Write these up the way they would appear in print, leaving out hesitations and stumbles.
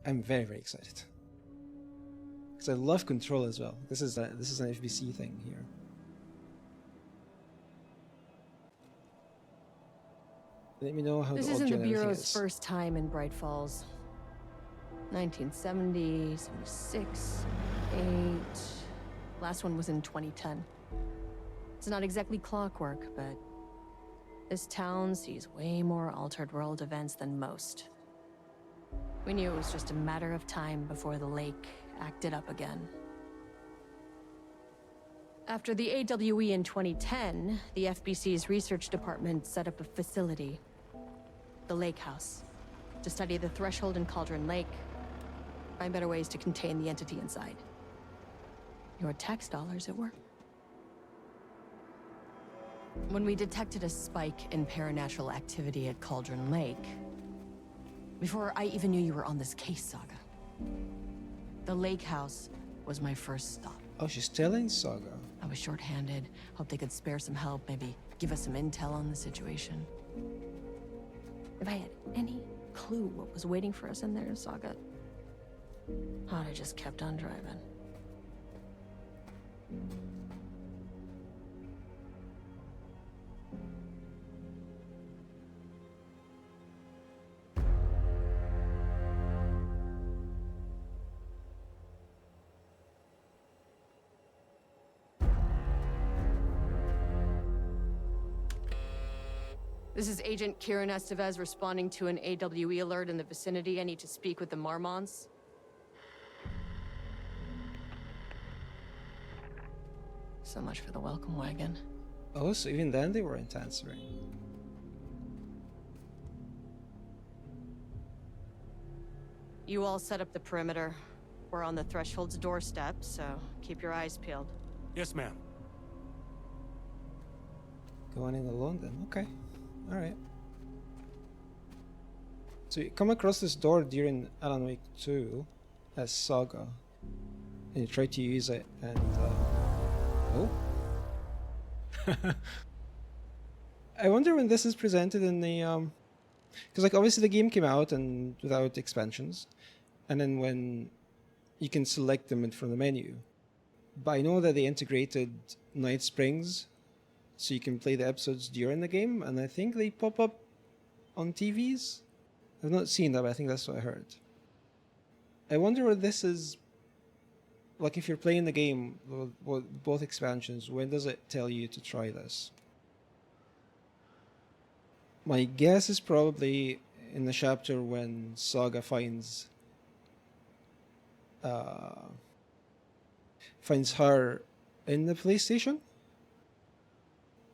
I'm very, very excited. Because I love Control as well. This is an FBC thing here. Let me know how This the isn't audio the and everything Bureau's is. first time in Bright Falls. 1970, 76, 8. Last one was in 2010. It's not exactly clockwork, but this town sees way more altered world events than most. We knew it was just a matter of time before the lake acted up again. After the AWE in 2010, the FBC's research department set up a facility, the Lake House, to study the Threshold and Cauldron Lake, find better ways to contain the entity inside. Your tax dollars at work. When we detected a spike in paranatural activity at Cauldron Lake, before I even knew you were on this case, Saga, the Lake House was my first stop. Oh, she's telling Saga. I was short-handed, hoped they could spare some help, maybe give us some intel on the situation. If I had any clue what was waiting for us in there, Saga, I'd have just kept on driving. This is Agent Kieran Estevez responding to an AWE alert in the vicinity. I need to speak with the Marmonts. So much for the welcome wagon. Oh, so even then they weren't answering. You all set up the perimeter. We're on the Threshold's doorstep, so keep your eyes peeled. Yes, ma'am. Going in alone then, okay. Alright. So you come across this door during Alan Wake 2 as Saga. And you try to use it and oh. I wonder when this is presented in the because like obviously the game came out and without expansions. And then when you can select them from the menu. But I know that they integrated Night Springs so you can play the episodes during the game, and I think they pop up on TVs. I've not seen that, but I think that's what I heard. I wonder what this is. Like, if you're playing the game, both expansions, when does it tell you to try this? My guess is probably in the chapter when Saga finds her in the police station.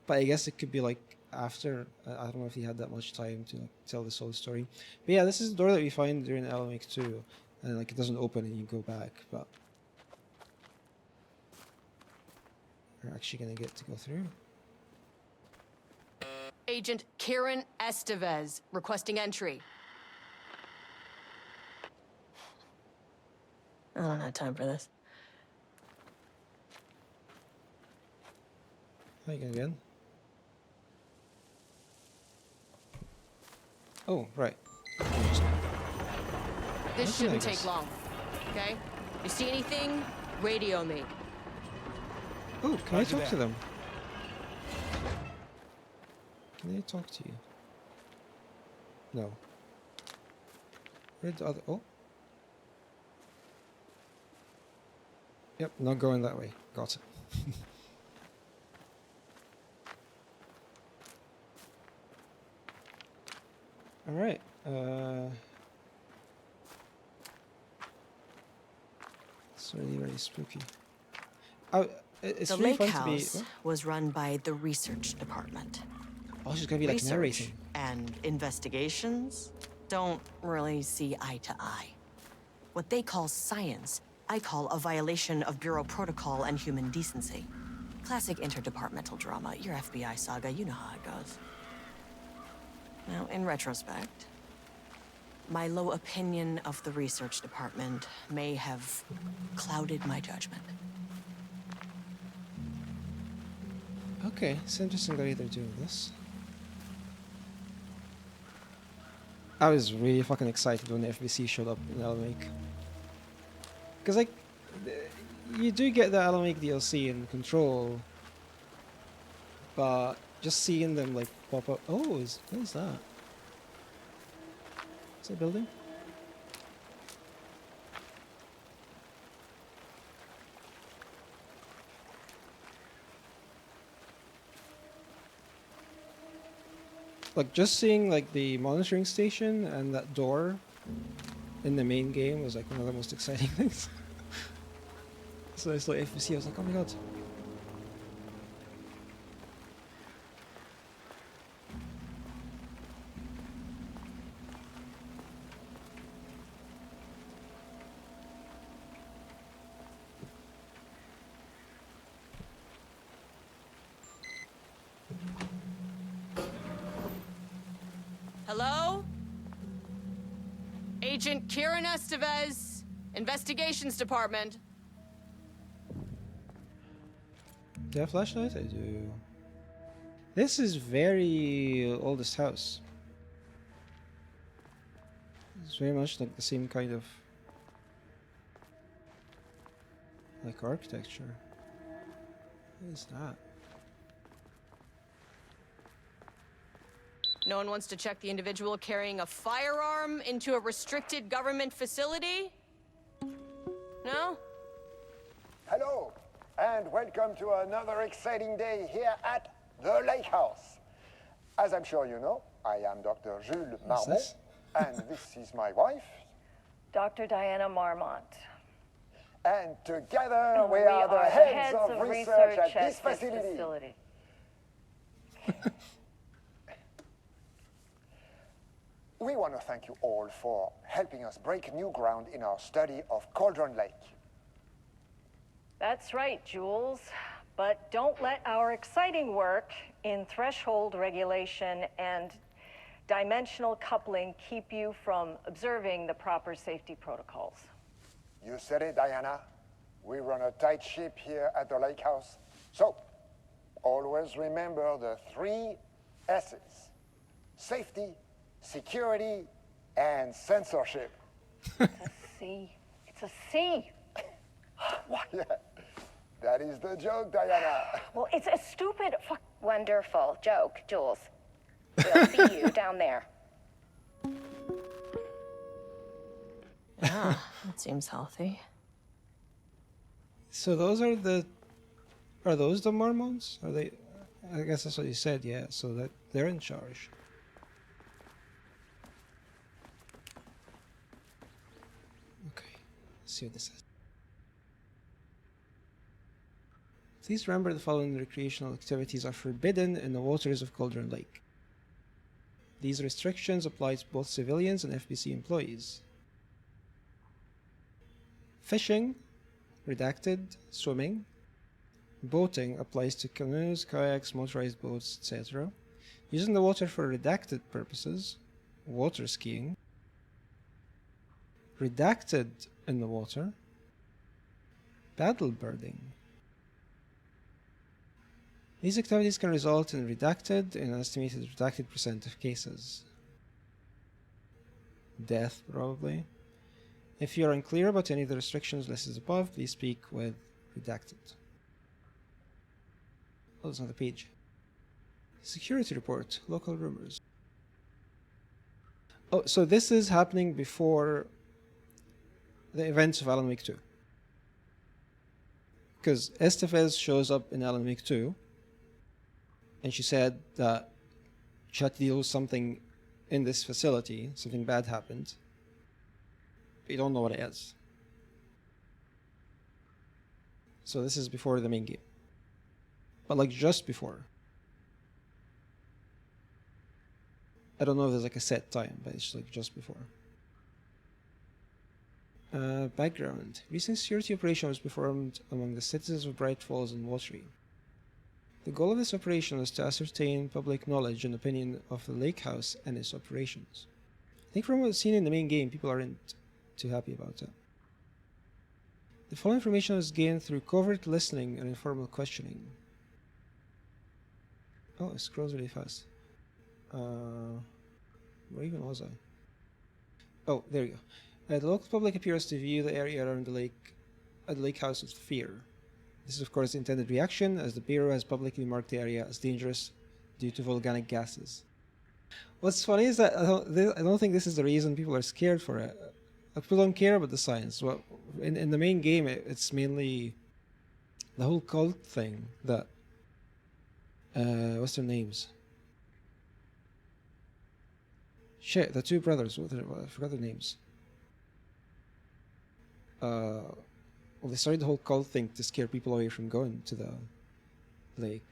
But I guess it could be like after. I don't know if he had that much time to like, tell this whole story. But yeah, this is the door that we find during Alan Wake 2. And like it doesn't open and you go back. But we're actually going to get to go through. Agent Kieran Estevez, requesting entry. I don't have time for this. Hi again. Oh, right. This shouldn't take long, okay? You see anything, radio me. Oh, can I talk to them? Can I talk to you? No. Where'd the other... Oh. Yep, not going that way. Got it. Alright. It's really, really spooky. It's The really Lake fun House to be... was run by the research department. Oh, she's gonna be like Research narrating. and investigations don't really see eye to eye. What they call science, I call a violation of Bureau protocol and human decency. Classic interdepartmental drama. Your FBI saga, you know how it goes. Now, in retrospect, my low opinion of the research department may have clouded my judgment. Okay, it's interesting that they're doing this. I was really fucking excited when the FBC showed up in Alan Wake. Because, like, you do get the Alan Wake DLC in Control, but just seeing them, like, pop up. Oh, what is that? Is that a building? Like, just seeing, like, the monitoring station and that door in the main game was, like, one of the most exciting things. So I saw FBC, I was like, oh my god. Hello? Agent Kieran Estevez, Investigations Department. Do I have a flashlight? I do. This is very oldest house. It's very much like the same kind of like architecture. What is that? No one wants to check the individual carrying a firearm into a restricted government facility? No? Hello, and welcome to another exciting day here at the Lake House. As I'm sure you know, I am Dr. Jules Marmont, this? and this is my wife. Dr. Diana Marmont. And together we are the heads of research at this facility. We want to thank you all for helping us break new ground in our study of Cauldron Lake. That's right, Jules. But don't let our exciting work in threshold regulation and dimensional coupling keep you from observing the proper safety protocols. You said it, Diana. We run a tight ship here at the Lake House. So, always remember the 3 S's. Safety, security, and censorship. It's a C. It's a C. What? Yeah, that is the joke, Diana. Well, it's a stupid fuck. Wonderful joke, Jules. We'll see you down there. Yeah, that seems healthy. So those are the... Are those the Mormons? Are they... I guess that's what you said, yeah. So that they're in charge. Okay, let's see what this says. Please remember the following recreational activities are forbidden in the waters of Cauldron Lake. These restrictions apply to both civilians and FBC employees. Fishing, redacted, swimming. Boating applies to canoes, kayaks, motorized boats, etc. Using the water for redacted purposes, water skiing. Redacted in the water, paddleboarding. These activities can result in redacted in an estimated redacted % of cases. Death, probably. If you are unclear about any of the restrictions listed above, please speak with redacted. Oh, it's on the page. Security report, local rumors. Oh, so this is happening before the events of Alan Wake 2. Because Estevez shows up in Alan Wake 2, and she said that she had to deal with something in this facility, something bad happened. But you don't know what it is. So this is before the main game. But like just before. I don't know if there's like a set time, but it's like just before. Background. Recent security operation was performed among the citizens of Bright Falls and Watery. The goal of this operation was to ascertain public knowledge and opinion of the lake house and its operations. I think from what's seen in the main game, people aren't too happy about it. The following information was gained through covert listening and informal questioning. Oh, it scrolls really fast. Where even was I? Oh, there you go. The local public appears to view the area around the lake house with fear. This is, of course, the intended reaction, as the Bureau has publicly marked the area as dangerous due to volcanic gases. What's funny is that I don't think this is the reason people are scared for it. People don't care about the science. Well, in the main game, it's mainly the whole cult thing that... what's their names? Shit, the two brothers. I forgot their names. Well, they started the whole cult thing to scare people away from going to the lake.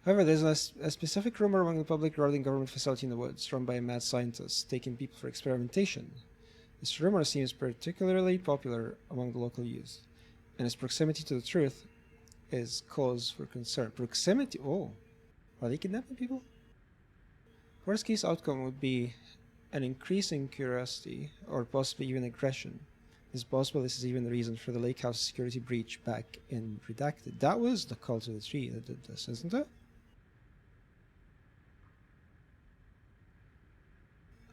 However, there's a specific rumor among the public regarding a government facility in the woods run by a mad scientist taking people for experimentation. This rumor seems particularly popular among the local youth, and its proximity to the truth is cause for concern. Proximity? Oh, are they kidnapping people? Worst case outcome would be an increasing curiosity, or possibly even aggression. It's possible this is even the reason for the lake house security breach back in Redacted. That was the Cult of the Tree that did this, isn't it?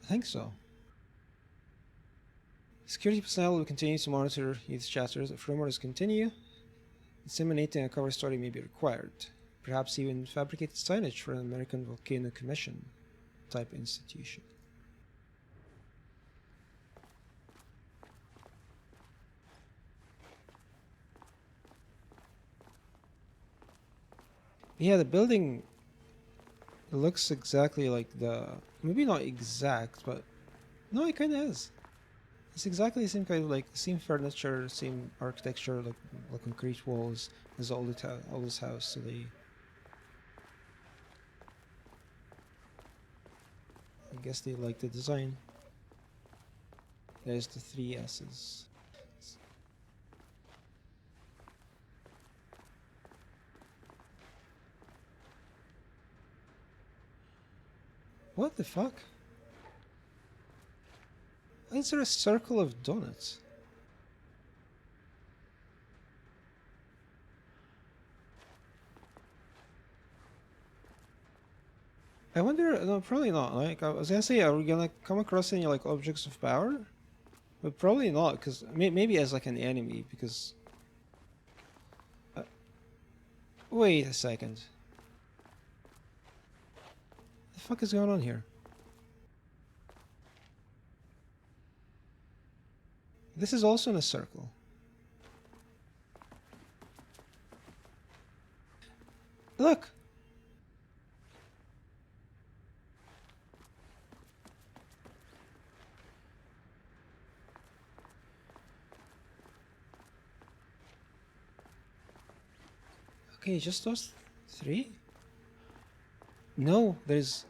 I think so. Security personnel will continue to monitor youth chatters. If rumors continue, disseminating a cover story may be required. Perhaps even fabricated signage for an American Volcano Commission type institution. Yeah, the building looks exactly like the... Maybe not exact, but... No, it kind of is. It's exactly the same kind of, like, same furniture, same architecture, like concrete walls as all this house, so they... I guess they like the design. There's the 3 S's. What the fuck? Why is there a circle of donuts? I wonder, no, probably not. Like, I was gonna say, are we gonna come across any, like, objects of power? But probably not, because maybe as, like, an enemy, because... wait a second. What the fuck is going on here? This is also in a circle. Look! Okay, just those 3? No, there's...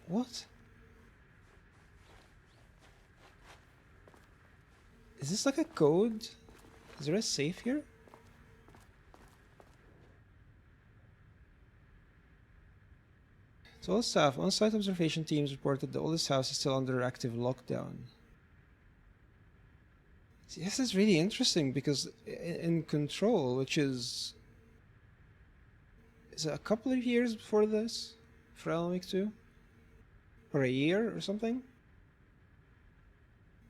What? Is this like a code? Is there a safe here? To all staff, on-site observation teams reported the oldest house is still under active lockdown. See, this is really interesting because in Control, which is it a couple of years before this? For Alan Wake 2? Or a year or something?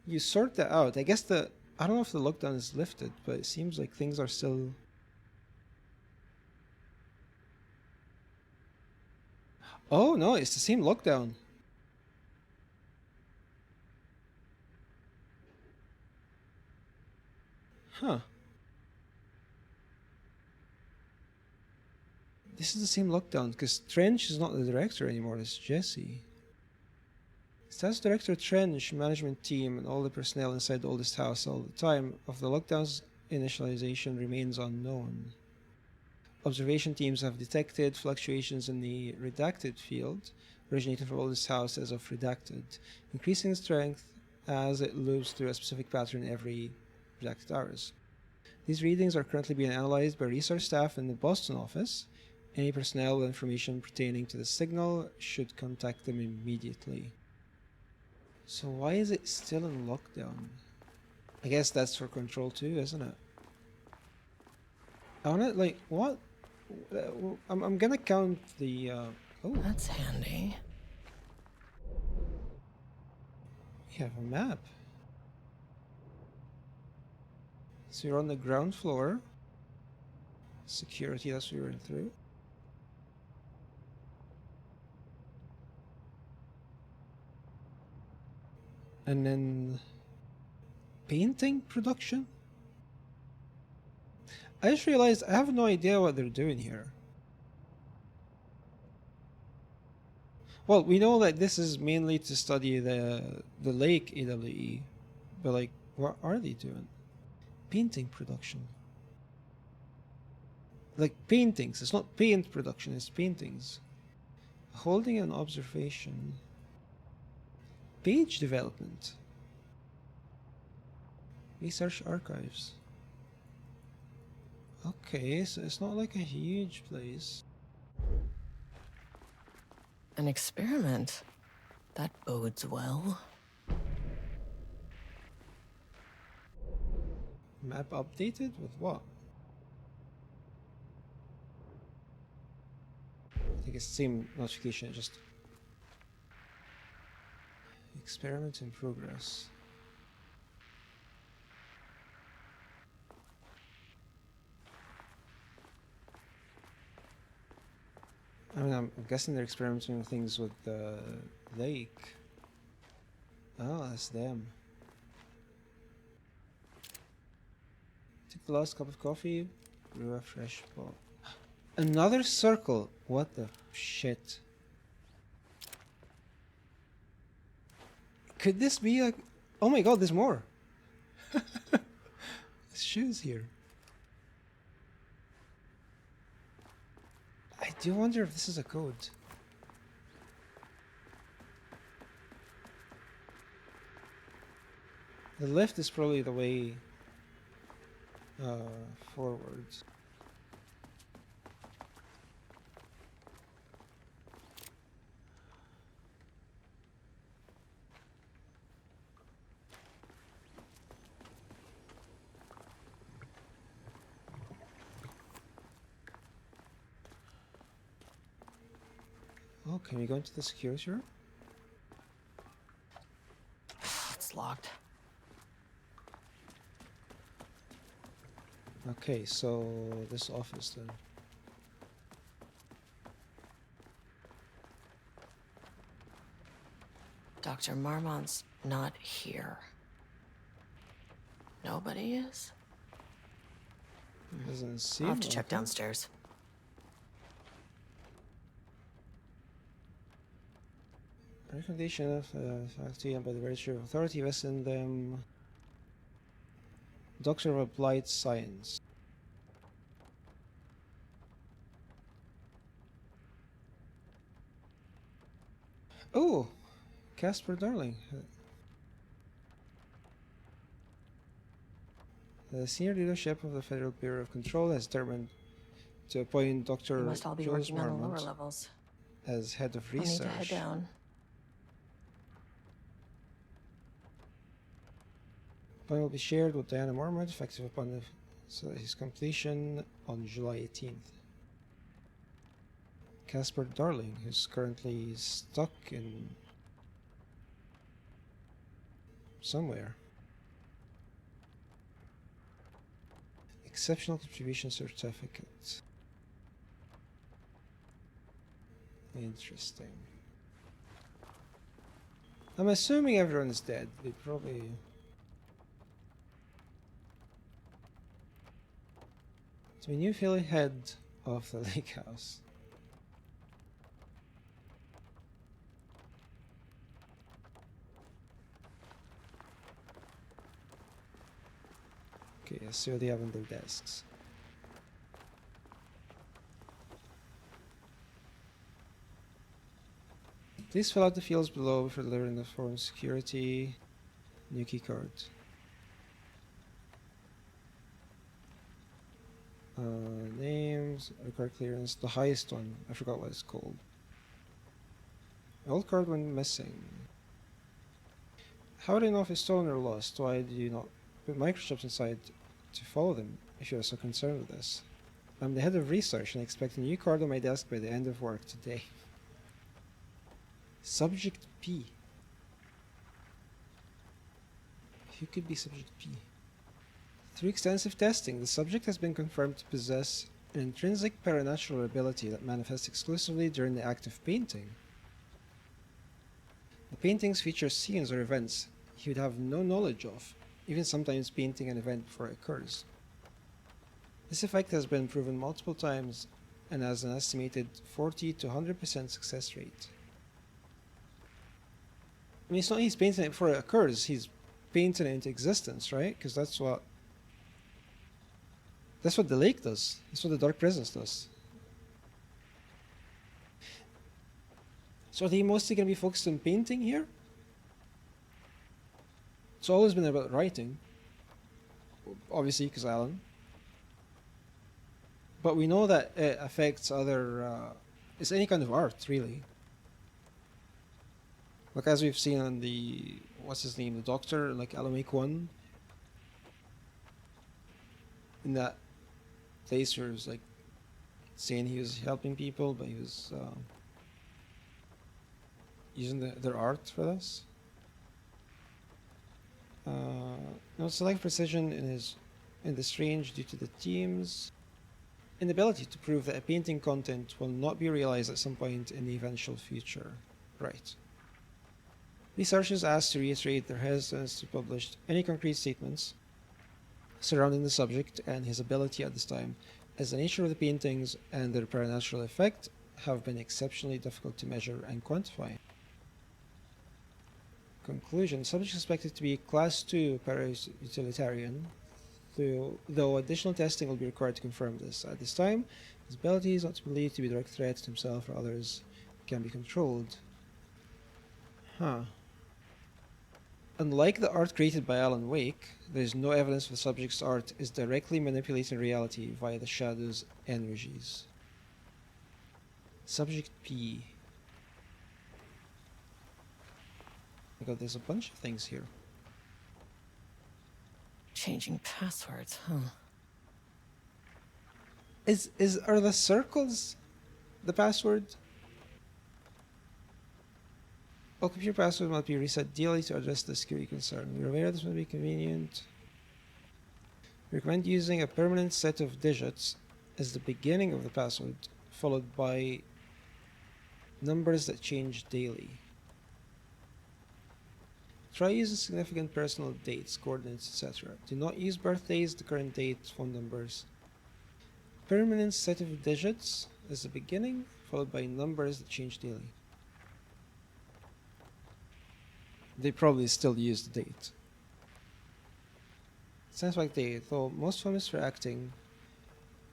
You sort that out. I guess I don't know if the lockdown is lifted, but it seems like things are still... Oh no, it's the same lockdown. Huh. This is the same lockdown, because Trench is not the director anymore, it's Jesse. Status Director Trench, management team, and all the personnel inside the oldest house all the time of the lockdown's initialization remains unknown. Observation teams have detected fluctuations in the redacted field, originating from oldest house as of redacted, increasing in strength as it loops through a specific pattern every redacted hours. These readings are currently being analyzed by research staff in the Boston office. Any personnel with information pertaining to the signal should contact them immediately. So why is it still in lockdown? I guess that's for Control 2, isn't it? I wanna, like, what? I'm gonna count the, oh. That's handy. We have a map. So you're on the ground floor. Security, that's what we went through. And then painting production? I just realized I have no idea what they're doing here. Well, we know that this is mainly to study the lake AWE, but like, what are they doing? Painting production. Like paintings. It's not paint production, it's paintings. Holding an observation. Page development. Research archives. Okay, so it's not like a huge place. An experiment. That bodes well. Map updated with what? I think it's the same notification, just experiment in progress. I mean, I'm guessing they're experimenting with things with the lake. Oh, that's them. Take the last cup of coffee, brew a fresh pot. Another circle. What the shit? Could this be a... Oh my god, there's more. There's shoes here. I do wonder if this is a code. The lift is probably the way forwards. Oh, can we go into the security room? It's locked. Okay, so this office then. Dr. Marmont's not here. Nobody is? Doesn't seem I'll have to like check it. downstairs. Recommendation of faculty and by the Registry of Authority vests in them. Doctor of Applied Science. Oh, Casper Darling. The senior leadership of the Federal Bureau of Control has determined to appoint Dr. We must all be Jules working on the lower Marmont levels. as head of I need research. to head down. Plan will be shared with Diana Marmont, effective upon his completion on July 18th. Casper Darling, who's currently stuck in somewhere. Exceptional contribution certificate. Interesting. I'm assuming everyone is dead. They probably... So we knew Philly head of the lake house. Okay, let's see what they have on their desks. Please fill out the fields below before delivering the foreign security. New key card. Names, record clearance, the highest one. I forgot what it's called. Old card went missing. How do you know if it's stolen or lost? Why do you not put microchips inside to follow them if you are so concerned with this? I'm the head of research and I expect a new card on my desk by the end of work today. Subject P. Who could be subject P? Through extensive testing, the subject has been confirmed to possess an intrinsic paranatural ability that manifests exclusively during the act of painting. The paintings feature scenes or events he would have no knowledge of, even sometimes painting an event before it occurs. This effect has been proven multiple times and has an estimated 40 to 100% success rate. I mean, it's not he's painting it before it occurs, he's painting it into existence, right? Because that's what the lake does. That's what the Dark Presence does. So are they mostly going to be focused on painting here? It's always been about writing. Obviously, because Alan. But we know that it affects other... it's any kind of art, really. Like as we've seen on the... What's his name? The Doctor, like Alan Wake 1. In that place where it was like saying he was helping people, but he was using their art for this. No select precision in this range due to the team's inability to prove that a painting content will not be realized at some point in the eventual future. Right. Researchers asked to reiterate their hesitance to publish any concrete statements surrounding the subject and his ability at this time, as the nature of the paintings and their paranatural effect have been exceptionally difficult to measure and quantify. Conclusion: subject is expected to be Class 2 para-utilitarian, though additional testing will be required to confirm this. At this time, his ability is not believed to be a direct threat to himself or others, can be controlled. Huh. Unlike the art created by Alan Wake, there is no evidence the subject's art is directly manipulating reality via the shadow's energies. Subject P. Oh my god, there's a bunch of things here. Changing passwords, huh? Are the circles the password? All computer passwords must be reset daily to address the security concern. We're aware this may be convenient. We recommend using a permanent set of digits as the beginning of the password, followed by numbers that change daily. Try using significant personal dates, coordinates, etc. Do not use birthdays, the current date, phone numbers. Permanent set of digits as the beginning, followed by numbers that change daily. They probably still use the date. Sounds like they, though most famous for acting,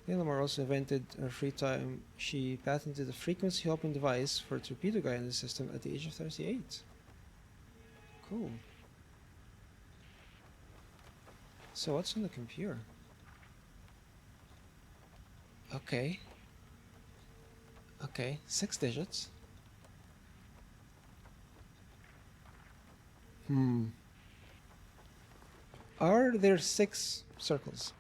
Leila Moore also invented in her free time. She patented a frequency hopping device for a torpedo guy in the system at the age of 38. Cool. So what's on the computer? Okay. Okay, 6 digits. Are there 6 circles?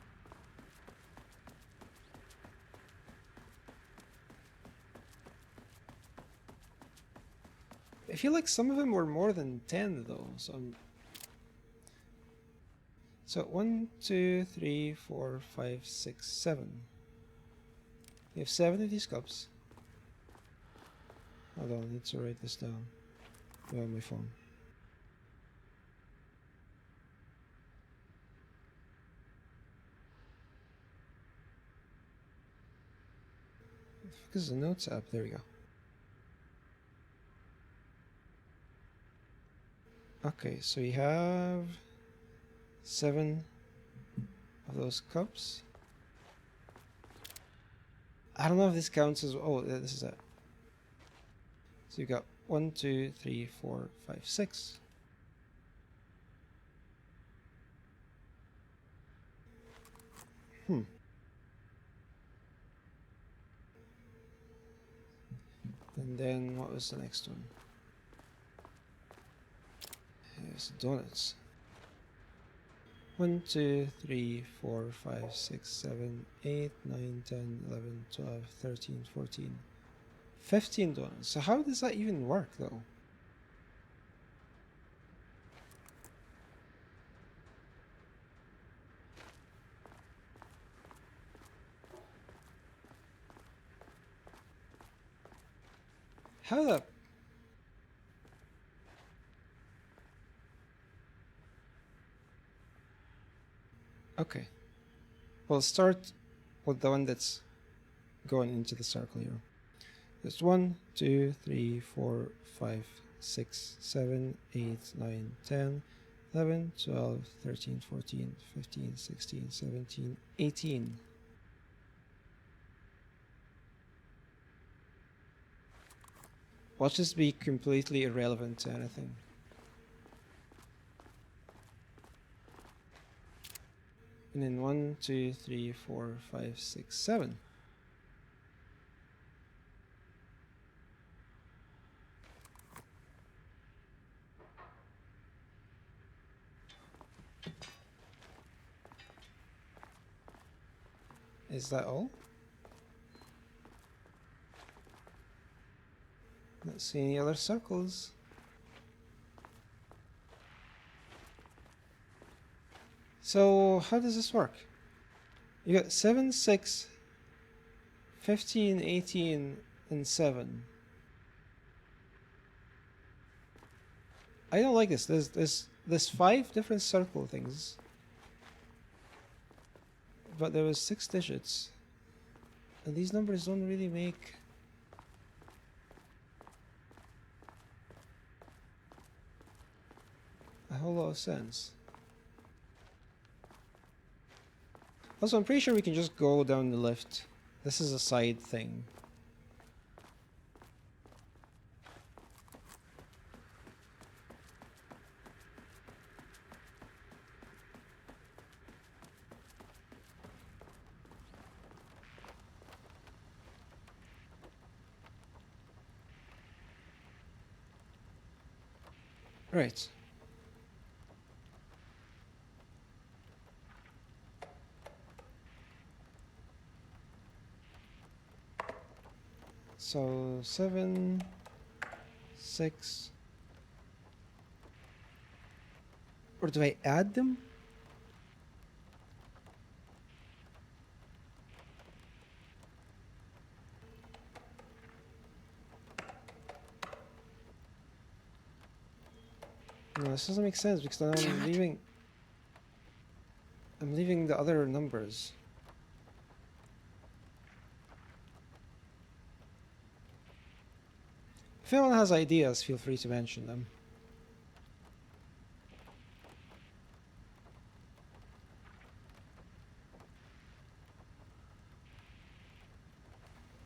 I feel like some of them were more than 10 though, so 1, 2, 3, 4, 5, 6, 7. We have 7 of these cups. Hold on, I need to write this down. Go on my phone. Focus the notes app. There we go. Okay, so we have 7 of those cups. I don't know if this counts as... Oh, this is it. So you got 1, 2, 3, 4, 5, 6. And then what was the next one? Here's donuts. 1, 2, 3, 4, 5, 6, 7, 8, 9, 10, 11, 12, 13, 14, 15 donuts. So how does that even work though? How the... Okay. We'll start with the one that's going into the circle here. There's 1, 2, 3, 4, 5, 6, 7, 8, 9, 10, 11, 12, 13, 14, 15, 16, 17, 18. Watch this be completely irrelevant to anything. And then 1, 2, 3, 4, 5, 6, 7. Is that all? Not see any other circles. So how does this work? You got 7, 6, 15, 18, and 7. I don't like this. There's 5 different circle things. But there was 6 digits. And these numbers don't really make a whole lot of sense. Also, I'm pretty sure we can just go down the lift. This is a side thing. Right. So 7, 6. Or do I add them? No, this doesn't make sense because then I'm leaving the other numbers. If anyone has ideas, feel free to mention them.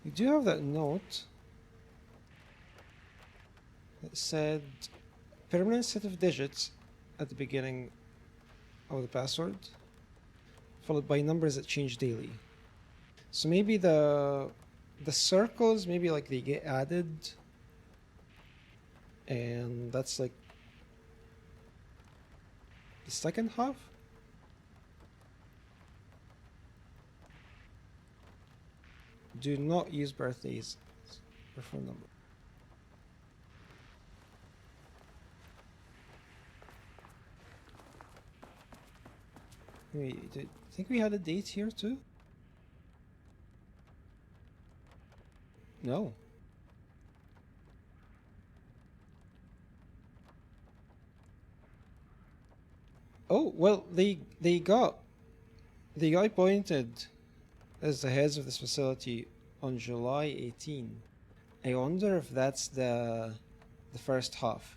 We do have that note that said permanent set of digits at the beginning of the password, followed by numbers that change daily. So maybe the circles, maybe like they get added, and that's like the second half. Do not use birthdays or phone number. Wait, I think we had a date here too? No. Oh, well, they got appointed as the heads of this facility on July 18. I wonder if that's the first half.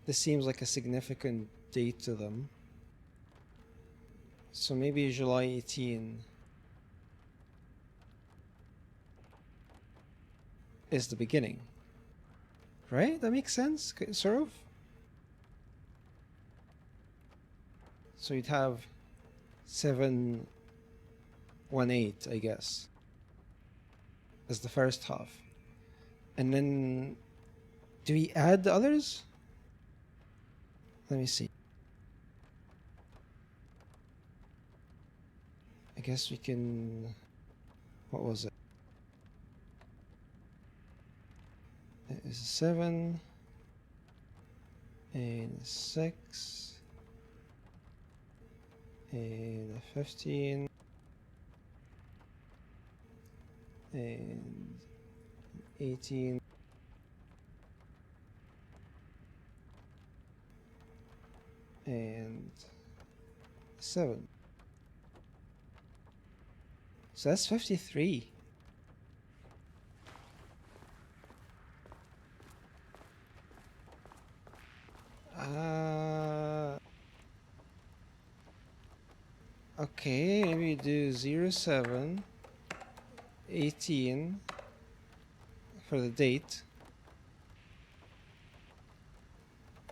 This seems like a significant date to them. So maybe July 18 is the beginning. Right? That makes sense, sort of. So you'd have 718, I guess, as the first half. And then, do we add the others? Let me see. I guess we can... What was it? It is 7 and 6 and 15 and 18 and 7. So that's 53. Okay, maybe do 0, 7, 18 for the date.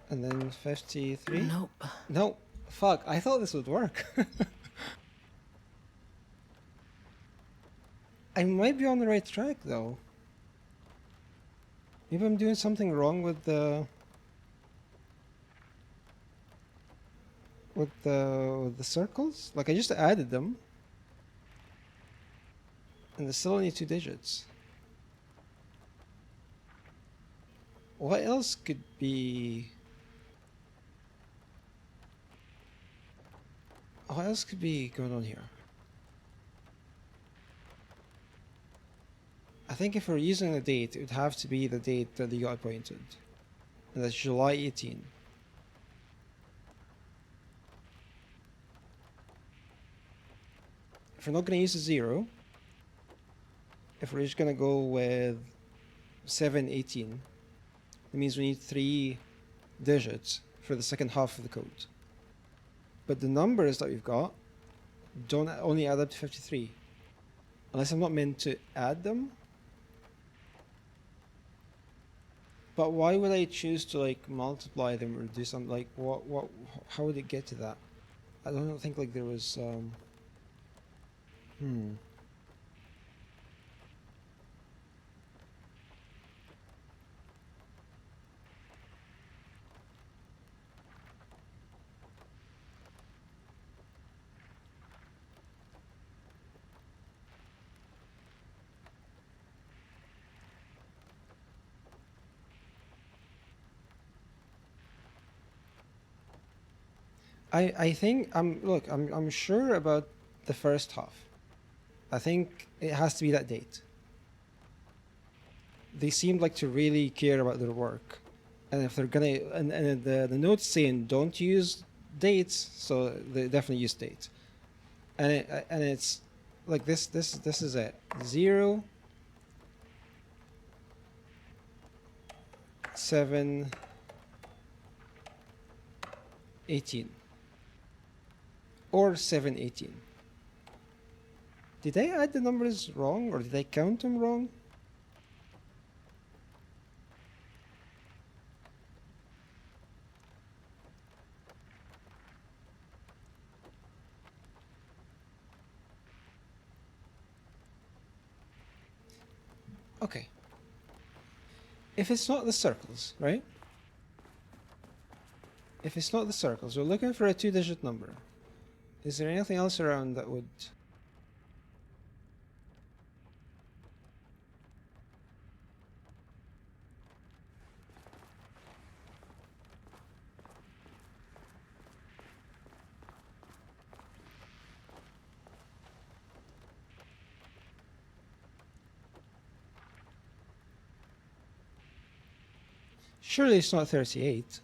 And then 53? Nope. No, fuck, I thought this would work. I might be on the right track though. Maybe I'm doing something wrong with the circles. Like I just added them, and there's still only 2 digits. What else could be? What else could be going on here? I think if we're using a date, it would have to be the date that they got appointed. And that's July 18. If we're not going to use a 0, if we're just going to go with 718, that means we need 3 digits for the second half of the code. But the numbers that we've got don't only add up to 53. Unless I'm not meant to add them. But why would I choose to like multiply them or do something like how would it get to that? I don't think like there was I think I'm sure about the first half. I think it has to be that date. They seemed like to really care about their work, and if they're gonna and the notes saying don't use dates, so they definitely use dates, and it's like this is it 0, 7, 18 or 7, 18. Did I add the numbers wrong or did I count them wrong? Okay. If it's not the circles, right? If it's not the circles, we're looking for a 2-digit number. Is there anything else around that would... Surely it's not 38.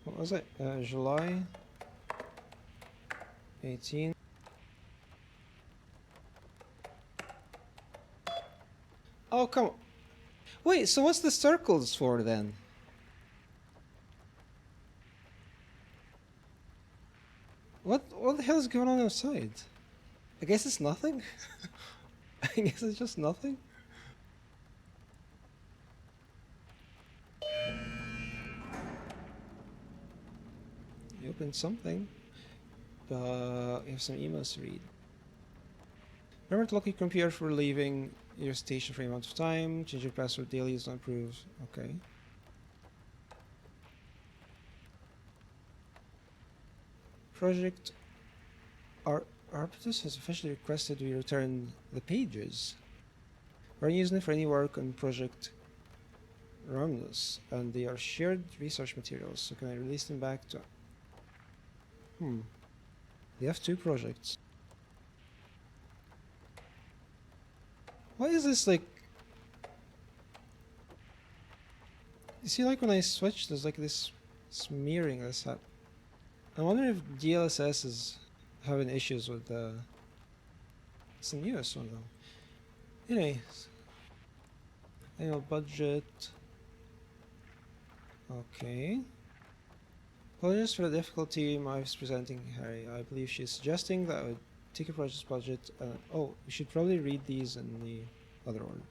What was it? July 18. Oh, come on. Wait, so what's the circles for then? What the hell is going on outside? I guess it's nothing. I guess it's just nothing. You opened something, but you have some emails to read. Remember to lock your computer for leaving your station for a amount of time. Change your password daily is not approved. Okay. Project Arbutus has officially requested we return the pages. We're using it for any work on Project Romulus, and they are shared research materials, so can I release them back to... They have 2 projects. Why is this like... You see, like when I switch, there's like this smearing that's happening. I wonder if DLSS is having issues with the... It's the newest one though. Anyway. Annual budget. Okay. Apologies for the difficulty my wife's presenting, Harry. I believe she's suggesting that I would take a project's budget. Oh, you should probably read these in the other order.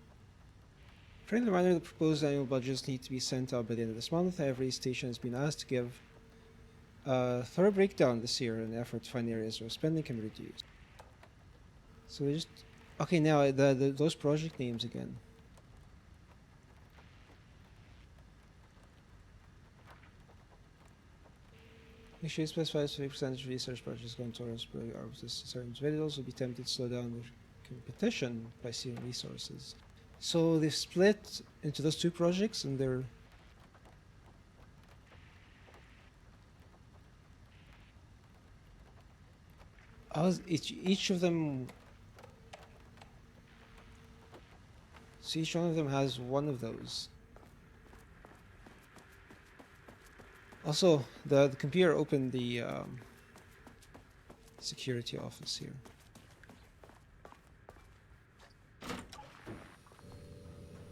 Friendly reminder, the proposed annual budgets need to be sent out by the end of this month. Every station has been asked to give a thorough breakdown this year in an effort to find areas where spending can be reduced. So we just... Okay, now those project names again. Make sure you specify a percentage of research projects going towards certain individuals will be tempted to slow down their competition by seeing resources. So they've split into those 2 projects and they're... each of them... So each one of them has one of those. Also, the computer opened the security office here.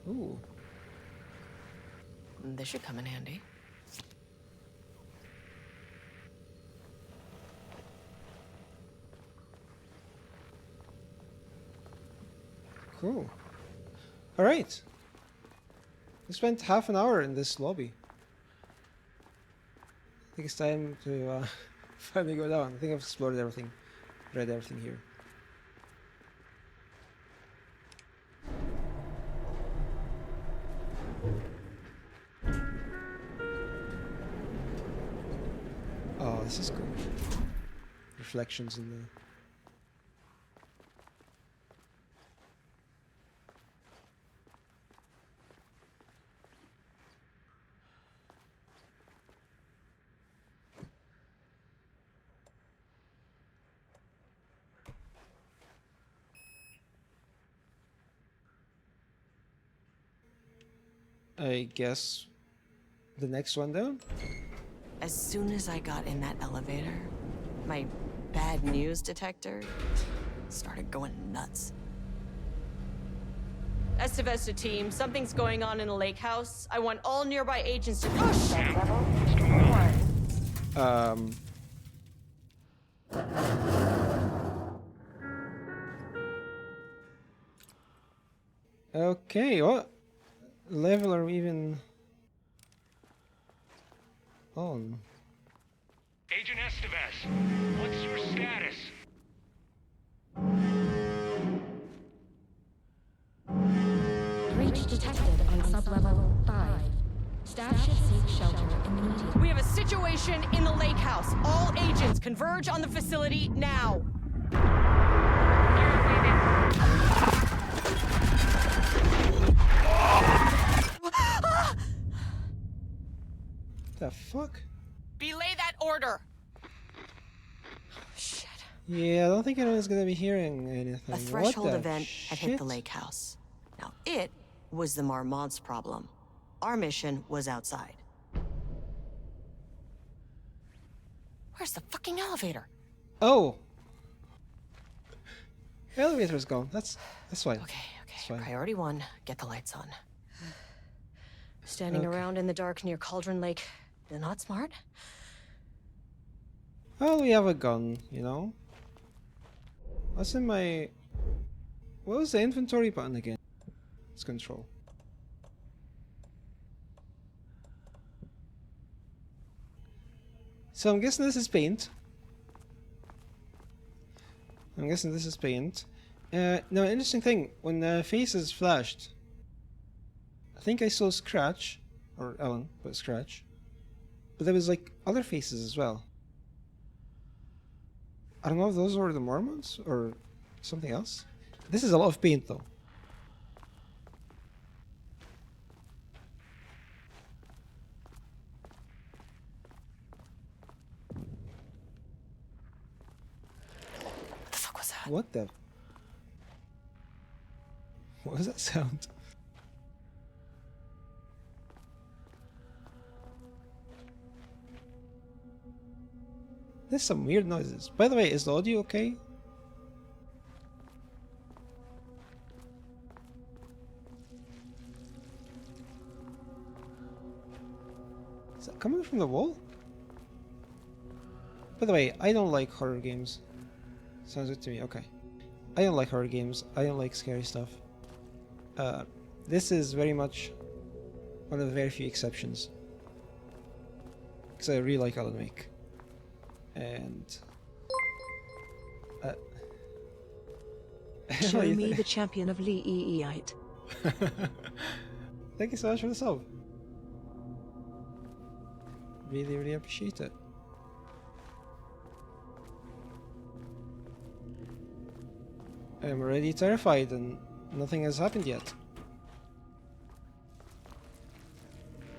Ooh. This should come in handy. Cool. Alright. We spent half an hour in this lobby. I think it's time to finally go down. I think I've explored everything. Read everything here. Oh, this is cool. Reflections in the... I guess the next one down? As soon as I got in that elevator, my bad news detector started going nuts. Estevesta team, something's going on in the lake house. I want all nearby agents to... Oh, shit! Okay, what level are we even on? Agent Estevez, what's your status? Breach detected on sublevel 5. Staff should seek shelter immediately. We have a situation in the lake house. All agents converge on the facility now. The fuck? Belay that order. Shit. Yeah, I don't think anyone's gonna be hearing anything. A threshold What the event had hit the shit? lake house. Now, it was the Marmont's problem. Our mission was outside. Where's the fucking elevator? Oh! The elevator's gone. That's fine. Okay, It's fine. Priority 1, get the lights on. Standing Okay. around in the dark near Cauldron Lake, not smart? Well, we have a gun, you know? What's in my... What was the inventory button again? It's control. So I'm guessing this is paint. I'm guessing this is paint. Now, an interesting thing, when the faces flashed, I think I saw Scratch, or Ellen, but Scratch. But there was like other faces as well. I don't know if those were the Mormons or something else. This is a lot of paint though. What the? What was that sound? There's some weird noises. By the way, is the audio okay? Is that coming from the wall? By the way, I don't like horror games. Sounds good to me. Okay. I don't like horror games. I don't like scary stuff. This is very much one of the very few exceptions. Because I really like Alan Wake. And... Show me the champion of Leeite. Thank you so much for the sub. Really, really appreciate it. I'm already terrified and nothing has happened yet.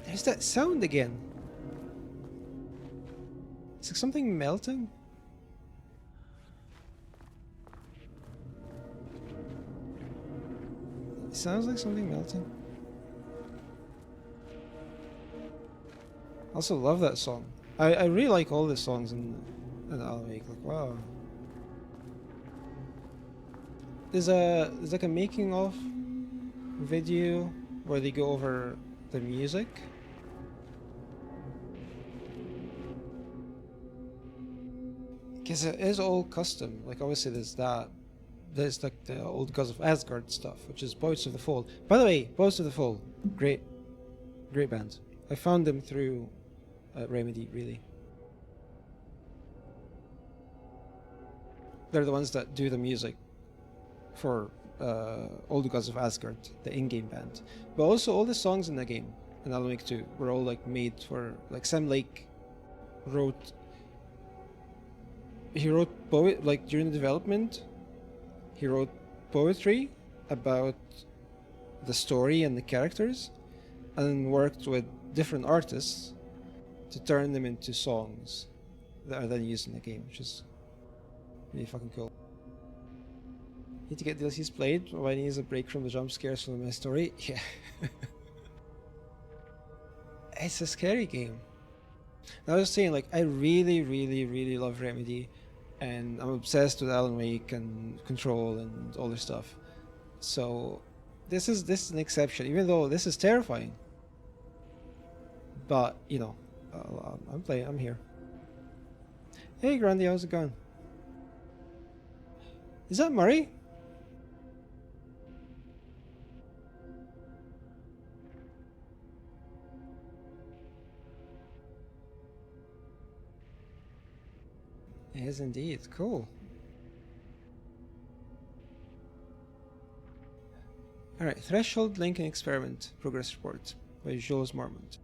There's that sound again. It's like something melting. It sounds like something melting. I also love that song. I really like all the songs in Alan Wake. Like, wow. There's like a making of video where they go over the music. Because it is all custom. Like obviously there's that. There's like the old Gods of Asgard stuff, which is Boats of the Fall. By the way, Boats of the Fall, great band. I found them through Remedy, really. They're the ones that do the music for all the Gods of Asgard, the in-game band. But also all the songs in the game, in Alan Wake 2, were all like made for, like Sam Lake wrote, like during the development, he wrote poetry about the story and the characters, and worked with different artists to turn them into songs that are then used in the game, which is really fucking cool. Need to get DLCs played. Why needs a break from the jump scares from the main story? Yeah. It's a scary game. And I was saying, like, I really, really, really love Remedy, and I'm obsessed with Alan Wake and Control and all this stuff. So this is an exception, even though this is terrifying. But you know, I'm here. Hey, Grandy, how's it going? Is that Murray? It is indeed. Cool. Alright, Threshold Linking Experiment Progress Report by Jules Marmont.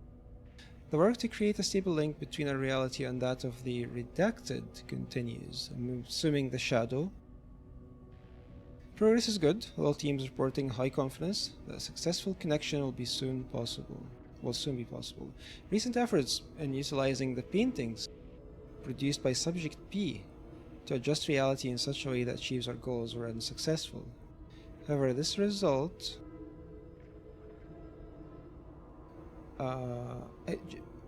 The work to create a stable link between our reality and that of the redacted continues. I'm assuming the shadow. Progress is good, with all teams reporting high confidence that a successful connection will soon be possible. Recent efforts in utilizing the paintings produced by Subject P to adjust reality in such a way that achieves our goals were unsuccessful. However, this result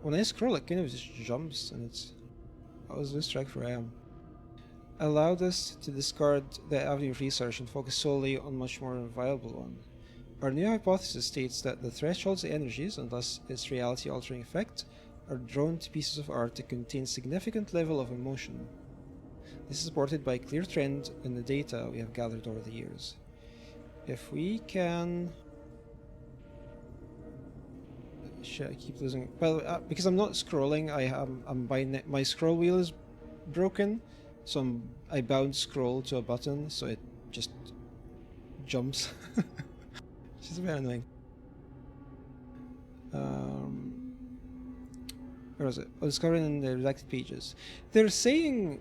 when I scroll, it kind of just jumps, and I was lose track where I am. Allowed us to discard the avenue of research and focus solely on much more viable one. Our new hypothesis states that the threshold's energies, and thus its reality-altering effect, are drawn to pieces of art that contain significant level of emotion. This is supported by a clear trend in the data we have gathered over the years. If we can... Shit, I keep losing... Well, because I'm not scrolling, my scroll wheel is broken, so I bounce scroll to a button, so it just jumps. Which is very annoying. Where was it? Oh, discovering in the redacted pages. They're saying...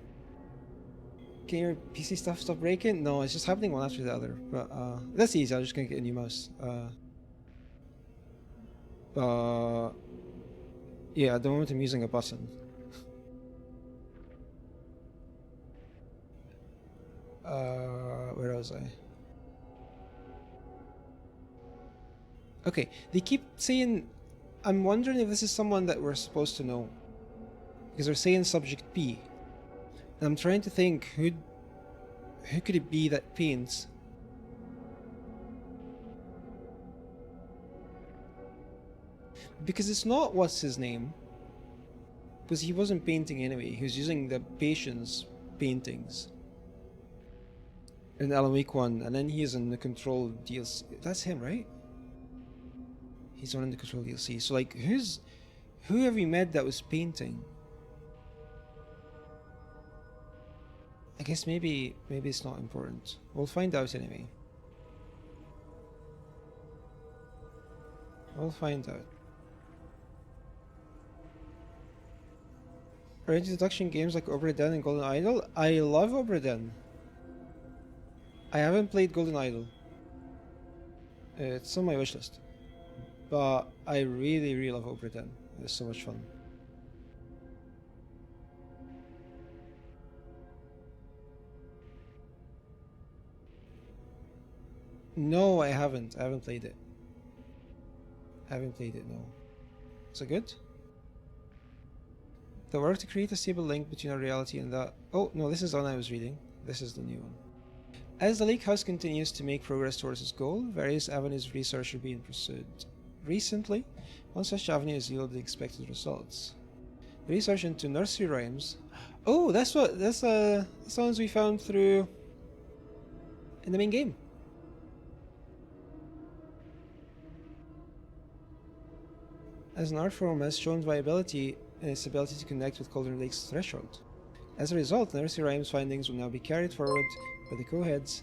Can your PC stuff stop breaking? No, it's just happening one after the other. But that's easy, I'm just gonna get a new mouse. Yeah, at the moment I'm using a button. Where was I? Okay, they keep saying, I'm wondering if this is someone that we're supposed to know. Because they're saying subject P. And I'm trying to think, who could it be that paints? Because it's not what's his name. Because he wasn't painting anyway, he was using the patient's paintings. In Alan Wake 1, and then he's in the Control DLC. That's him, right? He's on in the Control DLC. So like, who have we met that was painting? I guess maybe it's not important. We'll find out anyway. We'll find out. Are introduction games like Obra Dinn and Golden Idol? I love Obra Dinn. I haven't played Golden Idol. It's on my wishlist. But I really, really love Obra Dinn. It's so much fun. No, I haven't. I haven't played it. I haven't played it, no. Is it good? The work to create a stable link between our reality and that... Oh, no, this is the one I was reading. This is the new one. As the Lake House continues to make progress towards its goal, various avenues of research are being pursued. Recently, one such avenue has yielded the expected results. The research into nursery rhymes... Oh, that's the ones we found through... in the main game. As an art form has shown viability in its ability to connect with Cauldron Lake's threshold. As a result, Nursery Rhyme's findings will now be carried forward by the co-heads.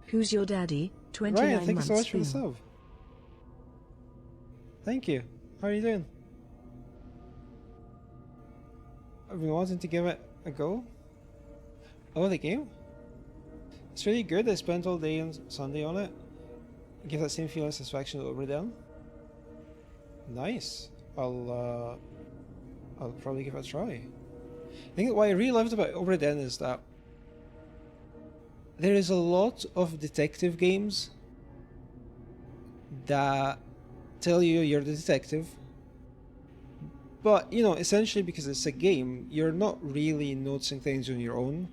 Who's your daddy? 29 Ryan, thank you months so much for the in. sub. Thank you. How are you doing? I've been wanting to give it a go. Oh, the game? It's really good. I spent all day on Sunday on it. Give that same feeling of satisfaction to Obra Dinn. Nice. I'll probably give it a try. I think what I really loved about Obra Dinn is that there is a lot of detective games that tell you you're the detective, but you know, essentially because it's a game, you're not really noticing things on your own.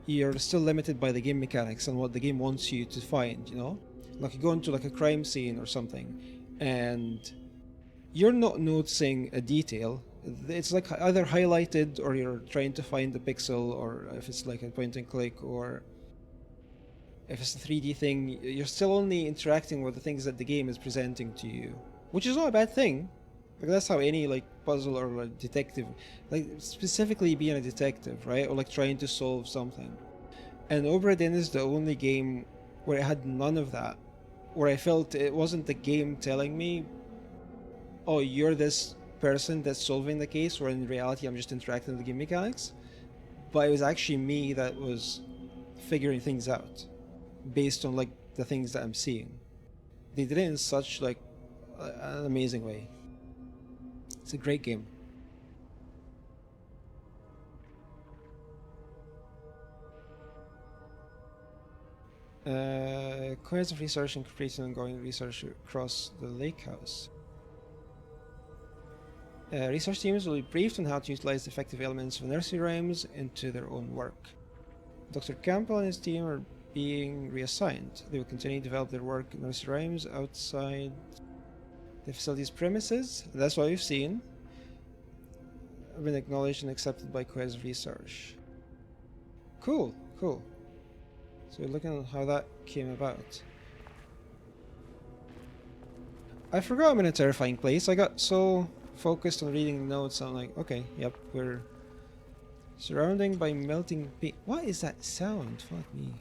You're still limited by the game mechanics and what the game wants you to find, you know? Like you go into like a crime scene or something and you're not noticing a detail. It's like either highlighted or you're trying to find the pixel, or if it's like a point and click, or if it's a 3D thing, you're still only interacting with the things that the game is presenting to you, which is not a bad thing. Like that's how any like puzzle or like detective, like specifically being a detective, right, or like trying to solve something. And Obra Dinn is the only game where it had none of that, where I felt it wasn't the game telling me, oh, you're this person that's solving the case, or in reality I'm just interacting with the game mechanics, but it was actually me that was figuring things out based on like the things that I'm seeing. They did it in such like an amazing way. It's a great game. Coins of research and completing ongoing research across the Lake House. Research teams will be briefed on how to utilize the effective elements of nursery rhymes into their own work. Dr. Campbell and his team are being reassigned. They will continue to develop their work in nursery rhymes outside the facility's premises. That's what we've seen. Have been acknowledged and accepted by Quest Research. Cool, cool. So we're looking at how that came about. I forgot I'm in a terrifying place. I got so focused on reading the notes, I'm like, okay, yep, we're surrounding by melting paint. What is that sound? Fuck me.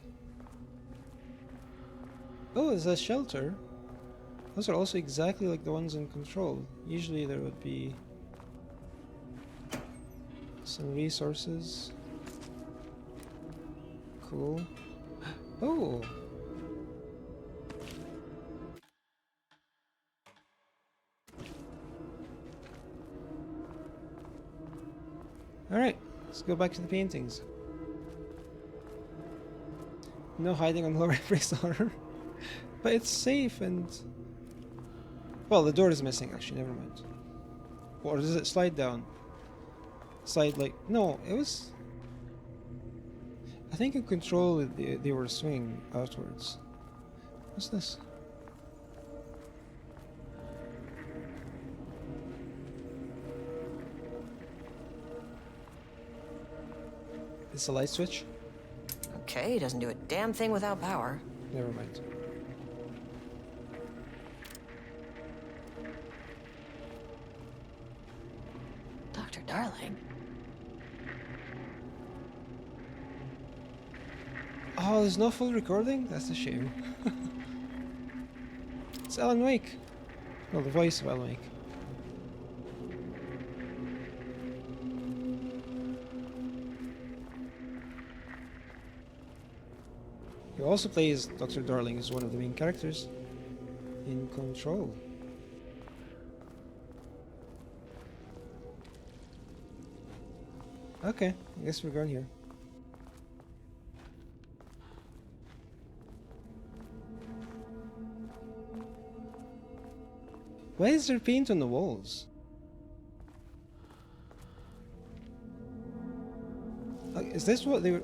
Oh, it's a shelter. Those are also exactly like the ones in Control. Usually there would be some resources. Cool. Oh! Alright, let's go back to the paintings. No hiding on lower bricks order. But it's safe and... Well, the door is missing actually, never mind. Or does it slide down? Slide like... No, it was... I think in Control they were swinging outwards. What's this? It's a light switch? Okay, doesn't do a damn thing without power. Never mind. Dr. Darling. Oh, there's no full recording? That's a shame. It's Alan Wake. Well, the voice of Alan Wake. He also plays Dr. Darling as one of the main characters in Control. Okay, I guess we're going here. Why is there paint on the walls? Like, is this what they were...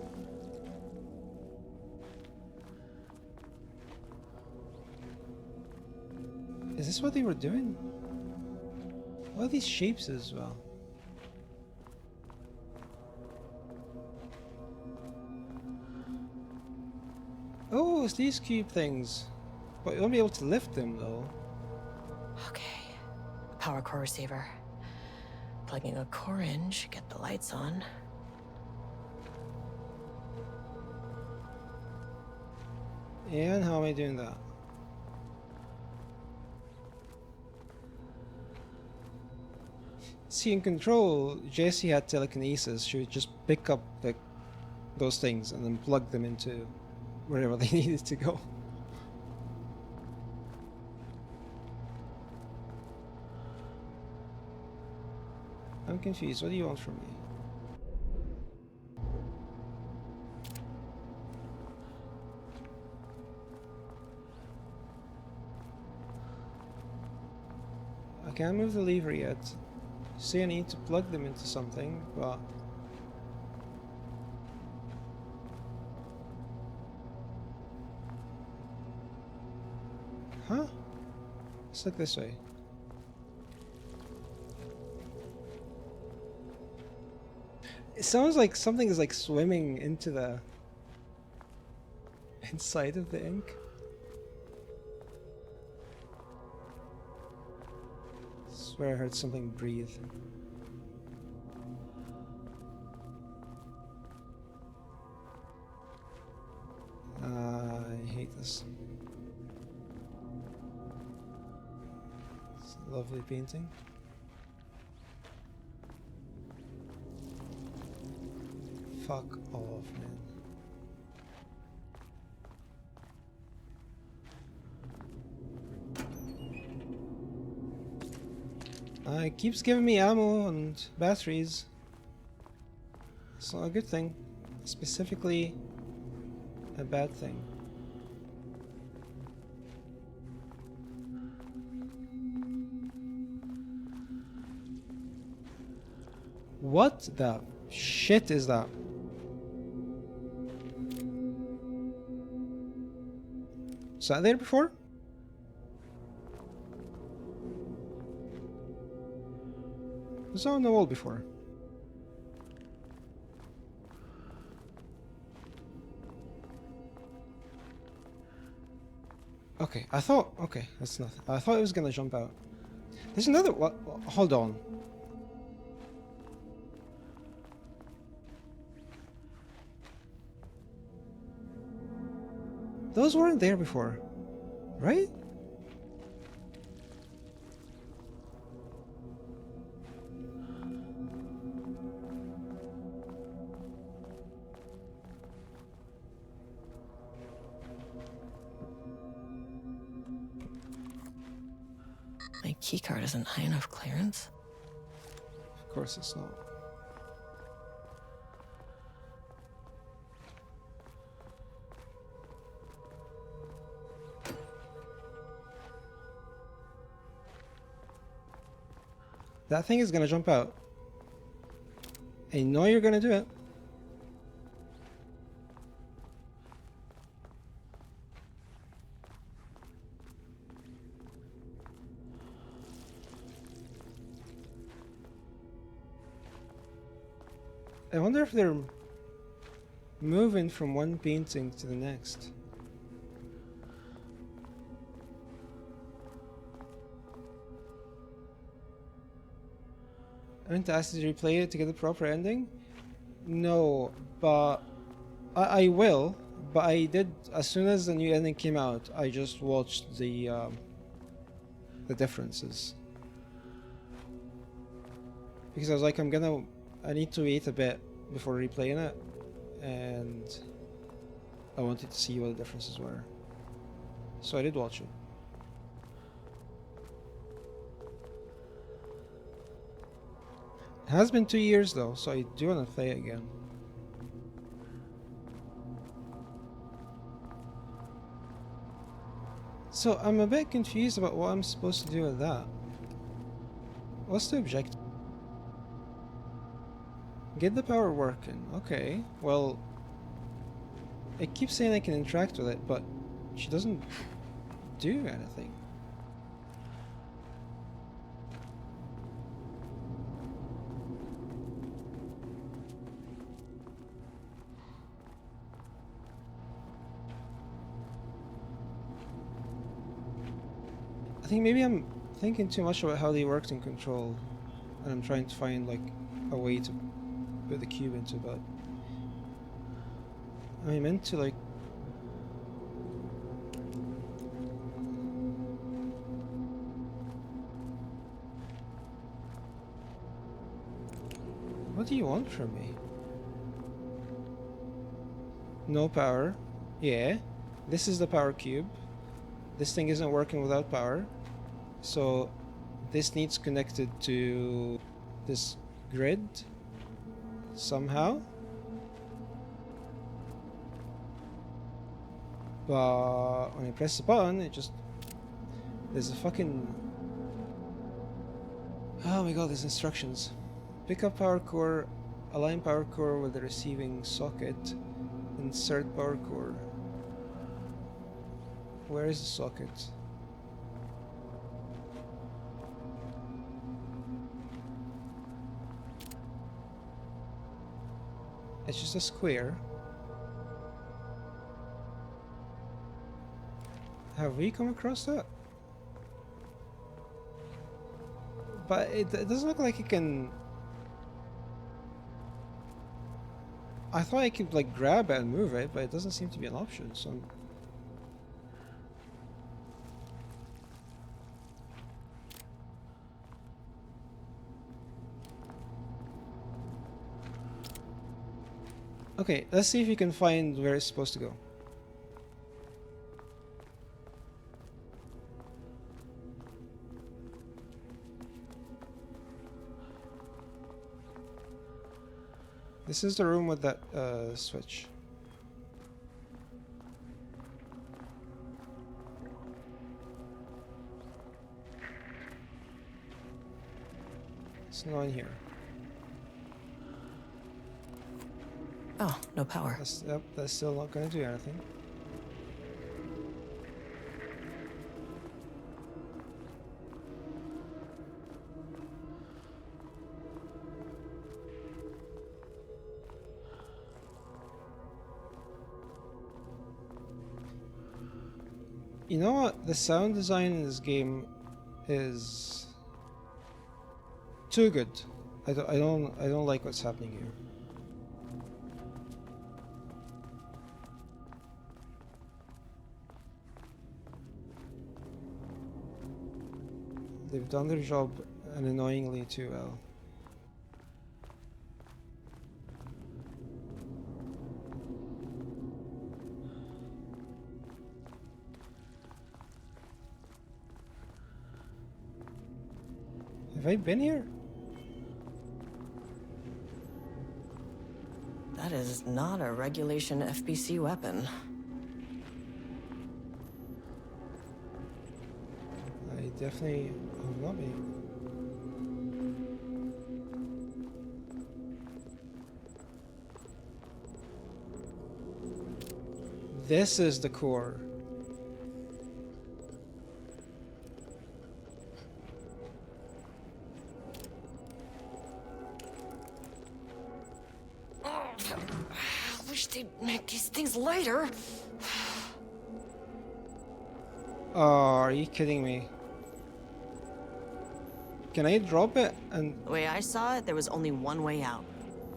Is this what they were doing? What are these shapes as well? Oh, it's these cube things. But you won't be able to lift them though. Okay. Power core receiver. Plugging a core in should get the lights on. And how am I doing that? See, in Control, Jessie had telekinesis. She would just pick up those things and then plug them into wherever they needed to go. I'm confused. What do you want from me? I can't move the lever yet. See, I need to plug them into something, but... Huh? Let's look this way. It sounds like something is like swimming into the... inside of the ink. I swear I heard something breathe. I hate this. It's a lovely painting. Fuck off, man. It keeps giving me ammo and batteries. It's not a good thing. Specifically, a bad thing. What the shit is that? Was that there before? Was that on the wall before? Okay, I thought... Okay, that's nothing. I thought it was gonna jump out. There's another... What? Hold on. Those weren't there before, right? My keycard isn't high enough clearance. Of course it's not. That thing is gonna jump out. I know you're gonna do it. I wonder if they're moving from one painting to the next. I meant to ask you to replay it to get the proper ending? No, but I will. But I did, as soon as the new ending came out, I just watched the differences. Because I was like, I need to wait a bit before replaying it, and I wanted to see what the differences were. So I did watch it. It has been 2 years though, so I do want to play it again. So I'm a bit confused about what I'm supposed to do with that. What's the objective? Get the power working. Okay, well, it keeps saying I can interact with it, but she doesn't do anything. I think maybe I'm thinking too much about how they worked in Control, and I'm trying to find like a way to put the cube into, but I meant to like what do you want from me? No power. Yeah. This is the power cube. This thing isn't working without power. So this needs connected to this grid somehow. But when I press the button, it just... There's a fucking... Oh my god, there's instructions. Pick up power core, align power core with the receiving socket, insert power core. Where is the socket? It's just a square. Have we come across that? But it doesn't look like it can... I thought I could like grab it and move it, but it doesn't seem to be an option, so... Okay, let's see if we can find where it's supposed to go. This is the room with that switch. It's not in here. Oh, no power. Yep, that's still not going to do anything. You know what? The sound design in this game is too good. I don't like what's happening here. They've done their job annoyingly too well. Have I been here? That is not a regulation FBC weapon. I definitely have not been. This is the core. I wish they'd make these things lighter. Oh, are you kidding me? Can I drop it and... The way I saw it, there was only one way out.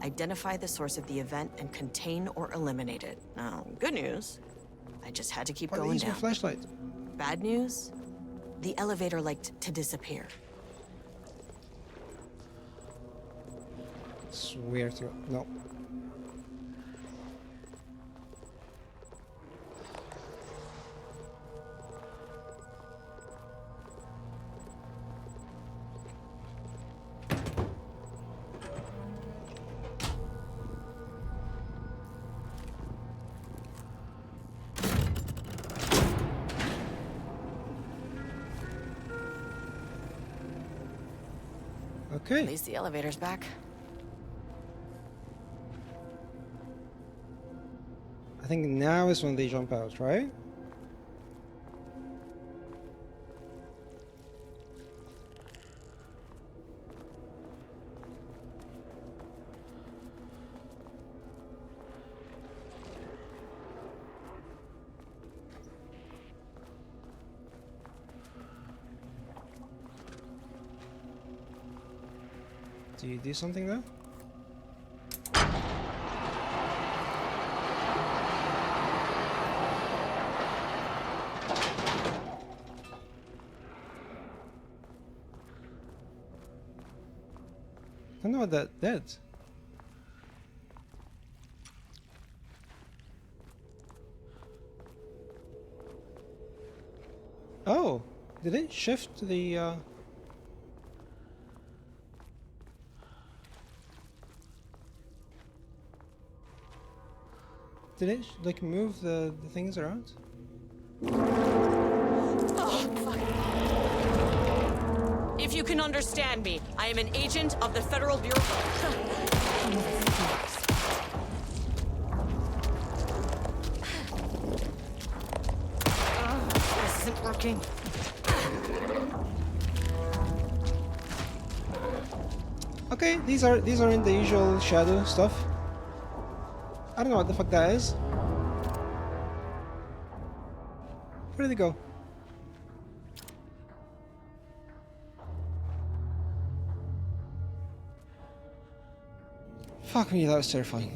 Identify the source of the event and contain or eliminate it. Now, good news, I just had to keep Why going use my down. flashlight? Bad news, the elevator liked to disappear. Swear to... No. Okay. At least the elevator's back. I think now is when they jump out, right? Do you do something though? I don't know what that did. Oh, did it shift the Did it like move the things around? If you can understand me, I am an agent of the Federal Bureau. This isn't working. Okay, these aren't the usual shadow stuff. I don't know what the fuck that is. Where did they go? Fuck me, that was terrifying.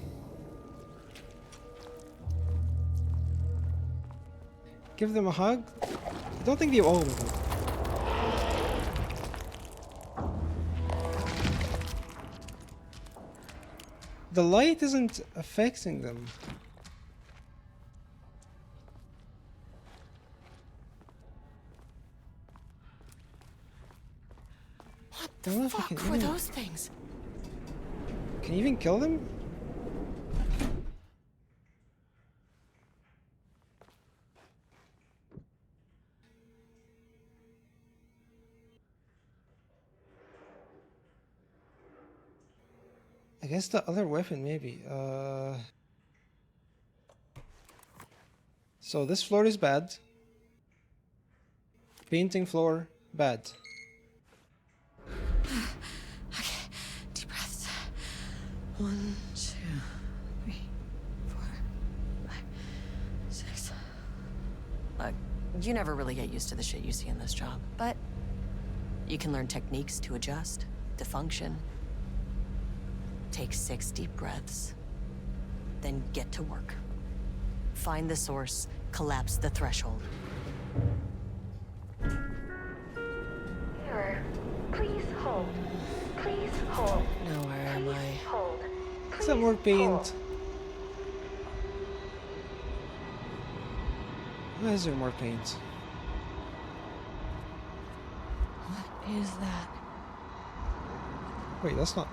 Give them a hug? I don't think they all of them. The light isn't affecting them. What Don't know the if I fuck can were even- those things? Can you even kill them? I guess the other weapon, maybe. So this floor is bad. Painting floor, bad. Okay, deep breaths. 1, 2, 3, 4, 5, 6. Look, you never really get used to the shit you see in this job, but you can learn techniques to adjust, to function. Take 6 deep breaths, then get to work. Find the source, collapse the threshold. Mirror, please hold. Please hold. Now where am I? Please hold. Is that more Please paint? hold. Why is there more paint? What is that? Wait, that's not...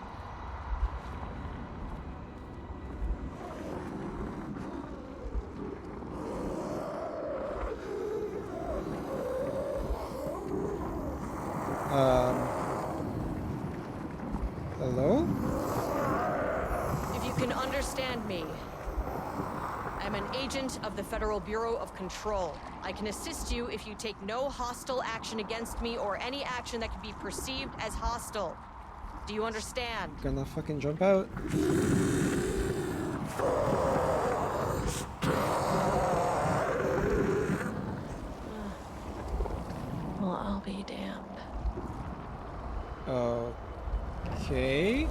Hello? If you can understand me, I'm am an agent of the Federal Bureau of Control. I can assist you if you take no hostile action against me or any action that could be perceived as hostile. Do you understand? Gonna fucking jump out. Well, I'll be damned. Okay.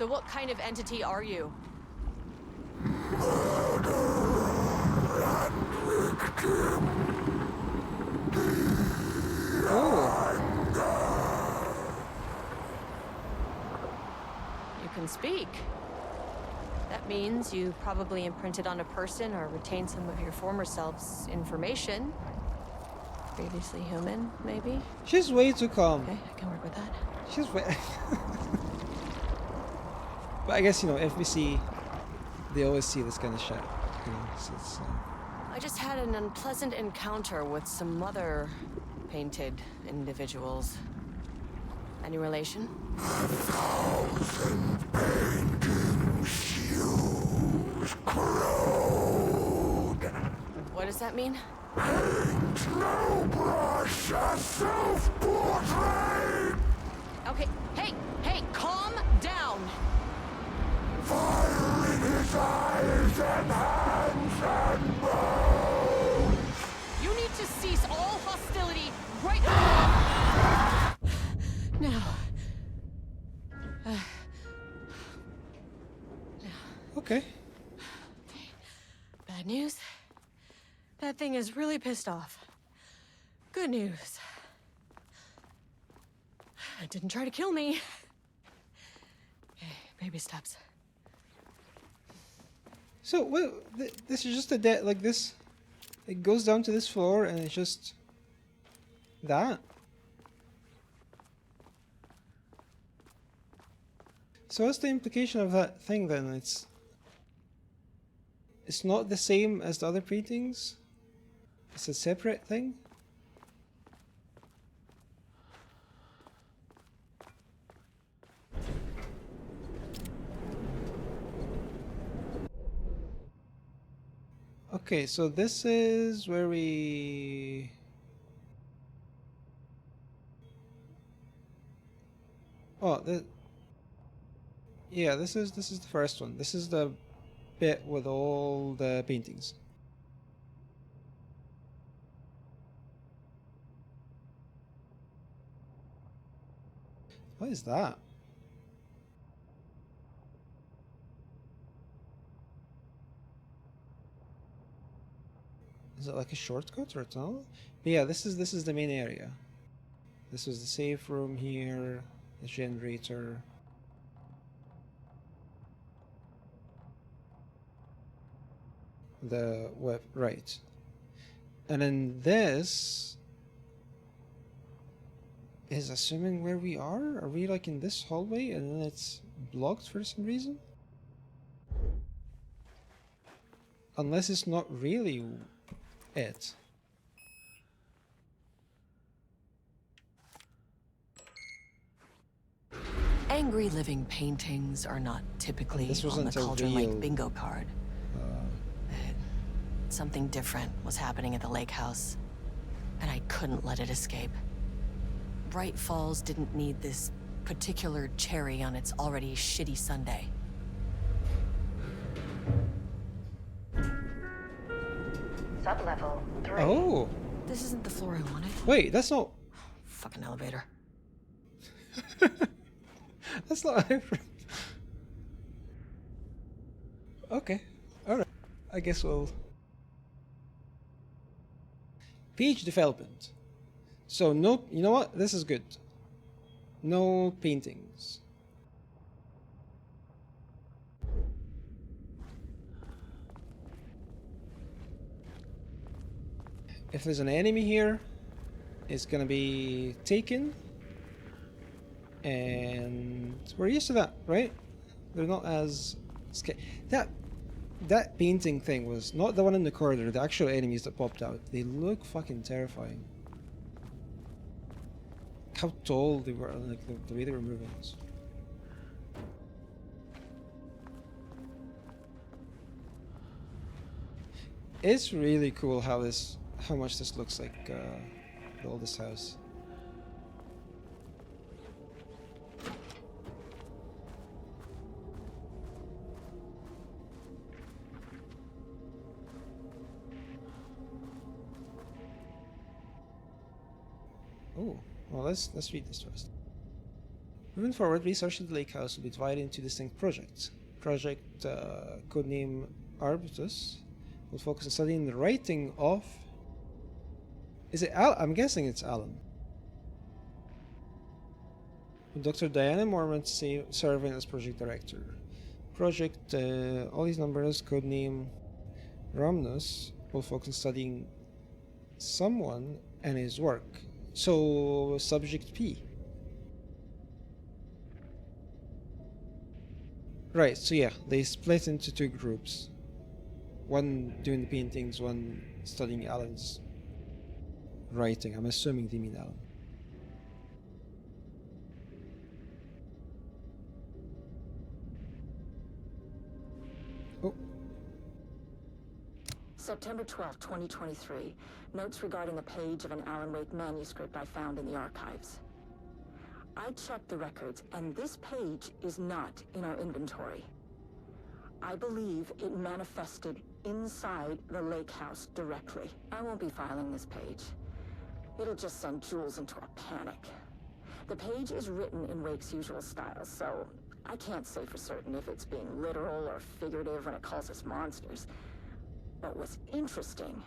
So what kind of entity are you? You can speak. That means you probably imprinted on a person or retained some of your former self's information. Previously human, maybe? She's way too calm. Okay, I can work with that. She's way. But I guess, you know, FBC, they always see this kind of shit. You know, so it's, I just had an unpleasant encounter with some other painted individuals. Any relation? What does that mean? Okay, hey, calm down! You need to cease all hostility right now. okay. Bad news? That thing is really pissed off. Good news. It didn't try to kill me. Okay, baby steps. So, well, this is just a dead, like this, it goes down to this floor and it's just that. So what's the implication of that thing then? It's not the same as the other paintings? It's a separate thing? Okay, so this is where we... Oh, yeah, this is the first one. This is the bit with all the paintings. What is that? Is it like a shortcut or a tunnel? But yeah, this is the main area. This was the safe room here, the generator. The web, right. And then this is assuming where we are? Are we like in this hallway and then it's blocked for some reason? Unless it's not really it. Angry living paintings are not typically This on the wasn't a Cauldron real- Lake bingo card. Something different was happening at the lake house, and I couldn't let it escape. Bright Falls didn't need this particular cherry on its already shitty sundae. Sublevel 3. Oh, This isn't the floor I wanted. wait, that's not... Fucking elevator. That's not... Okay, alright. I guess we'll... Page development. So no, you know what? This is good. No paintings. If there's an enemy here, it's gonna be taken. And we're used to that, right? They're not as scary. That painting thing was not the one in the corridor, the actual enemies that popped out. They look fucking terrifying. how tall they were, like the way they were moving. It's really cool how much this looks like the oldest house. Oh, well, let's read this first. Moving forward, research at the lake house will be divided into distinct projects. Project codename Arbutus will focus on studying the writing of. Is it Al? I'm guessing it's Alan. With Dr. Diana Mormont serving as project director. Project all these numbers codename Romnus will focus on studying someone and his work. So, subject P. Right, so yeah, they split into two groups. One doing the paintings, one studying Alan's writing. I'm assuming they mean Alan. Oh. September 12, 2023. Notes regarding a page of an Alan Wake manuscript I found in the archives. I checked the records, and this page is not in our inventory. I believe it manifested inside the lake house directly. I won't be filing this page. It'll just send Jules into a panic. The page is written in Wake's usual style, so I can't say for certain if it's being literal or figurative when it calls us monsters. But what's interesting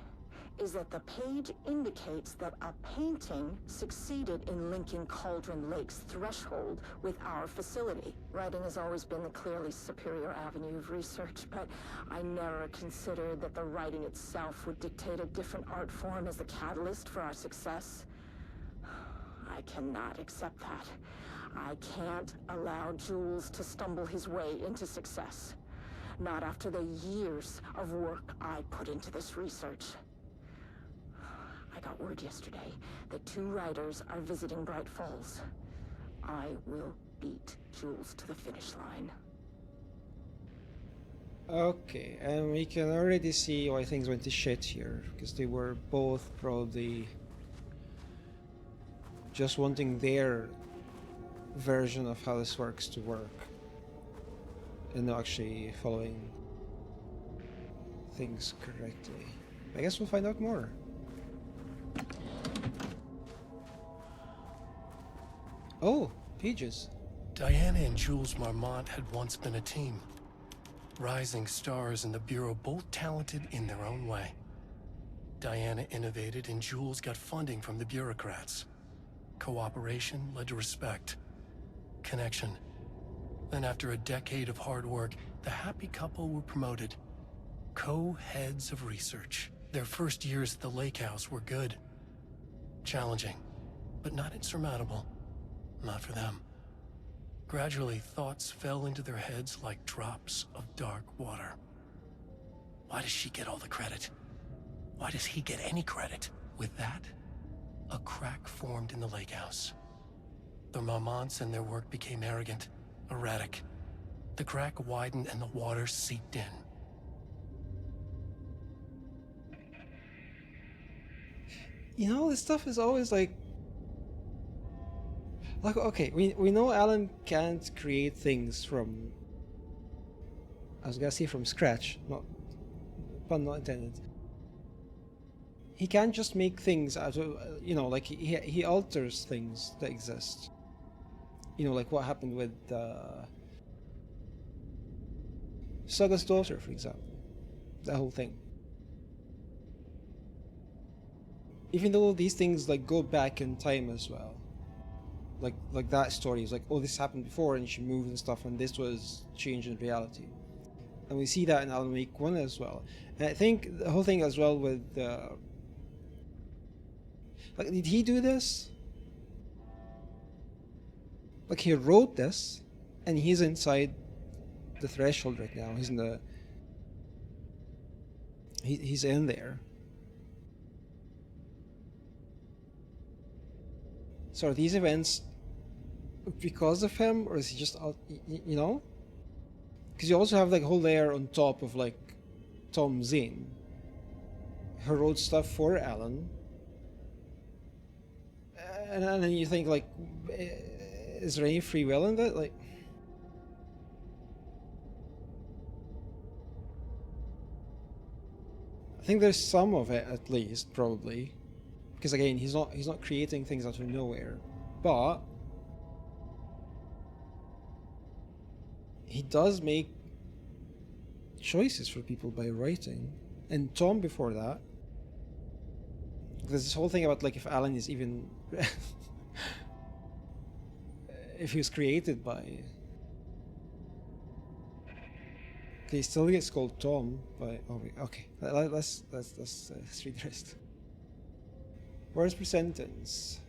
is that the page indicates that a painting succeeded in linking Cauldron Lake's threshold with our facility. Writing has always been the clearly superior avenue of research, but I never considered that the writing itself would dictate a different art form as the catalyst for our success. I cannot accept that. I can't allow Jules to stumble his way into success. Not after the years of work I put into this research. I got word yesterday that 2 writers are visiting Bright Falls. I will beat Jules to the finish line. Okay, and we can already see why things went to shit here, because they were both probably just wanting their version of how this works to work, and not actually following things correctly. I guess we'll find out more. Oh, pages. Diana and Jules Marmont had once been a team. Rising stars in the Bureau, both talented in their own way. Diana innovated and Jules got funding from the bureaucrats. Cooperation led to respect. Connection. Then after a decade of hard work, the happy couple were promoted. Co-heads of research. Their first years at the lake house were good. Challenging, but not insurmountable. Not for them. Gradually, thoughts fell into their heads like drops of dark water. Why does she get all the credit? Why does he get any credit? With that, a crack formed in the lake house. The Marmonts and their work became arrogant, erratic. The crack widened and the water seeped in. You know, this stuff is always like, okay, we know Alan can't create things from, I was gonna say from scratch, not, pun not intended. He can't just make things out of, you know, like he alters things that exist. You know, like what happened with Saga's daughter, for example. That whole thing. Even though these things like go back in time as well. Like that story is like, oh, this happened before and she moved and stuff, and this was changed in reality. And we see that in Alan Wake 1 as well. And I think the whole thing as well with like, did he do this? Like, he wrote this and he's inside the threshold right now. He's in the he's in there. So are these events because of him, or is he just out, you know? Because you also have like a whole layer on top of like Tom Zane, who wrote stuff for Alan, and then you think like, is there any free will in that? Like, I think there's some of it at least, probably, because again, he's not creating things out of nowhere, but he does make choices for people by writing. And Tom before that, there's this whole thing about like if Alan is even if he was created by, okay, he still gets called Tom by, oh wait, okay, let's read the rest. Words per sentence: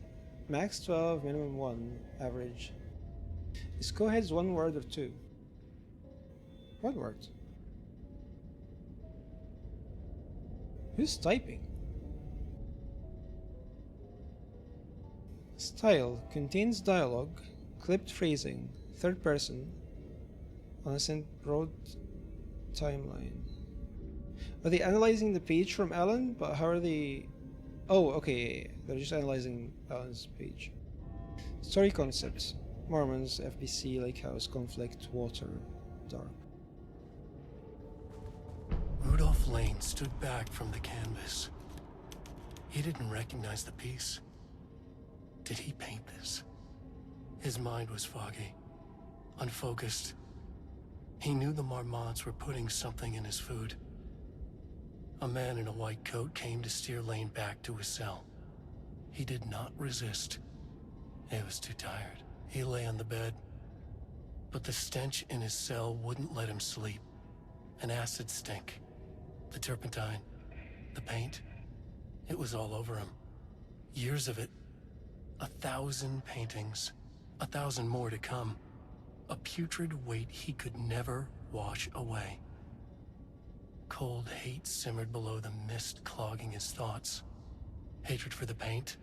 max 12, minimum 1, average. Is co-heads 1 word or 2? 1 word. Who's typing? Style contains dialogue, clipped phrasing, third person, on a broad timeline. Are they analyzing the page from Alan? But how are they? Oh, okay, they're just analyzing Alan's page. Story concepts: Mormons, FBC, Lake House, conflict, water, dark. Rudolph Lane stood back from the canvas. He didn't recognize the piece. Did he paint this? His mind was foggy, unfocused. He knew the Marmonts were putting something in his food. A man in a white coat came to steer Lane back to his cell. He did not resist. He was too tired. He lay on the bed, but the stench in his cell wouldn't let him sleep. An acid stink. The turpentine, the paint, it was all over him. Years of it. 1,000 paintings. 1,000 more to come. A putrid weight he could never wash away. Cold hate simmered below the mist clogging his thoughts. Hatred for the paint.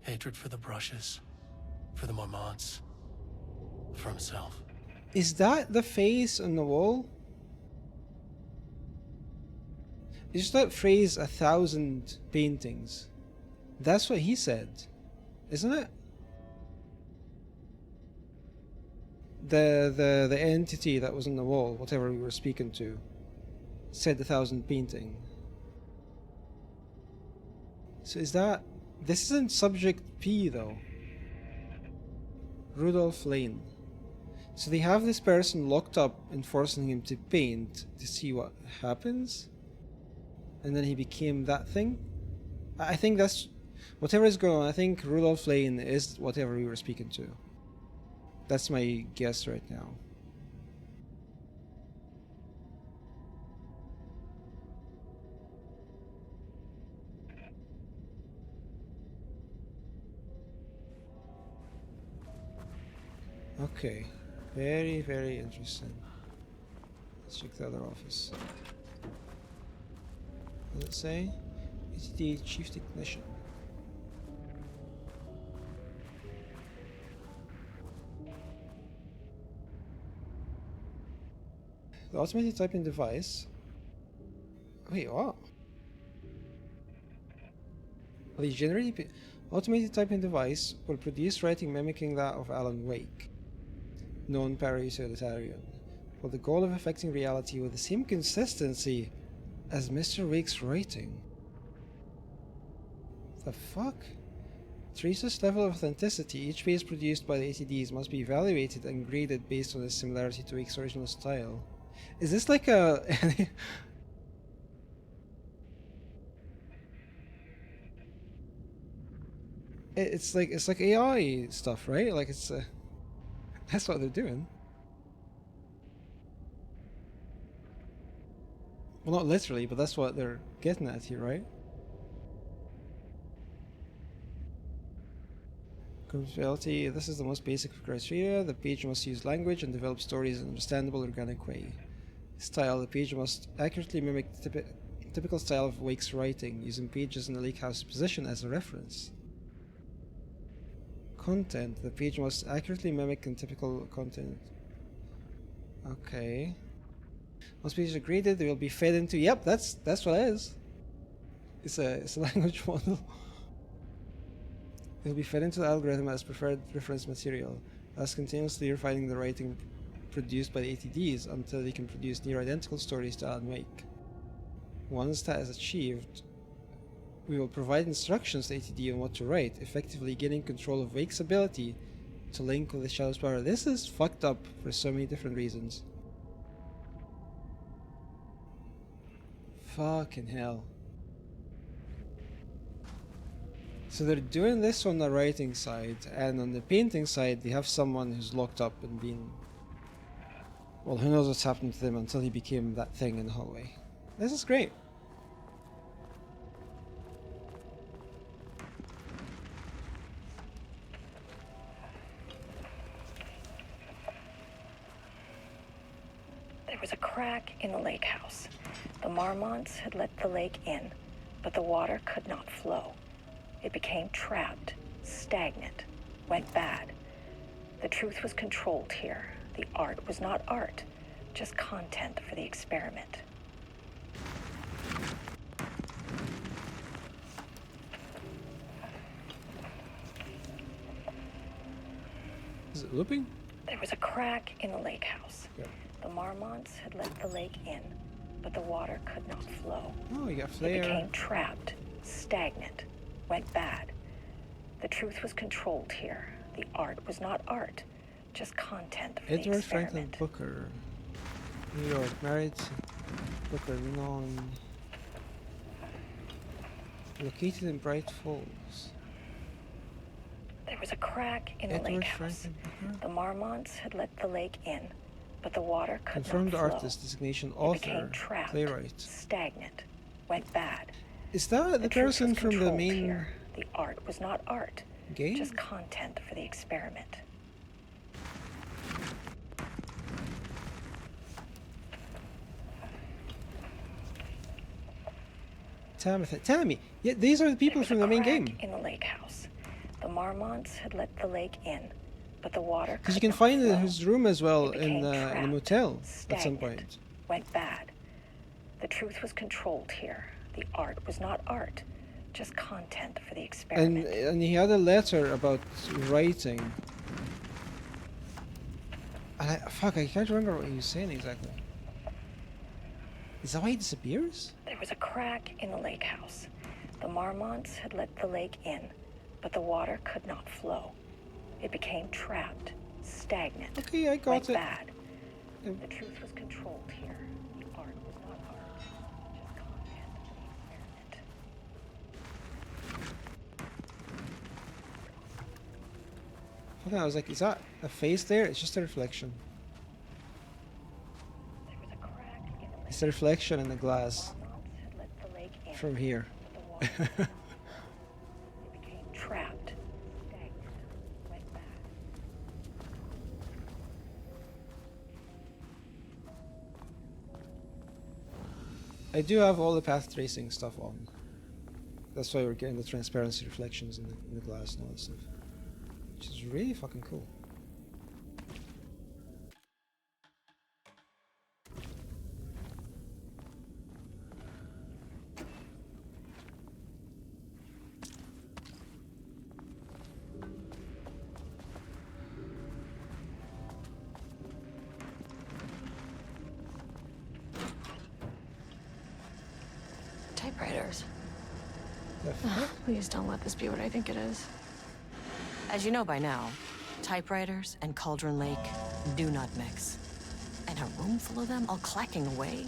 Hatred for the brushes. For the Marmonts. For himself. Is that the face on the wall? It's just that phrase, 1,000 paintings. That's what he said, isn't it? The entity that was on the wall, whatever we were speaking to, said 1,000 painting. So is that... This isn't subject P though. Rudolph Lane. So they have this person locked up and forcing him to paint to see what happens? And then he became that thing? I think that's... Whatever is going on, I think Rudolph Lane is whatever we were speaking to. That's my guess right now. Okay. Very, very interesting. Let's check the other office. What does it say? ATD Chief Technician. The automated typing device. Wait, what? The generated automated typing device will produce writing mimicking that of Alan Wake, known para-utilitarian, with the goal of affecting reality with the same consistency as Mr. Wake's writing. The fuck? To reach this level of authenticity, each page produced by the ATDs must be evaluated and graded based on its similarity to Wake's original style. Is this like a... it's like AI stuff, right? Like it's that's what they're doing. Well, not literally, but that's what they're getting at here, right? Confidelity, this is the most basic criteria. The page must use language and develop stories in an understandable, organic way. Style, the page must accurately mimic the typical style of Wake's writing, using pages in the Lake House position as a reference. content. The page must accurately mimic typical content. Okay. Once pages are graded, they will be fed into. Yep, that's what it is. It's a language model. It will be fed into the algorithm as preferred reference material, thus continuously refining the writing produced by the ATDs until they can produce near identical stories to Alan Wake. Once that is achieved, we will provide instructions to ATD on what to write, effectively gaining control of Wake's ability to link with the Shadow's power. This is fucked up for so many different reasons. Fucking hell. So they're doing this on the writing side, and on the painting side they have someone who's locked up and been... Well, who knows what's happened to them until he became that thing in the hallway. This is great. There was a crack in the lake house. The Marmonts had let the lake in, but the water could not flow. It became trapped, stagnant, went bad. The truth was controlled here. The art was not art, just content for the experiment. Is it looping? There was a crack in the lake house. Yeah. The Marmonts had let the lake in, but the water could not flow. Oh, you got It flare. became trapped, stagnant, went bad. The truth was controlled here. The art was not art, just content for the Edward Franklin experiment. Booker, New York, married to Booker non. Located in Bright Falls. There was a crack in the Edward lake house. Franklin Booker. The Marmonts had let the lake in, but the water could Confirmed not flow. artist, designation It author, became trapped, playwright. stagnant, went bad. Is that the truth person was from the controlled main here. The art was not art, game? just content for the experiment. Tammy! Yeah, these are the people There was from a the main crack game. in the lake house. The Marmonts had let the lake in, but the water Because you could can not find flow. his room as well It in became the trapped, motel at some stagnant, point. Went bad. The truth was controlled here. The art was not art, just content for the experiment. And he had a letter about writing. And I can't remember what he was saying exactly. Is that why he disappears? There was a crack in the lake house. The Marmonts had let the lake in, but the water could not flow. It became trapped, stagnant, Okay, I got went it. bad. Um, The truth was controlled here. The art was not art, just content for the experiment. Okay, I was like, is that a face there? It's just a reflection. There was a crack in the lake. It's a reflection in the glass Marmonts had let the lake in, from here. but the water could not flow. It became trapped, stagnant, went bad. I do have all the path tracing stuff on. That's why we're getting the transparency reflections in the glass and all that stuff. Which is really fucking cool. Typewriters. The fuck? Please don't let this be what I think it is. As you know by now, typewriters and Cauldron Lake do not mix. And a room full of them all clacking away?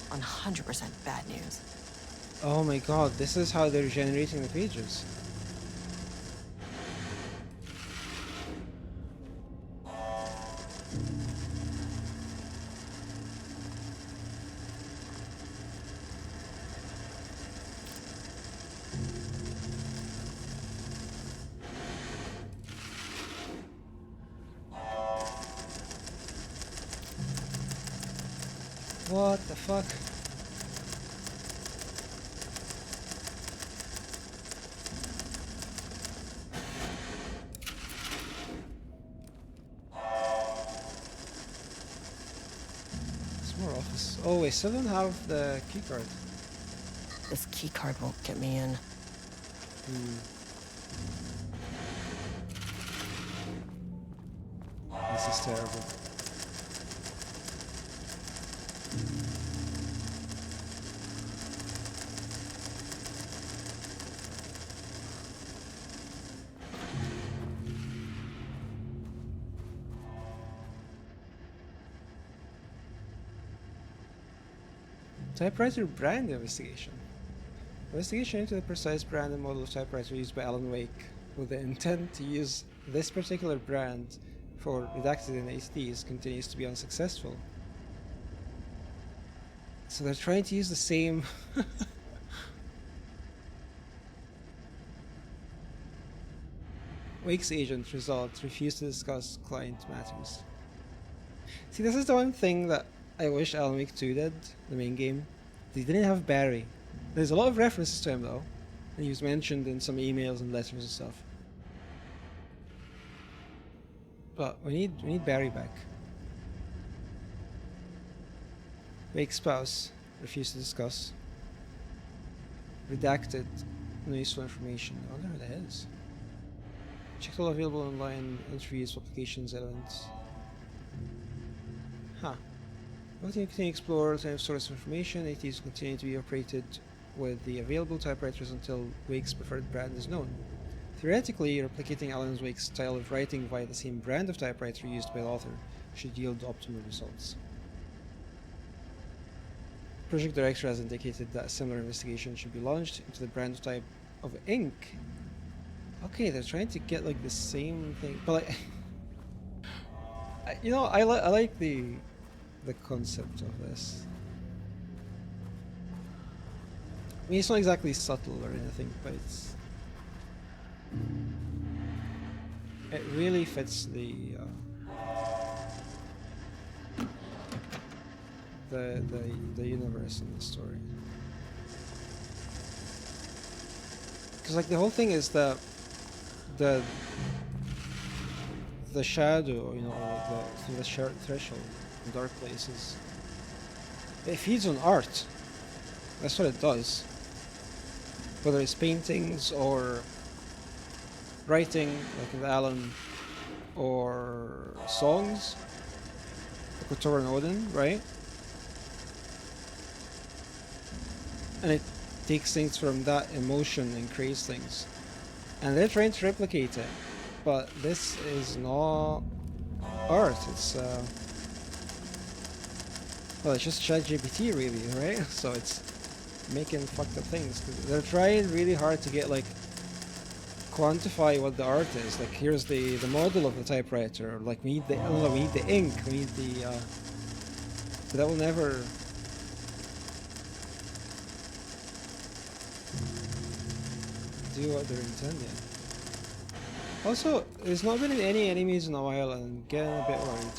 100% bad news. Oh my god, this is how they're generating the pages. What the fuck? Oh, I still don't have the keycard. This keycard won't get me in. This is terrible. Typewriter brand investigation. Investigation into the precise brand and model of typewriter used by Alan Wake with the intent to use this particular brand for redacted in HDs continues to be unsuccessful. So they're trying to use the same Wake's agent results refused to discuss client matters. See, this is the one thing that I wish Alan Wake 2 did, the main game. They didn't have Barry. There's a lot of references to him though, and he was mentioned in some emails and letters and stuff. But we need Barry back. Wake's spouse refused to discuss. Redacted, no useful information. I wonder who that is. Checked all available online interviews, publications, elements. Huh. We'll continue to explore alternative source of information. ATs will continue to be operated with the available typewriters until Wake's preferred brand is known. Theoretically, replicating Alan Wake's style of writing via the same brand of typewriter used by the author should yield optimal results. Project Director has indicated that a similar investigation should be launched into the brand of type of ink. Okay, they're trying to get like the same thing, but like, you know, I like the concept of this. I mean, it's not exactly subtle or anything, but it really fits the universe and the story. Because like the whole thing is that the shadow, you know, through the threshold in dark places, it feeds on art. That's what it does. Whether it's paintings or writing, like in Alan, or songs, like with Thor and Odin, right? And it takes things from that emotion and creates things. And they're trying to replicate it, but this is not art. It's well, it's just ChatGPT really, right? So it's making fucked up things. They're trying really hard to get like quantify what the art is. Like here's the model of the typewriter. Like we need the we need the ink. We need the. But that will never. Do what they're intending. Also, there's not been any enemies in a while, and I'm getting a bit worried.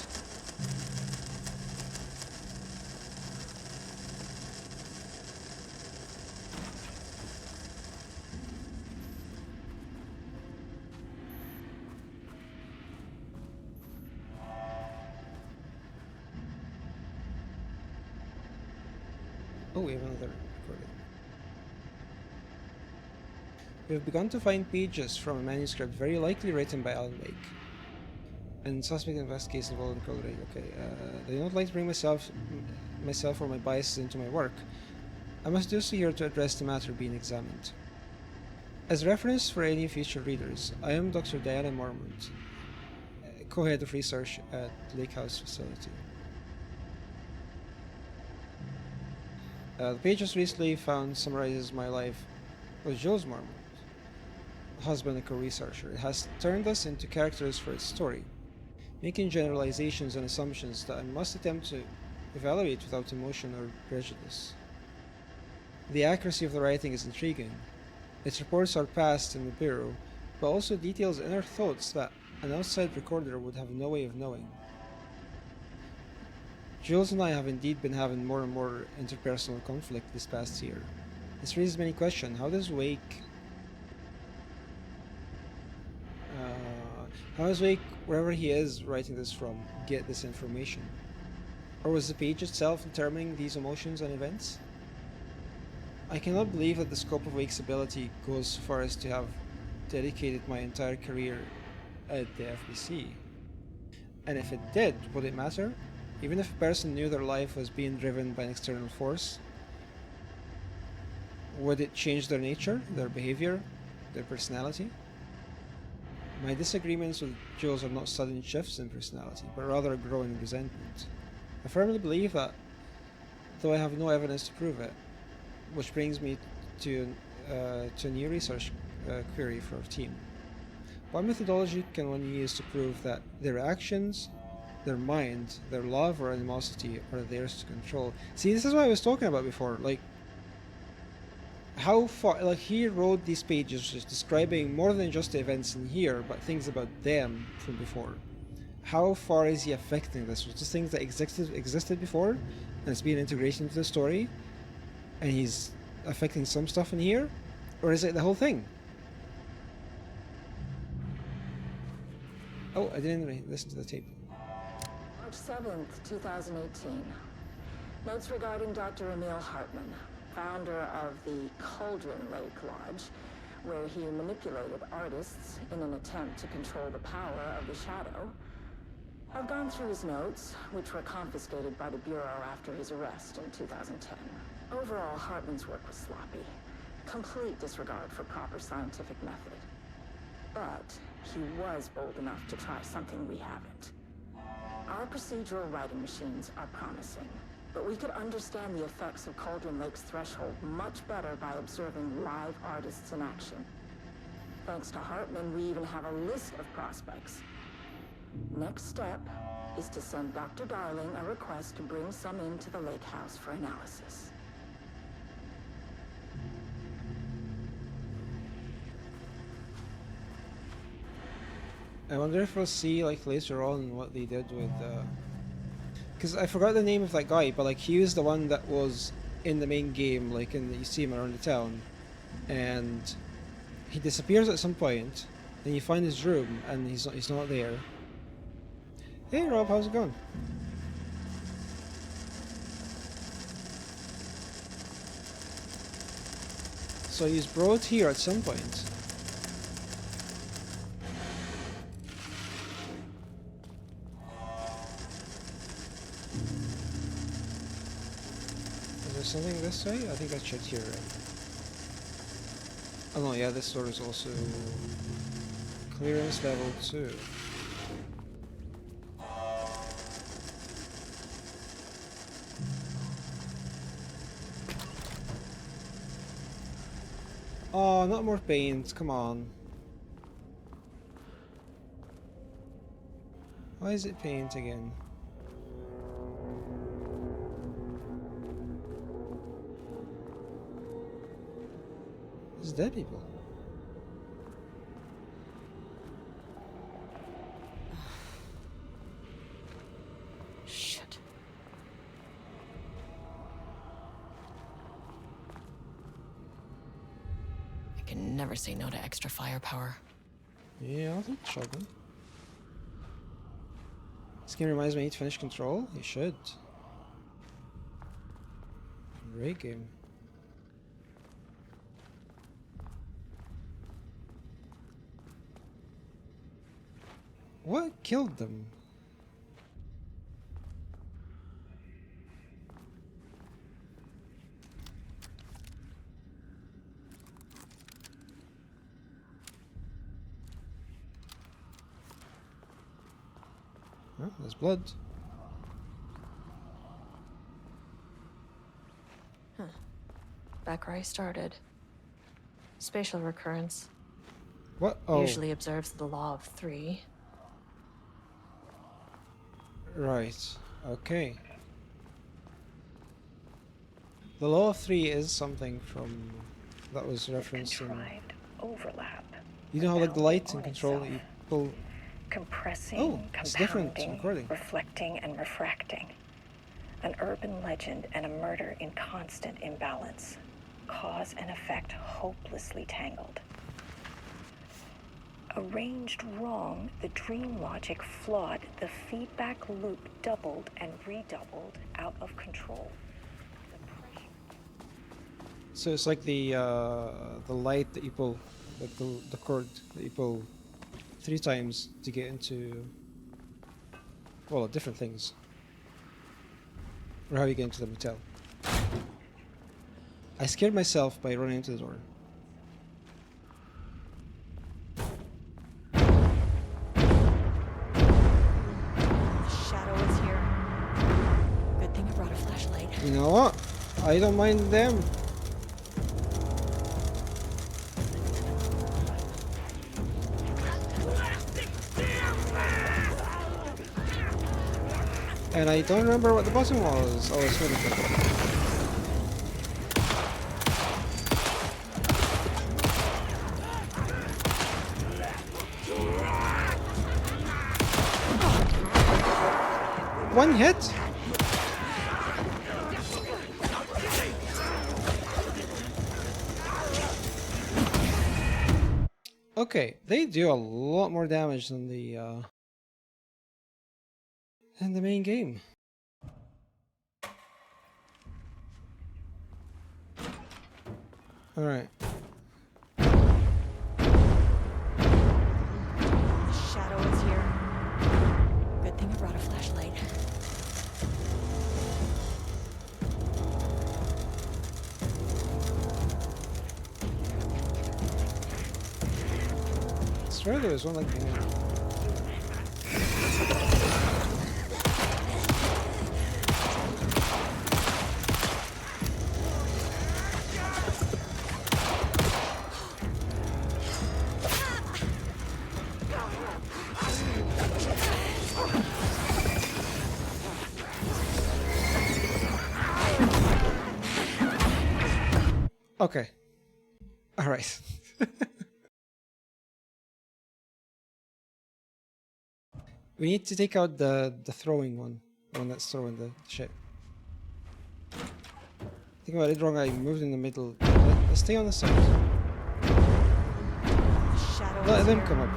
Oh, we have another recording. We have begun to find pages from a manuscript very likely written by Alan Wake. And suspect investigates involved in Colorado. Okay, I do not like to bring myself or my biases into my work. I must do so here to address the matter being examined. As reference for any future readers, I am Dr. Diana Mormont, co-head of research at Lake House facility. The page just recently found summarizes my life with Jules Mormont, husband and co-researcher. It has turned us into characters for its story, making generalizations and assumptions that I must attempt to evaluate without emotion or prejudice. The accuracy of the writing is intriguing. Its reports are passed in the Bureau, but also details inner thoughts that an outside recorder would have no way of knowing. Jules and I have indeed been having more and more interpersonal conflict this past year. This raises many questions. How does Wake, wherever he is writing this from, get this information? Or was the page itself determining these emotions and events? I cannot believe that the scope of Wake's ability goes so far as to have dedicated my entire career at the FBC. And if it did, would it matter? Even if a person knew their life was being driven by an external force, would it change their nature, their behavior, their personality? My disagreements with Jules are not sudden shifts in personality, but rather a growing resentment. I firmly believe that, though I have no evidence to prove it, which brings me to a new research query for our team. What methodology can one use to prove that their actions, their mind, their love or animosity are theirs to control? See, this is what I was talking about before. Like, how far, like, he wrote these pages just describing more than just the events in here, but things about them from before. How far is he affecting this? Was this things that existed before, and it's being integrated into the story, and he's affecting some stuff in here? Or is it the whole thing? Oh, I didn't listen to the tape. March 7th, 2018. Notes regarding Dr. Emil Hartman, founder of the Cauldron Lake Lodge, where he manipulated artists in an attempt to control the power of the Shadow. I've gone through his notes, which were confiscated by the Bureau after his arrest in 2010. Overall, Hartman's work was sloppy. Complete disregard for proper scientific method. But he was bold enough to try something we haven't. Our procedural writing machines are promising, but we could understand the effects of Cauldron Lake's threshold much better by observing live artists in action. Thanks to Hartman, we even have a list of prospects. Next step is to send Dr. Darling a request to bring some into the lake house for analysis. I wonder if we'll see, like, later on what they did with because I forgot the name of that guy, but like he was the one that was in the main game, like you see him around the town, and he disappears at some point. Then you find his room, and he's not there. Hey Rob, how's it going? So he's brought here at some point. Is there something this way? I think I checked here, right? Oh no, yeah, this door is also clearance level 2. Oh, not more paint, come on. Why is it paint again? It's dead people. Shit. I can never say no to extra firepower. Yeah, I'll take the shotgun. This game reminds me I need to finish Control. You should. Great game. What killed them? Oh, there's blood. Huh. Back where I started. Spatial recurrence. What? Oh. Usually observes the law of 3. Right. Okay. The law of 3 is something from that was referenced in. Overlap. You know how like the light and Control that you pull. Compressing, Oh, it's different compounding, recording. reflecting, and refracting. An urban legend and a murder in constant imbalance. Cause and effect hopelessly tangled. Arranged wrong, the dream logic flawed, the feedback loop doubled and redoubled, out of control. So it's like the light that you pull, like the cord that you pull 3 times to get into, well, different things. Or how you get into the motel. I scared myself by running into the door. Shadow is here. Good thing I brought a flashlight. You know what? I don't mind them. And I don't remember what the button was. Oh, it's really good. One hit? Okay, they do a lot more damage than the main game. All right. Shadow is here. Good thing I brought a flashlight. I swear there was one like that. Okay. All right. We need to take out the throwing one, the one that's throwing the shit. I think I did wrong. I moved in the middle. Let's stay on the side. Shadow Let is them here. come up.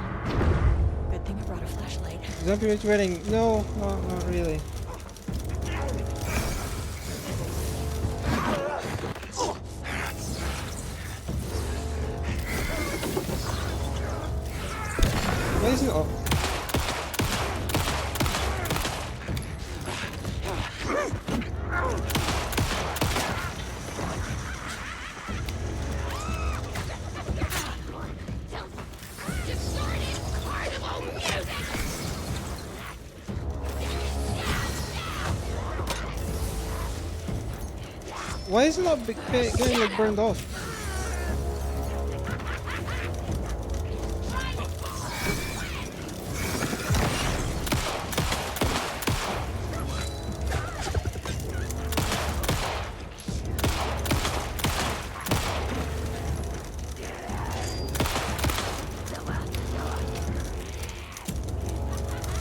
Good thing I brought a flashlight. Don't be waiting. No, not really. Why isn't it? Oh. Why is it not getting like burned off?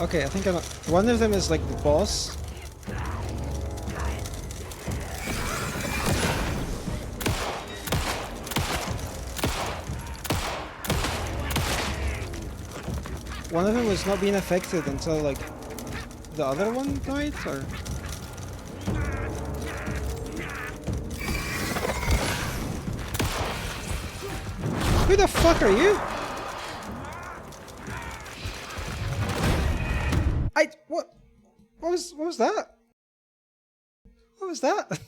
Okay, I think I know. One of them is like the boss. One of them was not being affected until like the other one died, or who the fuck are you? What was that? What was that?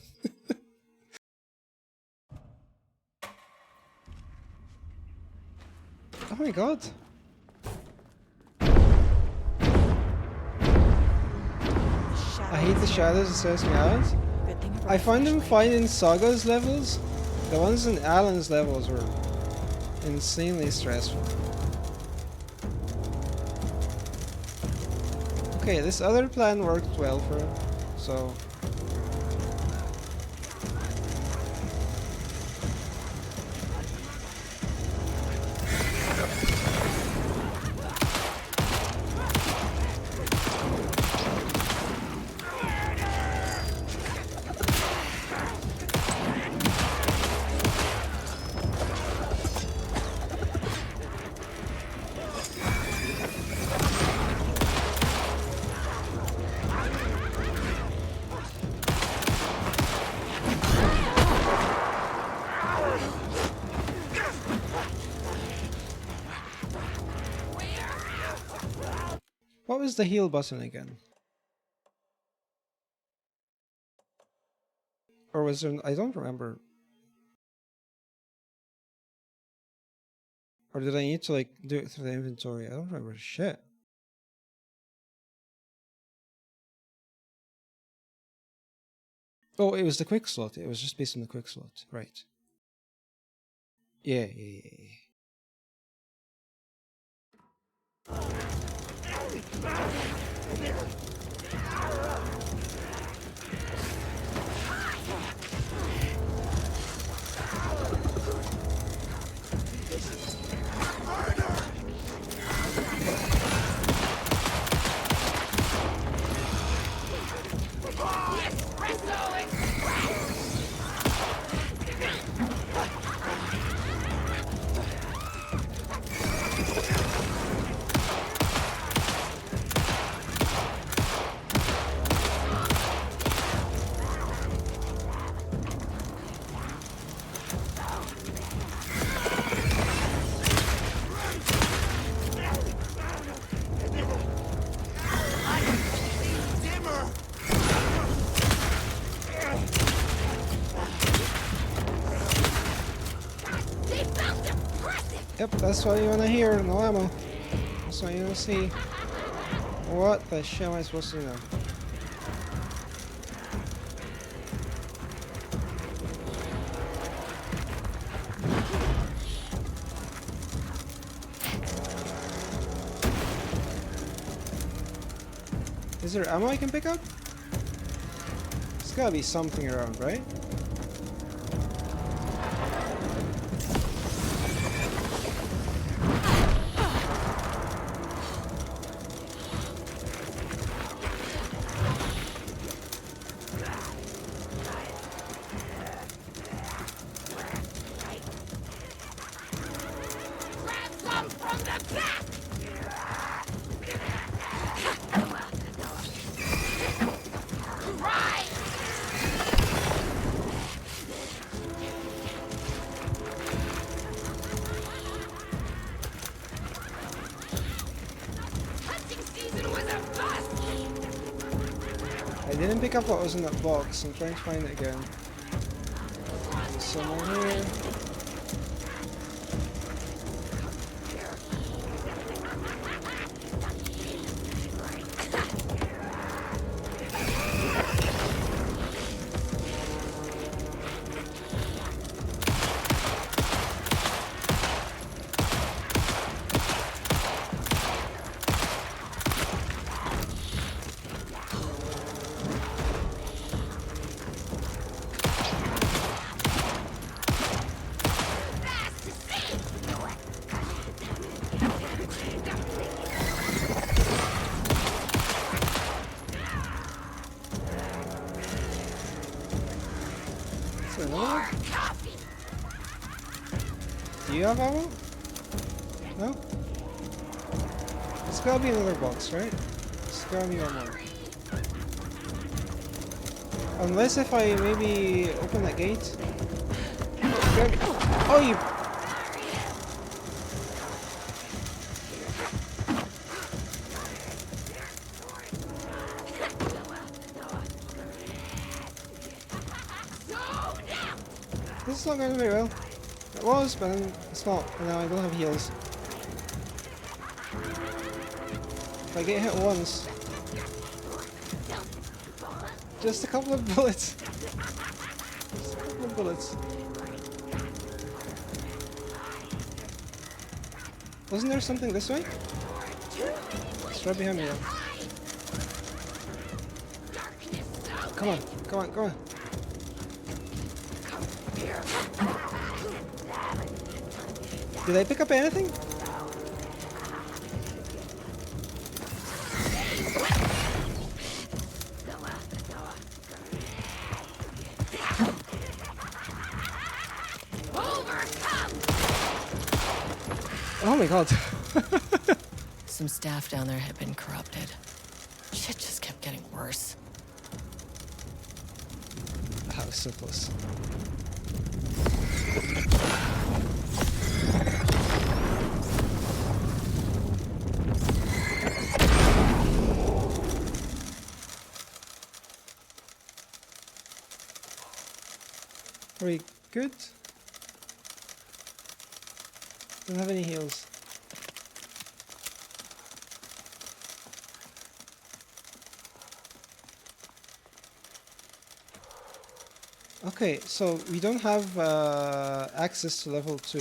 Oh my god. I hate the shadows, it stress me out. I find them fine in Saga's levels. The ones in Alan's levels were insanely stressful. Okay, this other plan worked well for him, so... What was the heal button again? Or was there... I don't remember. Or did I need to like do it through the inventory? I don't remember shit. Oh, it was the quick slot. It was just based on the quick slot. Right. Yeah. Yep, that's what you want to hear. No ammo. That's what you want to see. What the shit am I supposed to do now? Is there ammo I can pick up? There's gotta be something around, right? I didn't pick up what was in that box. I'm trying to find it again. There's somewhere here. Do you have ammo? No? It's gotta be another box, right? It's gotta be one more. Unless if I maybe open that gate. Oh, you... This is not going very well. It was, but it's not. And now I don't have heals. If I get hit once... Just a couple of bullets. Just a couple of bullets. Wasn't there something this way? It's right behind me though. Come on, come on, come on. Did I pick up anything? Oh my god. Some staff down there had been corrupted. Shit just kept getting worse. I was so close. Are we good? Don't have any heals. Okay, so we don't have access to level 2,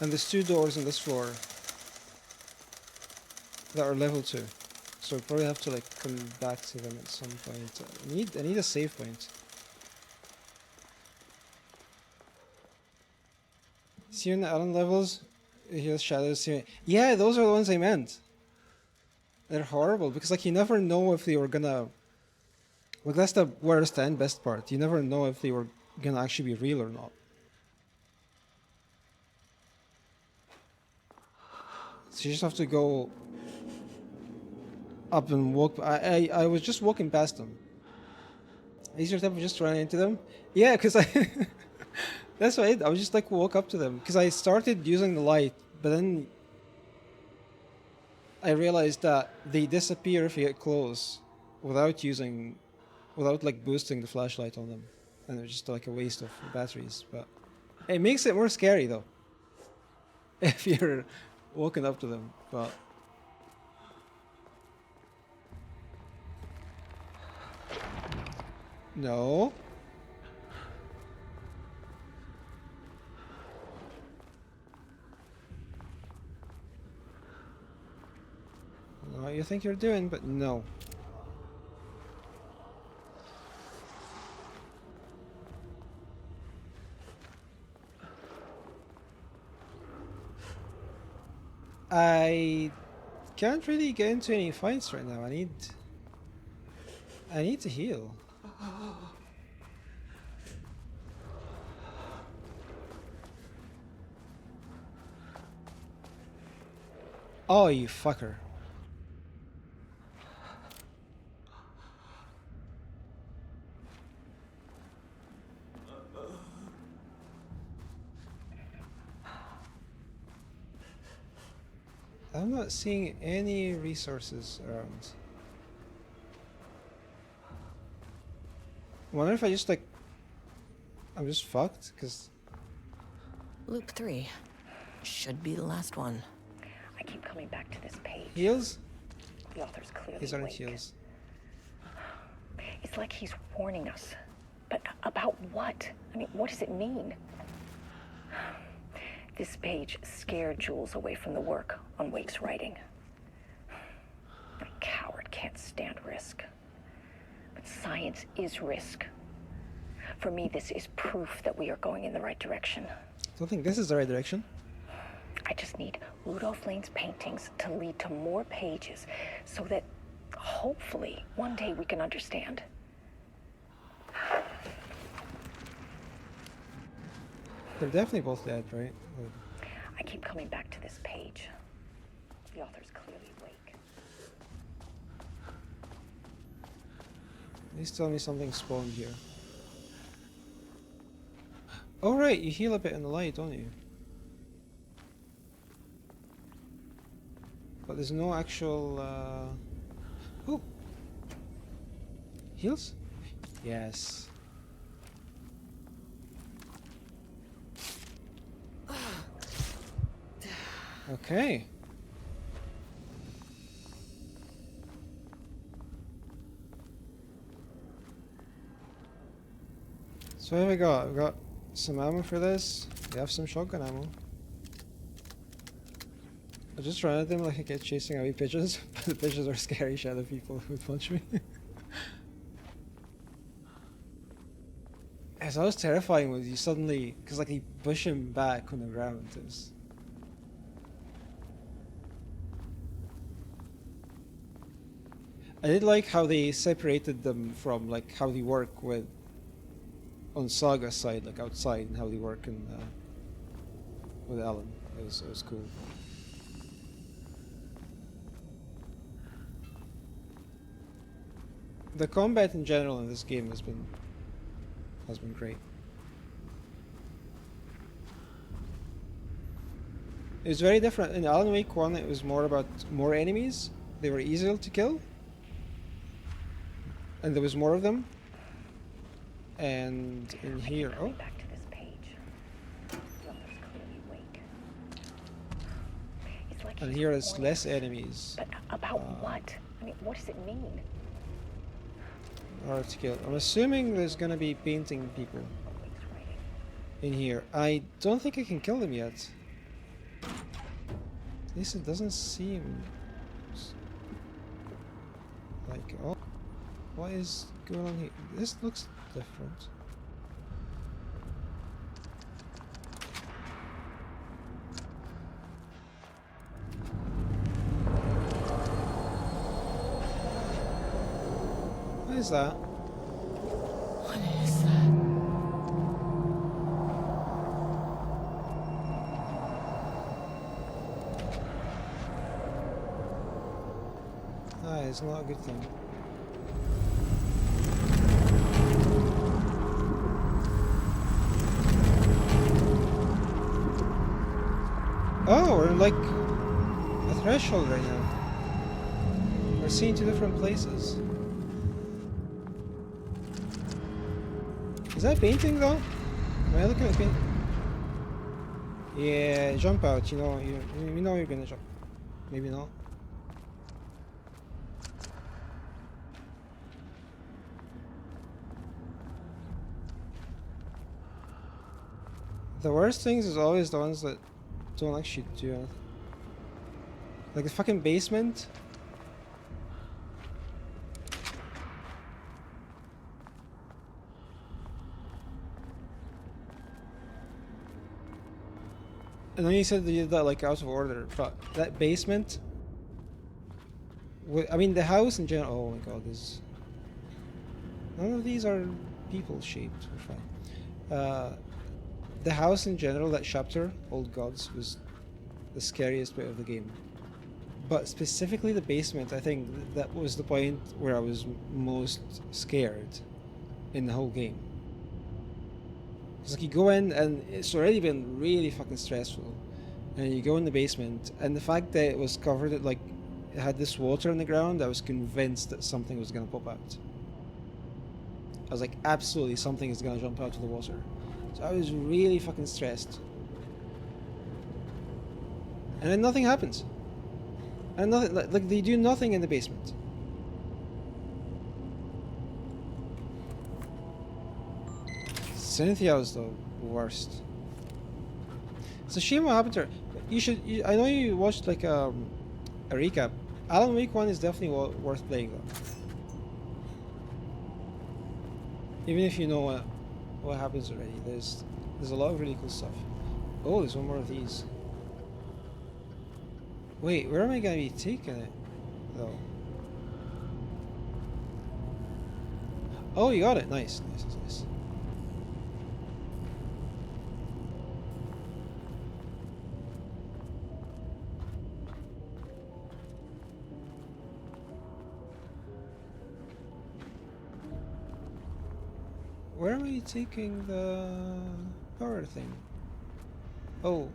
and there's 2 doors on this floor that are level 2. So we probably have to like come back to them at some point. I need a save point. See in the Allen levels, here's shadows here. Yeah, those are the ones I meant. They're horrible because like you never know if they were gonna. Like that's the worst and best part. You never know if they were gonna actually be real or not. So you just have to go up and walk. I was just walking past them. Is your type of just running into them? Yeah, because I. That's right. I was just like walk up to them because I started using the light, but then I realized that they disappear if you get close without like boosting the flashlight on them, and it's just like a waste of batteries. But it makes it more scary though if you're walking up to them. But no. What you think you're doing, but no. I can't really get into any fights right now. I need to heal. Oh, you fucker. I'm not seeing any resources around. I wonder if I just like... I'm just fucked, because... Loop 3. Should be the last one. I keep coming back to this page. Heals? The author's clearly These aren't awake. heals. It's like he's warning us. But about what? I mean, what does it mean? This page scared Jules away from the work on Wake's writing. A coward can't stand risk. But science is risk. For me, this is proof that we are going in the right direction. I don't think this is the right direction. I just need Rudolph Lane's paintings to lead to more pages so that hopefully one day we can understand. They're definitely both dead, right? I keep coming back to this page. The author's clearly awake. Please tell me something spawned here. Oh right, you heal a bit in the light, don't you? But there's no actual... Oh! Heals? Yes. Okay. So what have we got? We've got some ammo for this. We have some shotgun ammo. I just run at them like I get chasing away pigeons, but the pigeons are scary shadow people who would punch me. It's always terrifying when you suddenly, because like you push him back on the ground. I did like how they separated them from like how they work with on Saga's side, like outside, and how they work in with Alan. It was cool. The combat in general in this game has been great. It was very different. In Alan Wake 1 it was more about more enemies. They were easier to kill. And there was more of them. And in here, oh. Back to this And here it's less enemies. But about what? I mean, what does it mean? Hard to kill. I'm assuming there's gonna be painting people in here. I don't think I can kill them yet. At least it doesn't seem like. Oh, what is going on here? This looks different. What is that? What is that? Ah, it's not a good thing. Oh, we're like a threshold right now. We're seeing two different places. Is that painting though? Am I looking at paint? Yeah, jump out. You know, you know you're gonna jump. Maybe not. The worst things is always the ones that don't actually do anything. Like the fucking basement. And then you said that you did that like out of order, but that basement. I mean, the house in general. Oh my god, this. None of these are people shaped. We're fine. The house in general, that chapter, Old Gods, was the scariest bit of the game. But specifically the basement, I think that was the point where I was most scared in the whole game. It's like you go in and it's already been really fucking stressful, and you go in the basement, and the fact that it was covered, it had this water on the ground, I was convinced that something was gonna pop out. I was like, absolutely something is gonna jump out of the water. So I was really fucking stressed. And then nothing happens. And nothing, like they do nothing in the basement. Cynthia was the worst. It's a shame what happened to her. You should. I know you watched like a recap. Alan Wake 1 is definitely worth playing though. Even if you know what happens already, there's a lot of really cool stuff. Oh, there's one more of these. Wait, where am I gonna be taking it though? Oh, you got it. Nice, nice, nice, nice. Where am I taking the power thing? Oh.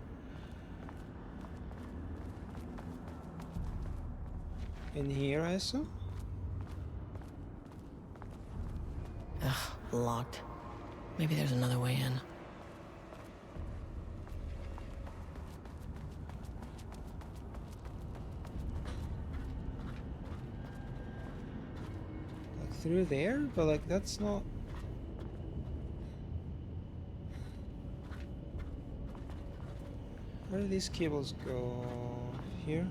In here, I assume? Ugh, locked. Maybe there's another way in. Like through there? But like that's not... Where do these cables go? Here?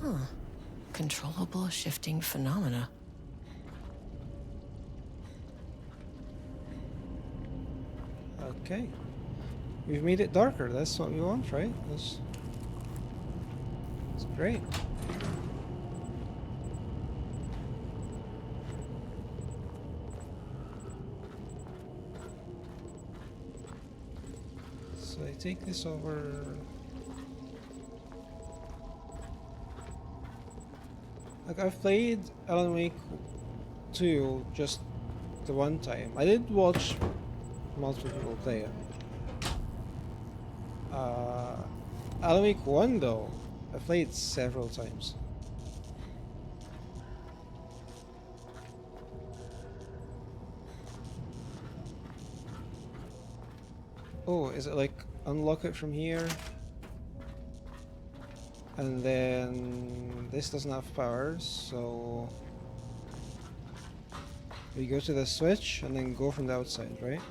Huh. Controllable shifting phenomena. Okay. We've made it darker. That's what we want, right? That's great. So I take this over. Like I've played Alan Wake 2 just the one time. I did watch multiple people play it. Alan Wake 1 though, I played several times. Oh, is it like unlock it from here? And then this doesn't have power, so we go to the switch and then go from the outside, right?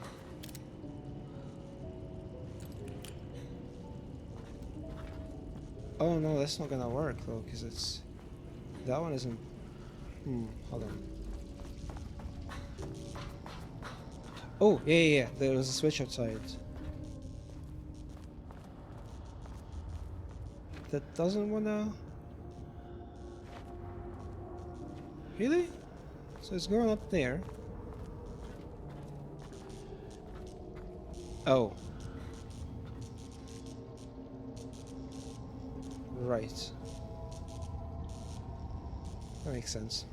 Oh no, that's not gonna work though, because it's... that one isn't... hold on. Oh, yeah, there was a switch outside. That doesn't wanna... Really? So it's going up there. Oh. Right. That makes sense.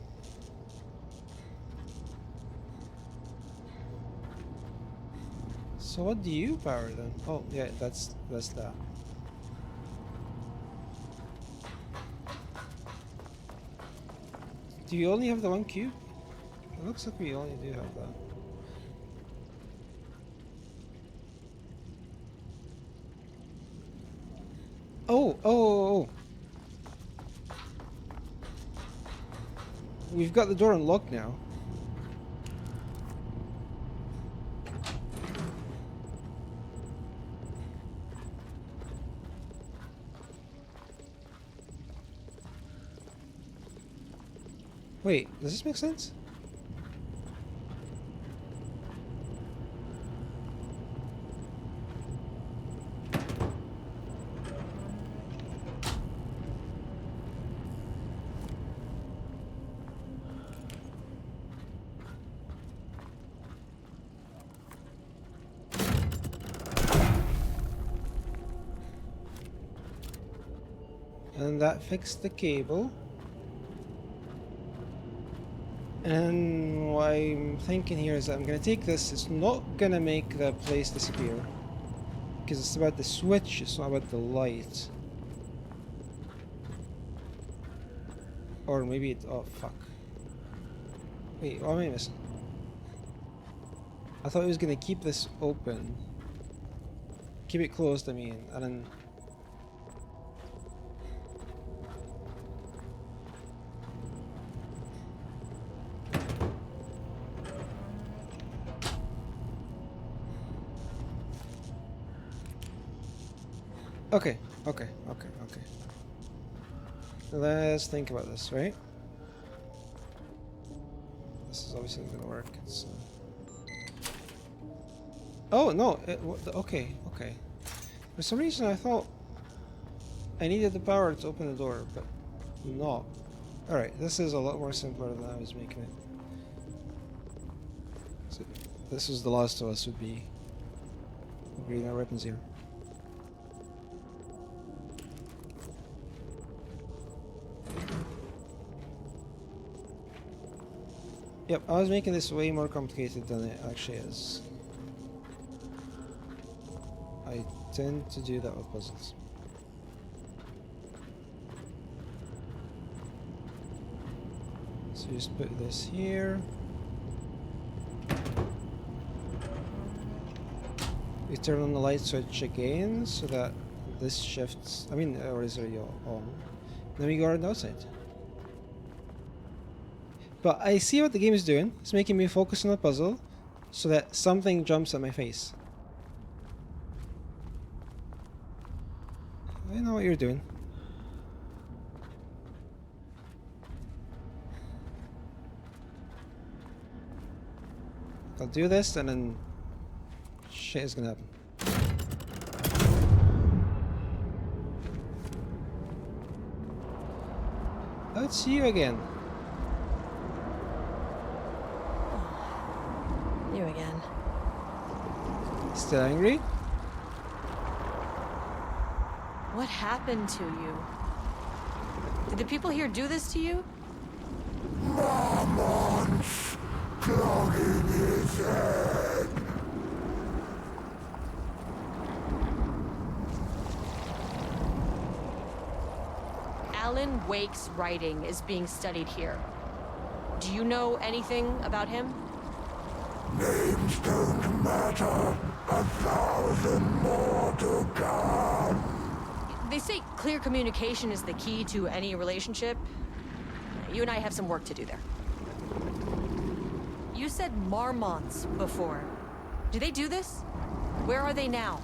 So what do you power then? Oh yeah, that's that. Do you only have the one cube? It looks like we only do have that. Oh. We've got the door unlocked now. Wait, does this make sense? And that fixed the cable. And what I'm thinking here is that I'm gonna take this. It's not gonna make the place disappear, because it's about the switch, it's not about the light. Or maybe it... oh fuck. Wait, what am I missing? I thought it was gonna keep this open. Keep it closed, I mean, and then... Okay. Let's think about this, right? This is obviously not gonna work. It's... oh no! Okay. For some reason I thought I needed the power to open the door, but not. Alright, this is a lot more simpler than I was making it. So this was The Last of Us would be upgrading our weapons here. Yep, I was making this way more complicated than it actually is. I tend to do that with puzzles. So just put this here. We turn on the light switch again so that this shifts. I mean, or is already on. Then we go around the outside. But I see what the game is doing. It's making me focus on the puzzle so that something jumps at my face. I know what you're doing. I'll do this and then shit is gonna happen. Oh, it's you again. You again. Still angry? What happened to you? Did the people here do this to you? Mamon's clogging his head. Alan Wake's writing is being studied here. Do you know anything about him? Names don't matter. 1,000 clear communication is the key to any relationship, you and I have some work to do there. You said Marmonts before. Do they do this? Where are they now?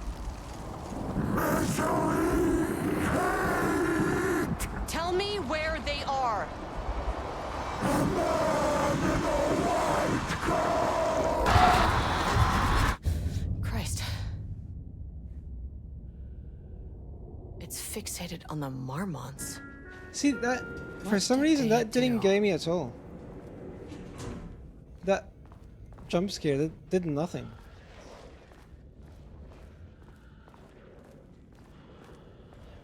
Tell me where they are. Christ. It's fixated on the Marmonts. See, that, for some reason, that didn't get me at all. That jump scare, that did nothing.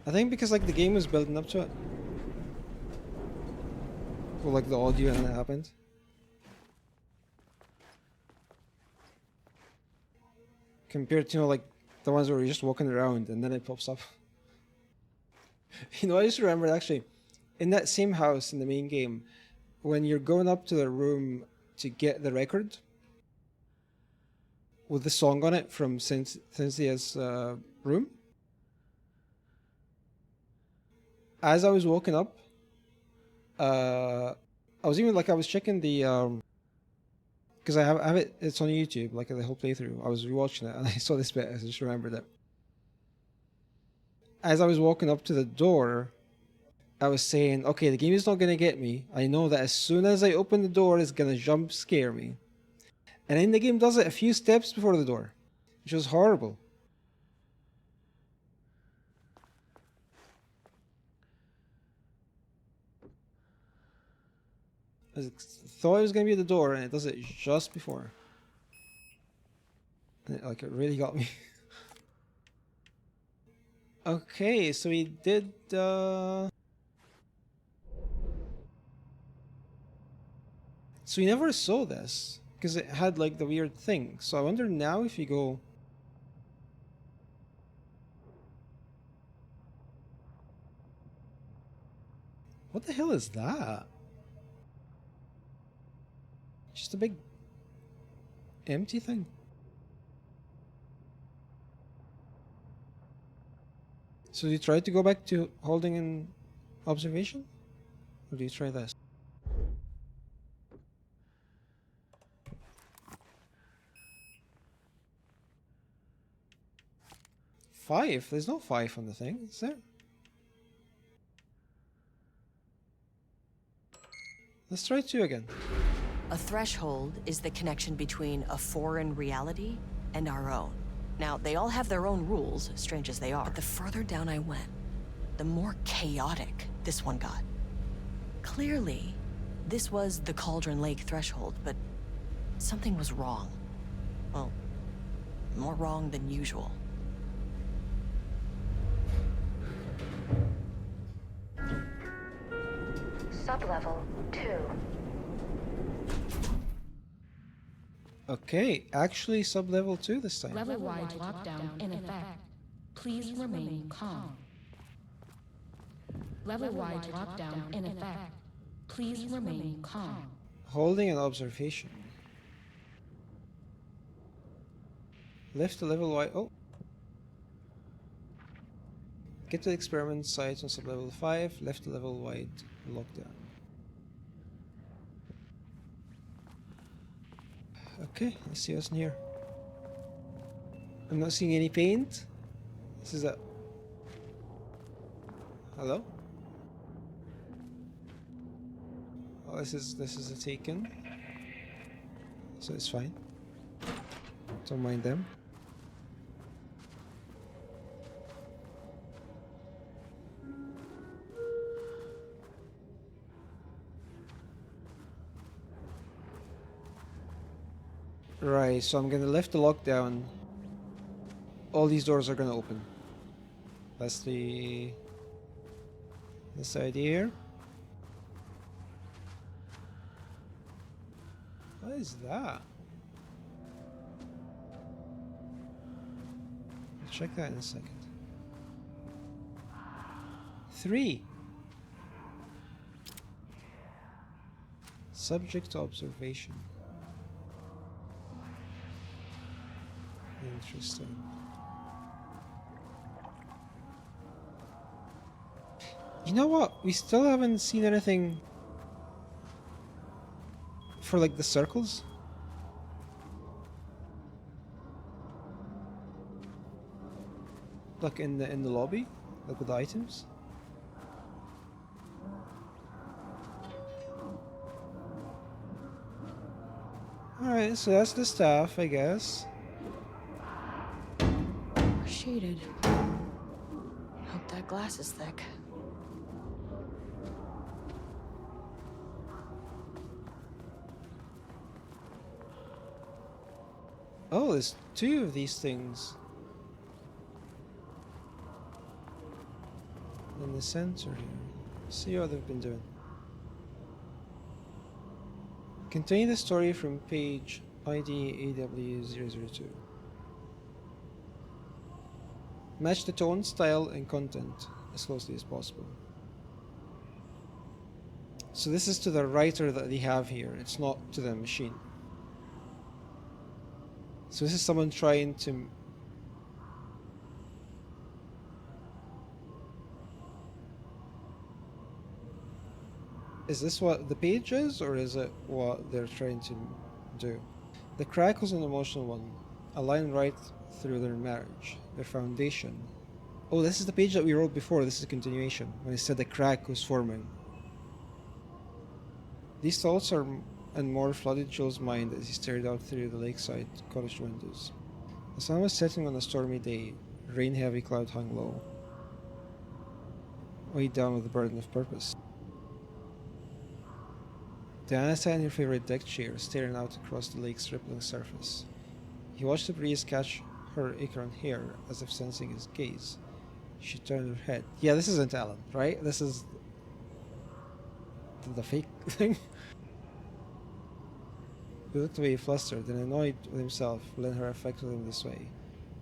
I think because like the game was building up to it. Or like the audio and it happened. Compared to, you know, like the ones where you're just walking around and then it pops up. You know, I just remember actually, in that same house in the main game, when you're going up to the room to get the record with the song on it from Cynthia's room, as I was walking up, I was even like, I was checking the because I have it, it's on YouTube, like the whole playthrough. I was rewatching it and I saw this bit. I just remembered it. As I was walking up to the door, I was saying, okay, the game is not going to get me. I know that as soon as I open the door, it's going to jump scare me. And then the game does it a few steps before the door, which was horrible. I thought it was going to be at the door, and it does it just before. And it really got me. Okay, so we did... So we never saw this, because it had like the weird thing. So I wonder now if you go... What the hell is that? Just a big empty thing. So do you try to go back to holding in observation? Or do you try this? Five? There's no 5 on the thing, is there? Let's try 2 again. A threshold is the connection between a foreign reality and our own. Now, they all have their own rules, strange as they are. But the further down I went, the more chaotic this one got. Clearly, this was the Cauldron Lake threshold, but something was wrong. Well, more wrong than usual. Sublevel 2. Okay, actually sub-level 2 this time. Level-wide lockdown in effect. Please remain calm. Level-wide lockdown in effect. Please remain calm. Holding an observation. Lift the level wide. Oh. Get to the experiment site on sub-level 5. Left the level wide lockdown. Okay, let's see what's in here. I'm not seeing any paint. This is a... Hello? Oh, this is a taken. So it's fine. Don't mind them. Right, so I'm gonna lift the lockdown. All these doors are gonna open. That's the idea here. What is that? I'll check that in a second. 3. Subject to observation. Interesting. You know what? We still haven't seen anything for like the circles. Like in the lobby, like with the items. Alright, so that's the staff, I guess. Shaded. Hope that glass is thick. Oh, there's two of these things. In the center here. See what they've been doing. Continue the story from page ID AW002. Match the tone, style, and content as closely as possible. So this is to the writer that they have here. It's not to the machine. So this is someone trying to... Is this what the page is, or is it what they're trying to do? The crack was an emotional one, a line right through their marriage, their foundation. Oh, this is the page that we wrote before. This is a continuation, when it said the crack was forming. These thoughts are and more flooded Joel's mind as he stared out through the lakeside cottage windows. The sun was setting on a stormy day. Rain-heavy cloud hung low, weighed down with the burden of purpose. Diana sat in her favorite deck chair, staring out across the lake's rippling surface. He watched the breeze catch her acorn hair, as if sensing his gaze. She turned her head. Yeah, this isn't Alan, right? This is the fake thing. He looked away flustered and annoyed with himself for letting her affect him this way.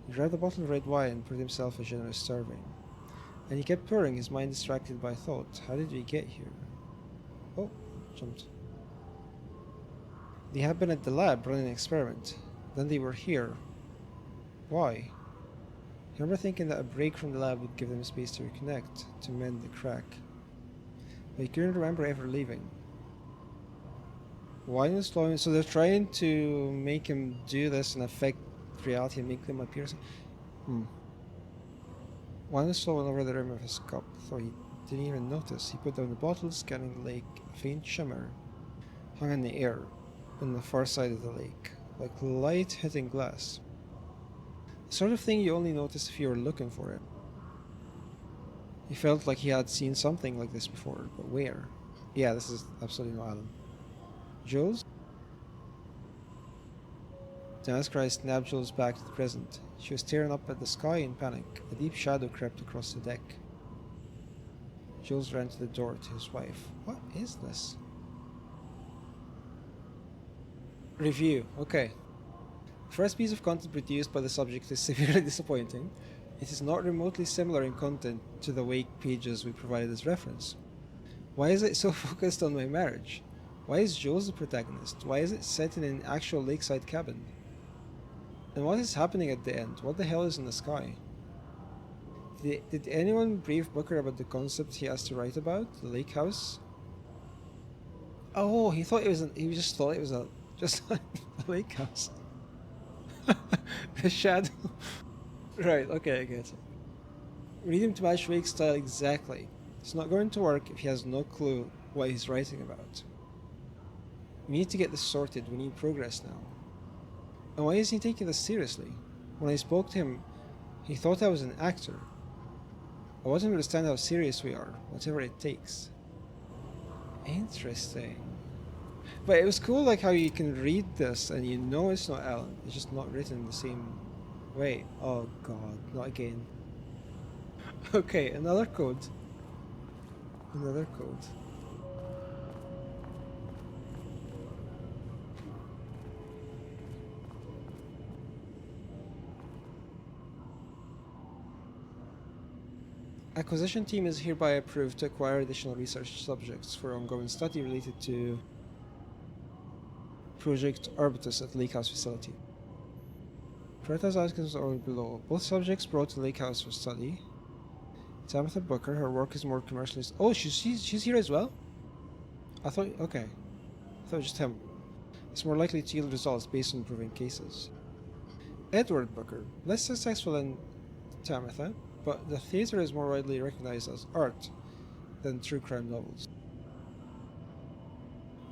He grabbed a bottle of red wine and poured himself a generous serving. And he kept pouring, his mind distracted by thought. How did we get here? Oh, jumped. They had been at the lab running an experiment. Then they were here. Why? I remember thinking that a break from the lab would give them space to reconnect, to mend the crack. But he couldn't remember ever leaving. Why was slowing? So they're trying to make him do this and affect reality and make them appear. Wine was flowing over the rim of his cup, though he didn't even notice. He put down the bottle, scanning the lake. A faint shimmer hung in the air on the far side of the lake, like light hitting glass. The sort of thing you only notice if you were looking for it. He felt like he had seen something like this before, but where? Yeah, this is absolutely not Alan. Jules? Diana's cry snapped Jules back to the present. She was staring up at the sky in panic. A deep shadow crept across the deck. Jules ran to the door to his wife. What is this? Review. Okay. The first piece of content produced by the subject is severely disappointing. It is not remotely similar in content to the wake pages we provided as reference. Why is it so focused on my marriage? Why is Jules the protagonist? Why is it set in an actual lakeside cabin? And what is happening at the end? What the hell is in the sky? Did anyone brief Booker about the concept he has to write about? The lake house? Oh, he just thought it was just a lake house. The shadow. Right, okay, I get it. We need him to match Wake's style exactly. It's not going to work if he has no clue what he's writing about. We need to get this sorted. We need progress now. And why is he taking this seriously? When I spoke to him, he thought I was an actor. I want him to understand how serious we are, whatever it takes. Interesting. But it was cool like how you can read this and you know it's not Alan. It's just not written the same way. Oh god, not again. Okay, another code. Another code. Acquisition team is hereby approved to acquire additional research subjects for ongoing study related to Project Arbutus at Lake House facility. Prioritize outcomes are below. Both subjects brought to Lake House for study Tamitha Booker, her work is more commercialist. Oh, she's here as well? I thought, okay. I thought it was just him. It's more likely to yield results based on proven cases. Edward Booker, less successful than Tamitha, but the theatre is more widely recognized as art than true crime novels.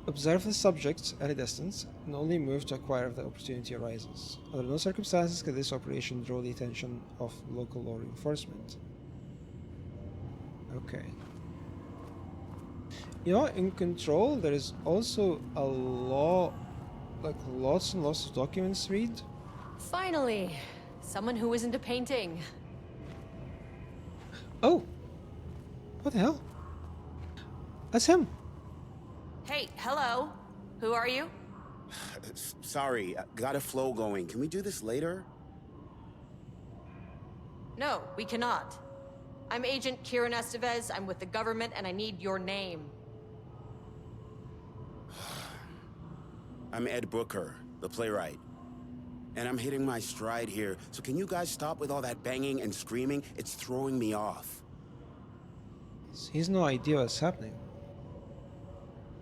Observe the subject at a distance and only move to acquire if the opportunity arises. Under no circumstances can this operation draw the attention of local law enforcement. Okay. You know, in Control, there is also a law, like lots and lots of documents to read. Finally, someone who isn't a painting. Oh! What the hell? That's him! Hey, hello. Who are you? Sorry, got a flow going. Can we do this later? No, we cannot. I'm Agent Kieran Estevez. I'm with the government and I need your name. I'm Ed Booker, the playwright. And I'm hitting my stride here, so can you guys stop with all that banging and screaming? It's throwing me off. He has no idea what's happening.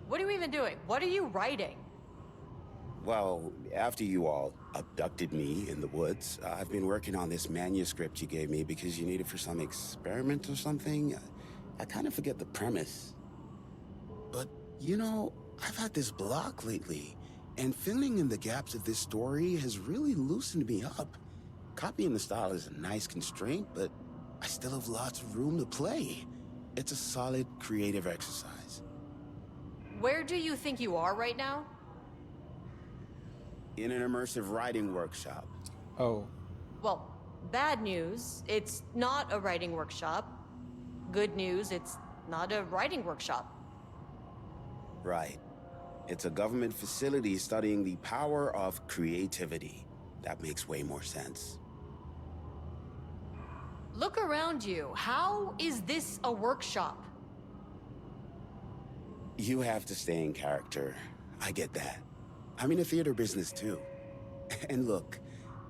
What are you even doing? What are you writing? Well, after you all abducted me in the woods, I've been working on this manuscript you gave me because you need it for some experiment or something. I kind of forget the premise. But, you know, I've had this block lately, and filling in the gaps of this story has really loosened me up. Copying the style is a nice constraint, but I still have lots of room to play. It's a solid creative exercise. Where do you think you are right now? In an immersive writing workshop. Oh. Well, bad news, it's not a writing workshop. Good news, it's not a writing workshop. Right. It's a government facility studying the power of creativity. That makes way more sense. Look around you. How is this a workshop? You have to stay in character. I get that. I'm in the theater business too. And look,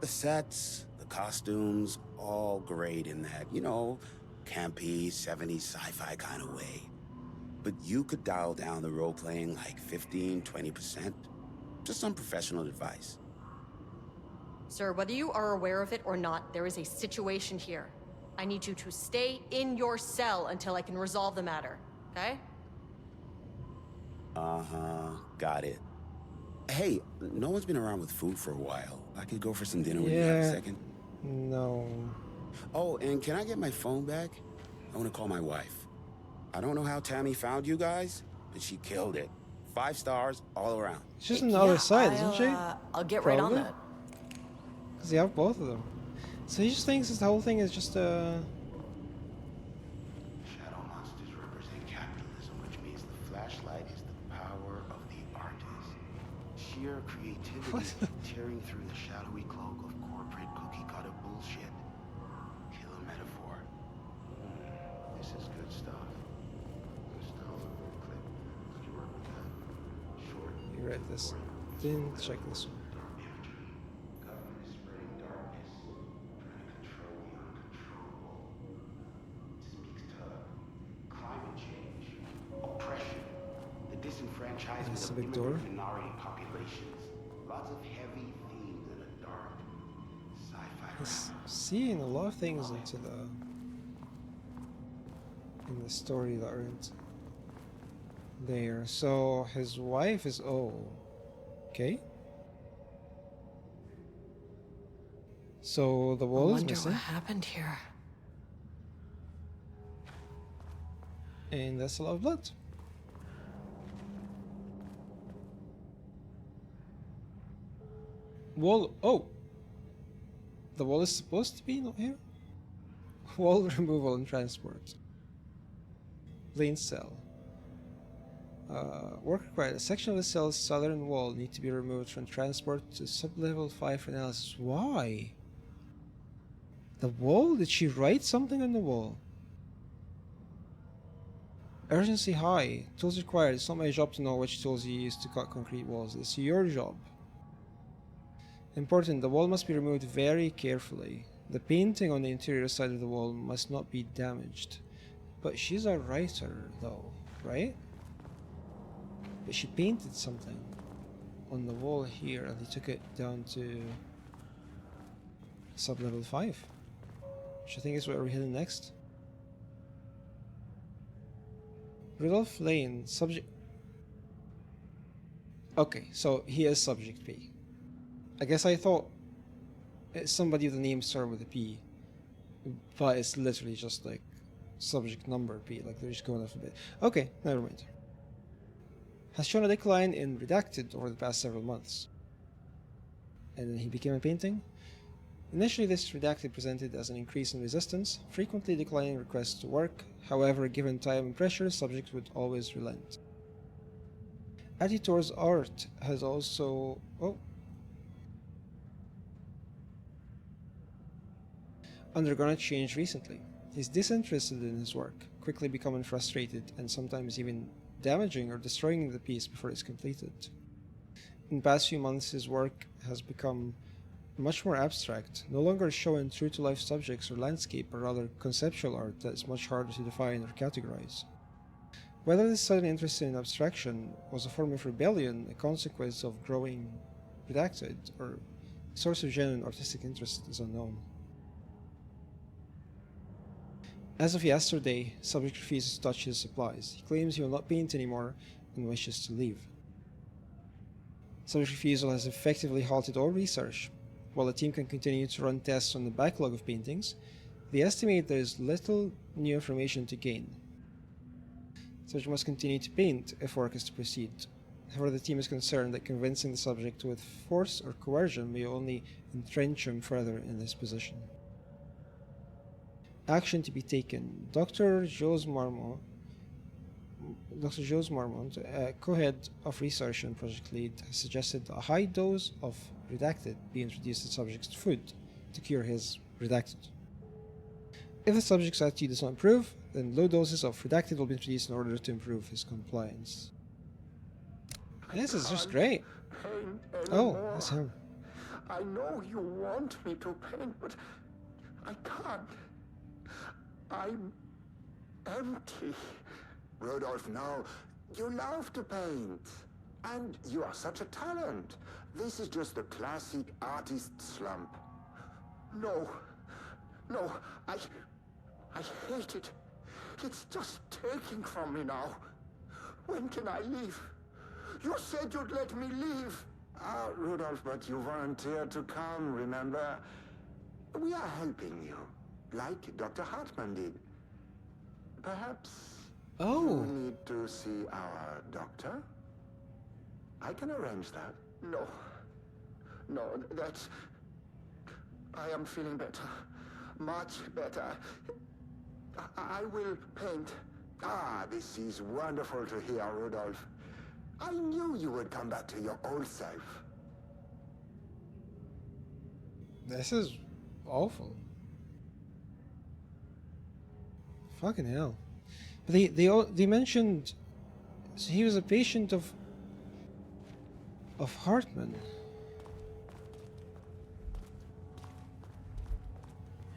the sets, the costumes, all great in that, you know, campy, 70s sci-fi kind of way. But you could dial down the role-playing like 15–20%. Just some professional advice. Sir, whether you are aware of it or not, there is a situation here. I need you to stay in your cell until I can resolve the matter, okay? Uh-huh, got it. Hey, no one's been around with food for a while. I could go for some dinner when you have a second. No. Oh, and can I get my phone back? I want to call my wife. I don't know how Tammy found you guys, but she killed it. 5 stars all around. She's on the other side, isn't she? I'll get right on Probably. that. Because you have both of them. So he just thinks this whole thing is just Shadow monsters represent capitalism, which means the flashlight is the power of the artist. Sheer creativity tearing through the shadowy cloak of corporate cookie-cutter bullshit. Killer metaphor. This is good stuff. Good stuff. Clip. Did you work with that? Short. You read this. Didn't check this one. Government is spreading darkness, trying to control the uncontrollable. It speaks to climate change, oppression, the disenfranchisement That's a of big door. immigrant minority populations. Lots of heavy themes in a dark sci-fi He's realm. seeing a lot of things in the story that aren't there. So his wife is okay. So the wall is Wonder missing, what happened here. and that's a lot of blood. Wall. Oh, the wall is supposed to be not here. Wall removal and transport. Lane cell. Work required. A section of the cell's southern wall need to be removed from transport to sublevel 5 for analysis. Why? The wall? Did she write something on the wall? Urgency high. Tools required. It's not my job to know which tools you use to cut concrete walls. It's your job. Important. The wall must be removed very carefully. The painting on the interior side of the wall must not be damaged. But she's a writer, though, right? But she painted something on the wall here, and they took it down to sub-level 5. Which I think is where we're heading next. Rudolph Lane, subject... Okay, so he is subject P. I guess I thought it's somebody with a name starting with a P, but it's literally just like subject number P, like they're just going off a bit. Okay, never mind. Has shown a decline in Redacted over the past several months. And then he became a painting? Initially, this Redacted presented as an increase in resistance, frequently declining requests to work. However, given time and pressure, subjects would always relent. Editor's art has also... undergone a change recently. He's disinterested in his work, quickly becoming frustrated and sometimes even damaging or destroying the piece before it's completed. In the past few months, his work has become much more abstract, no longer showing true-to-life subjects or landscape, but rather conceptual art that is much harder to define or categorize. Whether this sudden interest in abstraction was a form of rebellion, a consequence of growing Redacted, or a source of genuine artistic interest is unknown. As of yesterday, subject refuses to touch his supplies. He claims he will not paint anymore and wishes to leave. Subject refusal has effectively halted all research. While the team can continue to run tests on the backlog of paintings, they estimate there is little new information to gain. Subject must continue to paint if work is to proceed. However, the team is concerned that convincing the subject with force or coercion may only entrench him further in this position. Action to be taken. Dr. Jules Marmont, co-head of research and project lead, has suggested a high dose of Redacted be introduced to subject's food to cure his Redacted. If the subject's attitude does not improve, then low doses of Redacted will be introduced in order to improve his compliance. This is just great. Oh, that's him. I know you want me to paint, but I can't. I'm empty. Rudolph, no. You love to paint. And you are such a talent. This is just the classic artist slump. No, I hate it. It's just taking from me now. When can I leave? You said you'd let me leave. Rudolph, but you volunteered to come, remember? We are helping you, like Dr. Hartman did. Perhaps you need to see our doctor? I can arrange that. No, that's... I am feeling better. Much better. I will paint. This is wonderful to hear, Rudolph. I knew you would come back to your old self. This is awful. Fucking hell. But they mentioned, so he was a patient of Hartman.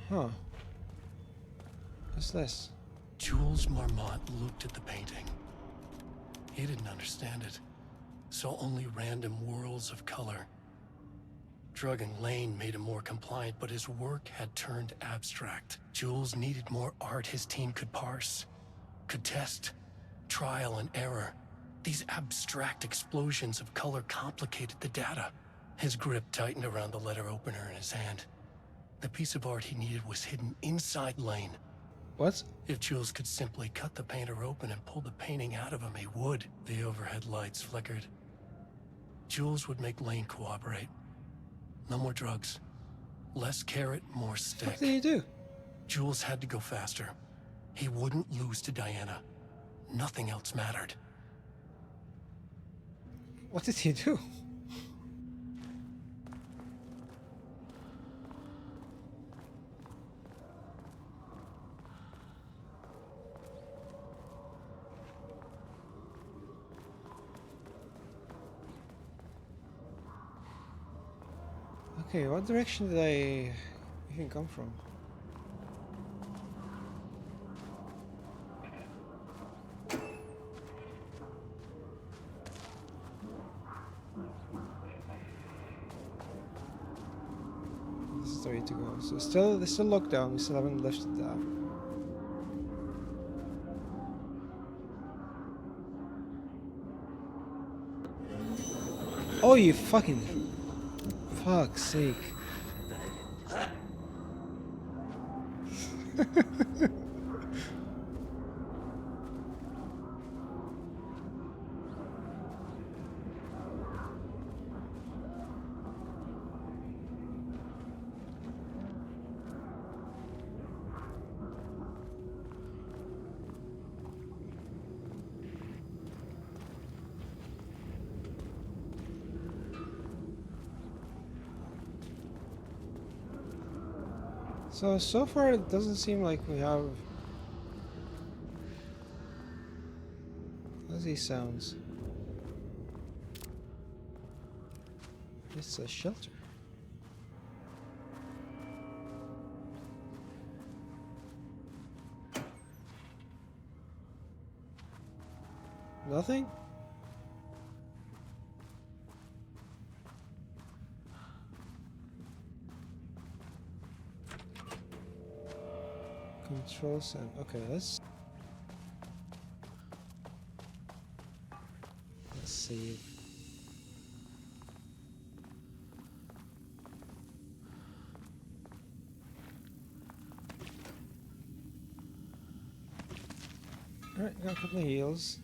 Huh. What's this? Jules Marmont looked at the painting. He didn't understand it, saw only random whirls of color. Drugging Lane made him more compliant, but his work had turned abstract. Jules needed more art his team could parse, could test, trial and error. These abstract explosions of color complicated the data. His grip tightened around the letter opener in his hand. The piece of art he needed was hidden inside Lane. What? If Jules could simply cut the painter open and pull the painting out of him, he would. The overhead lights flickered. Jules would make Lane cooperate. No more drugs. Less carrot, more stick. What did he do? Jules had to go faster. He wouldn't lose to Diana. Nothing else mattered. What did he do? Okay, what direction did I even come from? This is the way to go. So there's still lockdown. We still haven't lifted that. Oh, you fucking... Fuck's sake. So far it doesn't seem like we have... What are these sounds? It's a shelter. Nothing? Control center. Okay, let's save. Alright, got a couple of heals.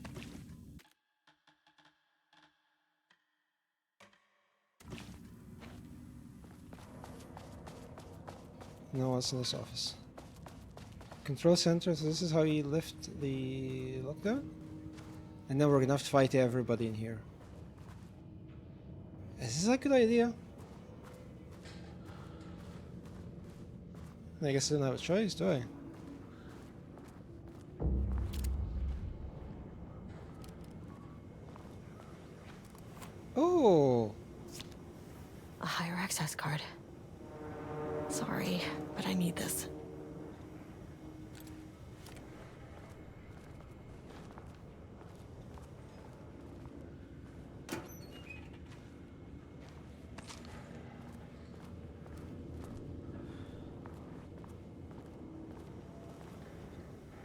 Now what's in this office? Control center, so this is how you lift the lockdown? And then we're gonna have to fight everybody in here. Is this a good idea? I guess I don't have a choice, do I? Oh! A higher access card. Sorry, but I need this.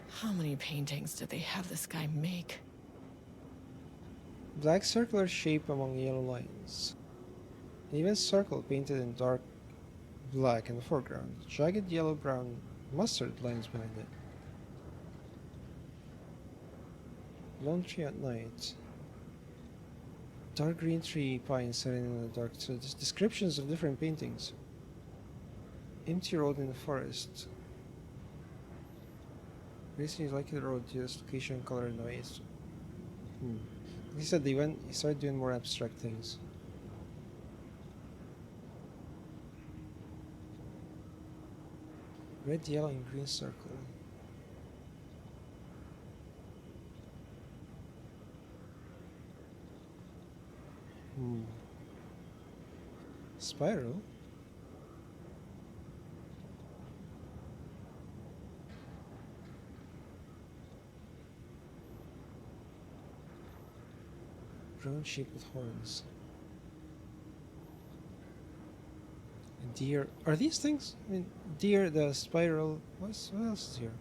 How many paintings did they have this guy make? Black circular shape among yellow lines. An even circle painted in dark black in the foreground. Jagged yellow-brown mustard lines behind it. Lone tree at night. Dark green tree pine setting in the dark. So there's descriptions of different paintings. Empty road in the forest. Basically, like the road to this location, color, and noise. He said he started doing more abstract things. Red, yellow, and green circle. Spiral? Brown sheep with horns. A deer. Are these things? I mean, deer, the spiral. What else is here?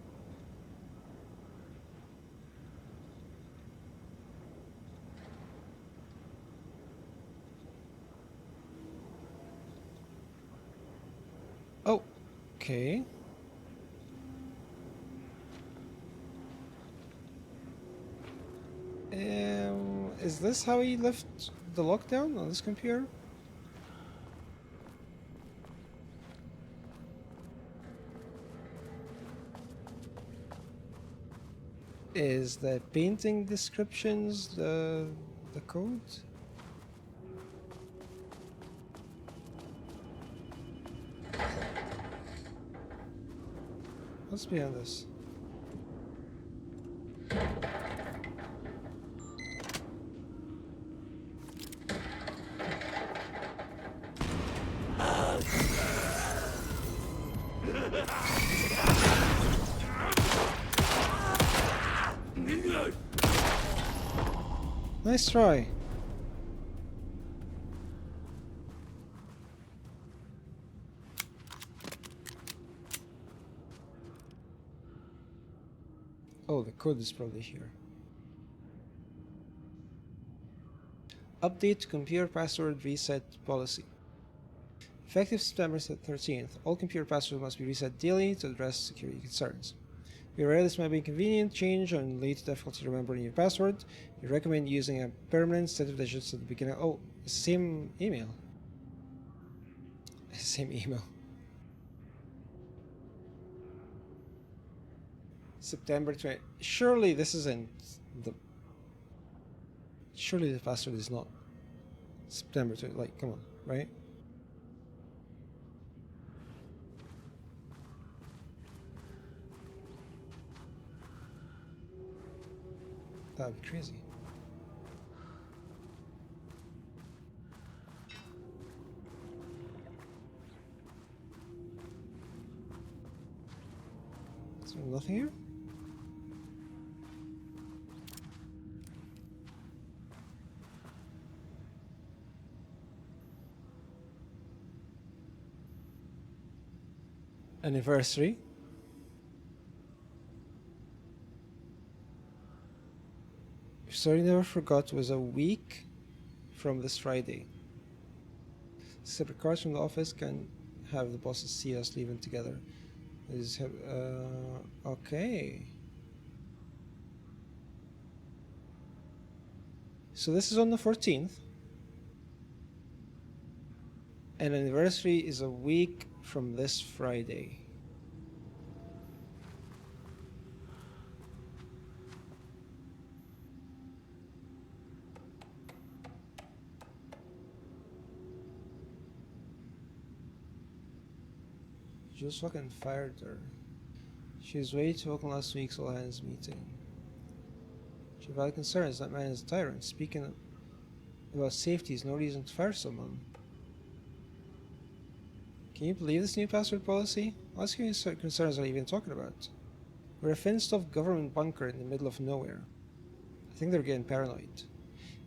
Oh, okay. Is this how he left the lockdown on this computer? Is the painting descriptions the code? What's behind this? Nice try. Oh, the code is probably here. Update computer password reset policy. Effective September 13th, all computer passwords must be reset daily to address security concerns. We aware this might be inconvenient change and lead to difficulty remembering your password. We recommend using a permanent set of digits at the beginning. Oh, same email. Same email. September 20. Surely this isn't the. Surely the password is not September 20. Like, come on, right? That would be crazy. Is there nothing here? Anniversary. Sorry, never forgot was a week from this Friday. Separate cars from the office can have the bosses see us leaving together. Okay. So this is on the 14th. And anniversary is a week from this Friday. Just fucking fired her. She was way too vocal last week's all hands meeting. She had concerns. That man is a tyrant. Speaking about safety is no reason to fire someone. Can you believe this new password policy? What concerns are you even talking about? We're a fenced-off government bunker in the middle of nowhere. I think they're getting paranoid.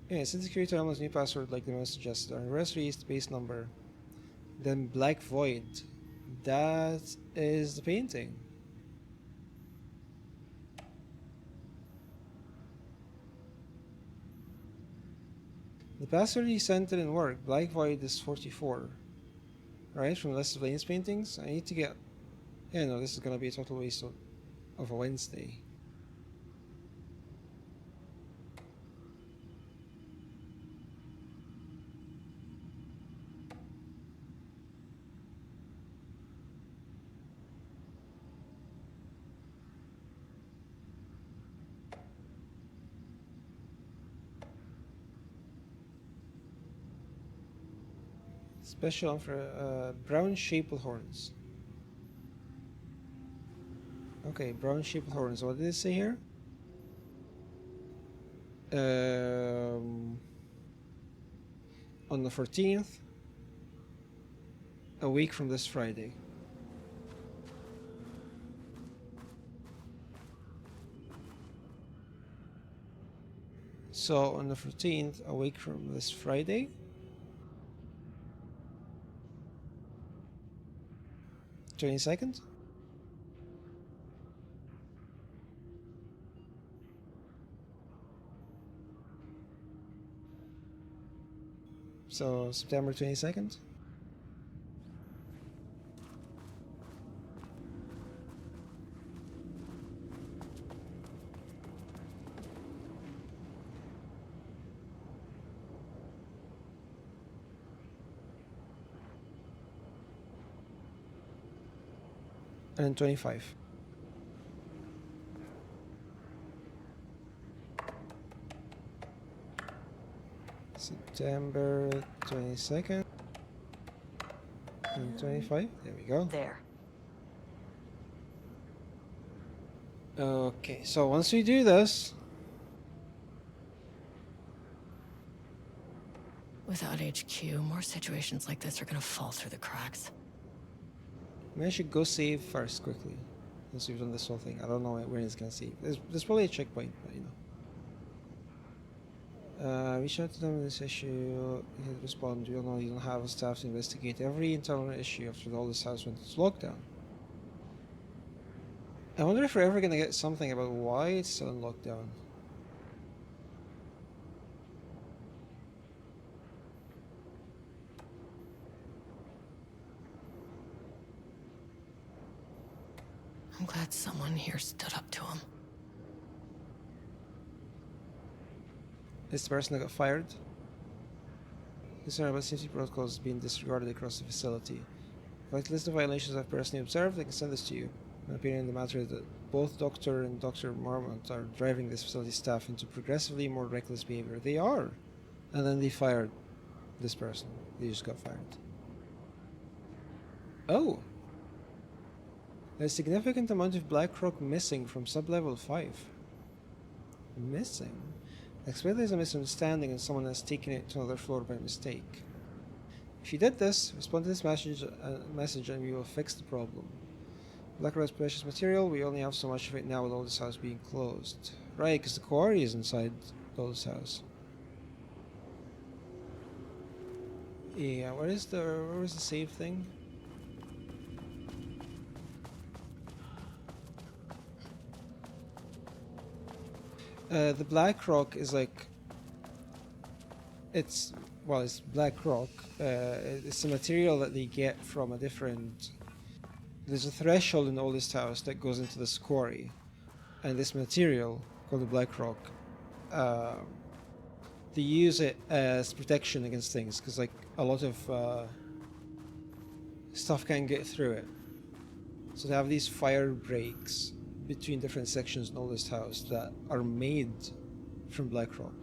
Yeah, since security almost new password like the most suggested. Our anniversary is the base number. Then Black Void. That is the painting. The password he sent didn't work. Black Void is 44. Right, from the list of Lane's paintings. I need to get... Yeah, no, this is gonna be a total waste of a Wednesday. Special offer, brown Shaple horns. Okay, brown Shaple horns. What did it say here? On the 14th, a week from this Friday. So on the 14th, a week from this Friday. 22nd? So September 22nd? And then 25. September 22nd and 25. There we go. There. Okay, so once we do this, Without HQ, more situations like this are gonna fall through the cracks. maybe I should go save first quickly. Once we've done this whole thing, I don't know where it's gonna save. There's probably a checkpoint, but you know. Reach out to them on this issue. He'll respond. We all know you don't have a staff to investigate every internal issue after all this house went into lockdown. I wonder if we're ever gonna get something about why it's still in lockdown. I'm glad someone here stood up to him. Is the person that got fired? Concern about safety protocols being disregarded across the facility. If I list of violations I've personally observed, I can send this to you. My opinion on the matter is that both Doctor and Dr. Marmont are driving this facility staff into progressively more reckless behavior. They are! And then they fired this person. They just got fired. Oh! There's a significant amount of Blackrock missing from sub-level 5. Missing? I expect there's a misunderstanding and someone has taken it to another floor by mistake. If you did this, respond to this message and we will fix the problem. Blackrock's precious material, we only have so much of it now with all this house being closed. Right, because the quarry is inside all this house. Yeah, where is the save thing? The Blackrock is like, it's Blackrock. It's a material that they get from a different. There's a threshold in the oldest house that goes into this quarry, and this material called the Blackrock, they use it as protection against things because like a lot of stuff can't get through it. So they have these fire breaks between different sections in the oldest house that are made from Blackrock.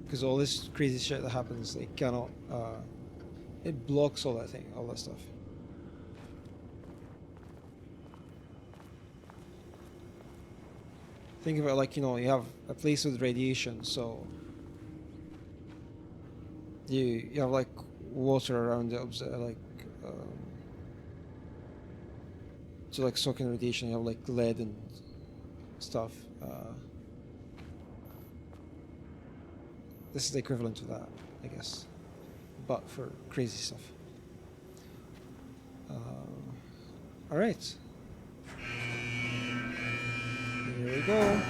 Because all this crazy shit that happens, they cannot. It blocks all that stuff. Think of it like, you know, you have a place with radiation, so you have like water around it, like to like soak in radiation. You have like lead and stuff. This is the equivalent to that, I guess, but for crazy stuff. All right. Here we go.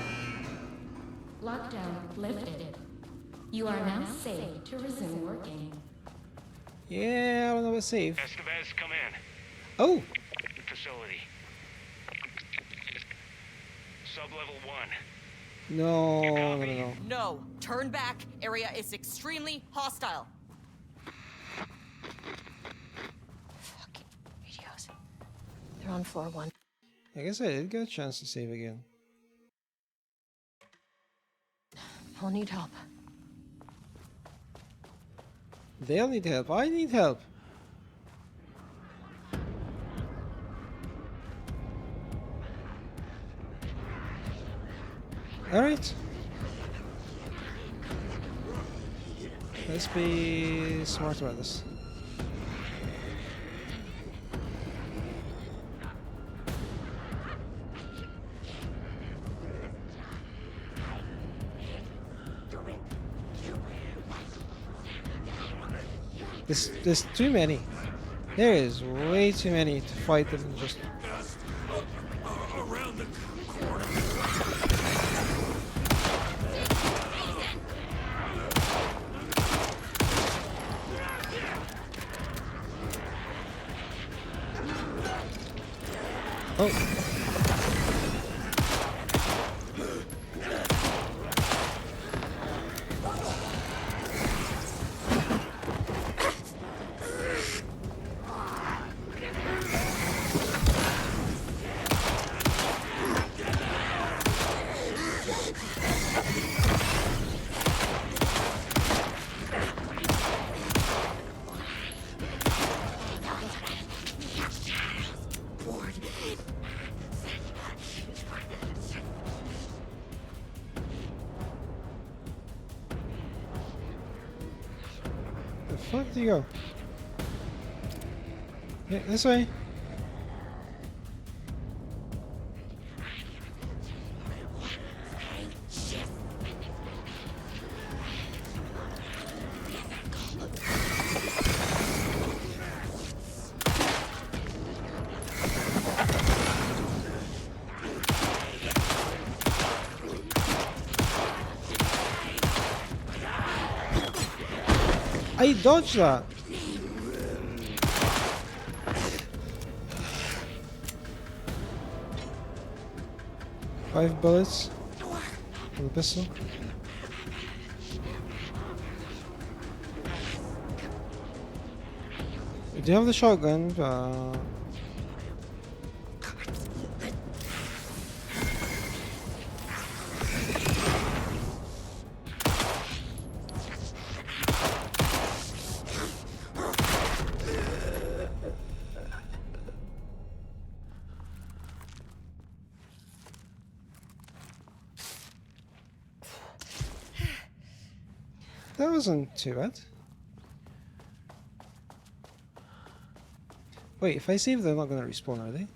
Lockdown lifted. You are now safe to resume working. Yeah, I don't know about save. Estevez, come in. Oh! Facility. Sub-level 1. No. No, turn back. Area is extremely hostile. Fucking radios. They're on floor 1. I guess I did get a chance to save again. I'll need help. They'll need help. I need help. Alright. Let's be smart about this. There's too many. There is way too many to fight them just. Around the corner. Oh. Where did you go? Yeah, this way. I dodged that. Five bullets for the pistol. I do have the shotgun, but that wasn't too bad. Wait, if I save, they're not going to respawn, are they?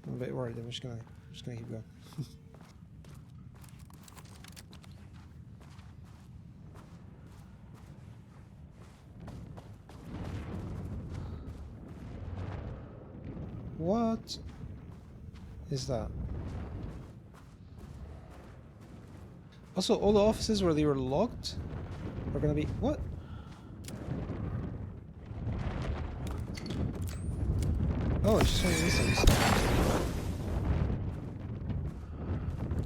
I'm a bit worried. I'm just gonna keep going. What is that? Also, all the offices where they were locked are gonna be what? Oh, it's just one of these things.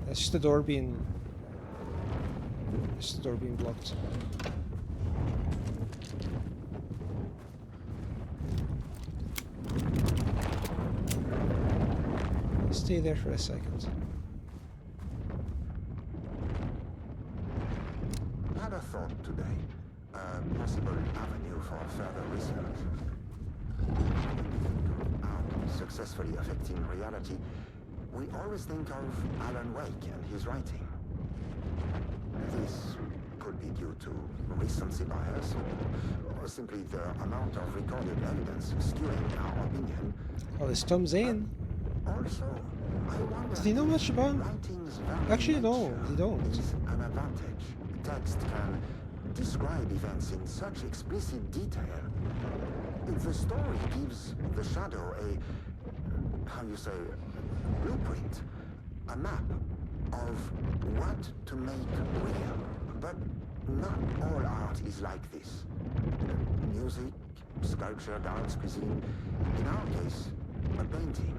That's just the door being. Just the door being blocked. Stay there for a second. Had a thought today. A possible avenue for further research. Successfully affecting reality, we always think of Alan Wake and his writing. This could be due to recency bias or simply the amount of recorded evidence skewing our opinion. Oh, there's Tom Zane. Also, I wonder does he know much about him? Actually, no, he don't. Is an advantage. Text can describe events in such explicit detail. If the story gives the shadow a, how you say, blueprint, a map of what to make real. But not all art is like this. Music, sculpture, dance, cuisine. In our case, a painting.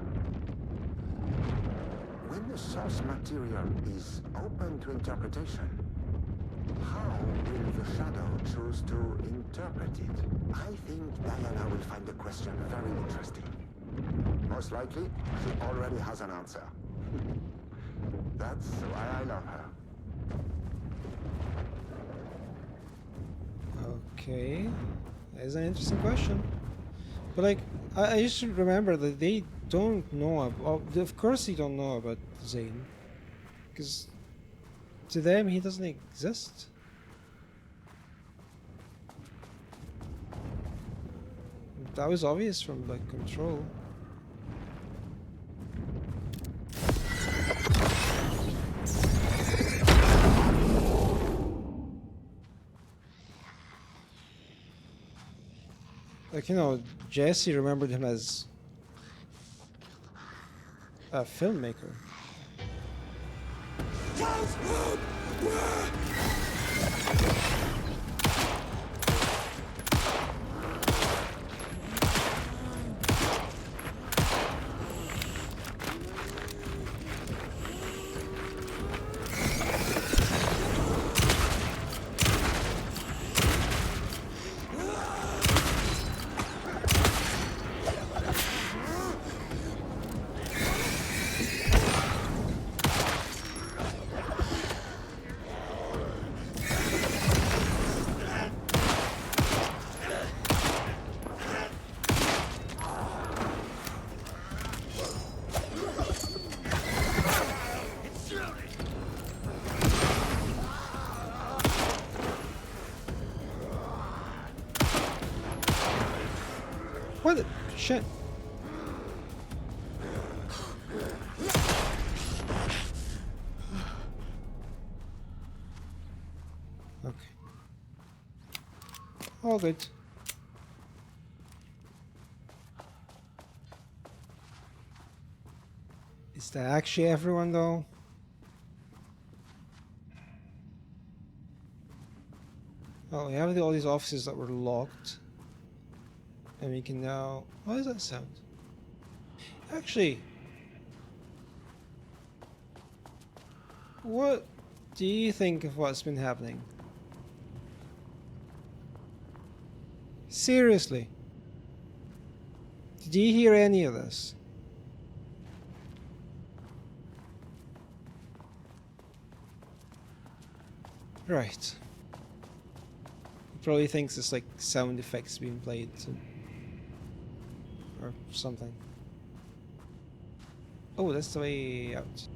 When the source material is open to interpretation, how will the shadow choose to interpret it? I think Diana will find the question very interesting. Most likely, she already has an answer. That's why I love her. Okay, that is an interesting question. But like, I just remember that they don't know about. Of course, they don't know about Zane, because to them he doesn't exist. That was obvious from like Control. Like, you know, Jesse remembered him as a filmmaker. What the shit? Okay. All good. Is that actually everyone though? Oh, we have all these offices that were locked. And we can now... What does that sound? Actually... What do you think of what's been happening? Seriously? Did you hear any of this? Right. He probably thinks it's like sound effects being played or something. Oh, that's the way out.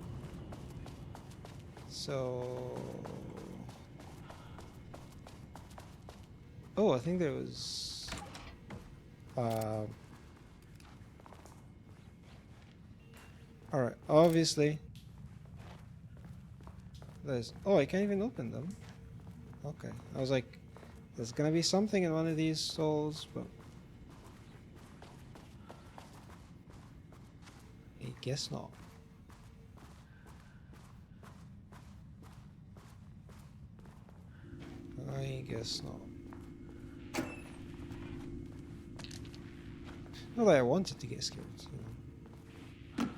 So... Oh, I think there was... Alright, obviously. There's... Oh, I can't even open them. Okay, I was like, there's gonna be something in one of these stalls, but... I guess not. I guess not. Not that I wanted to get scared, you know.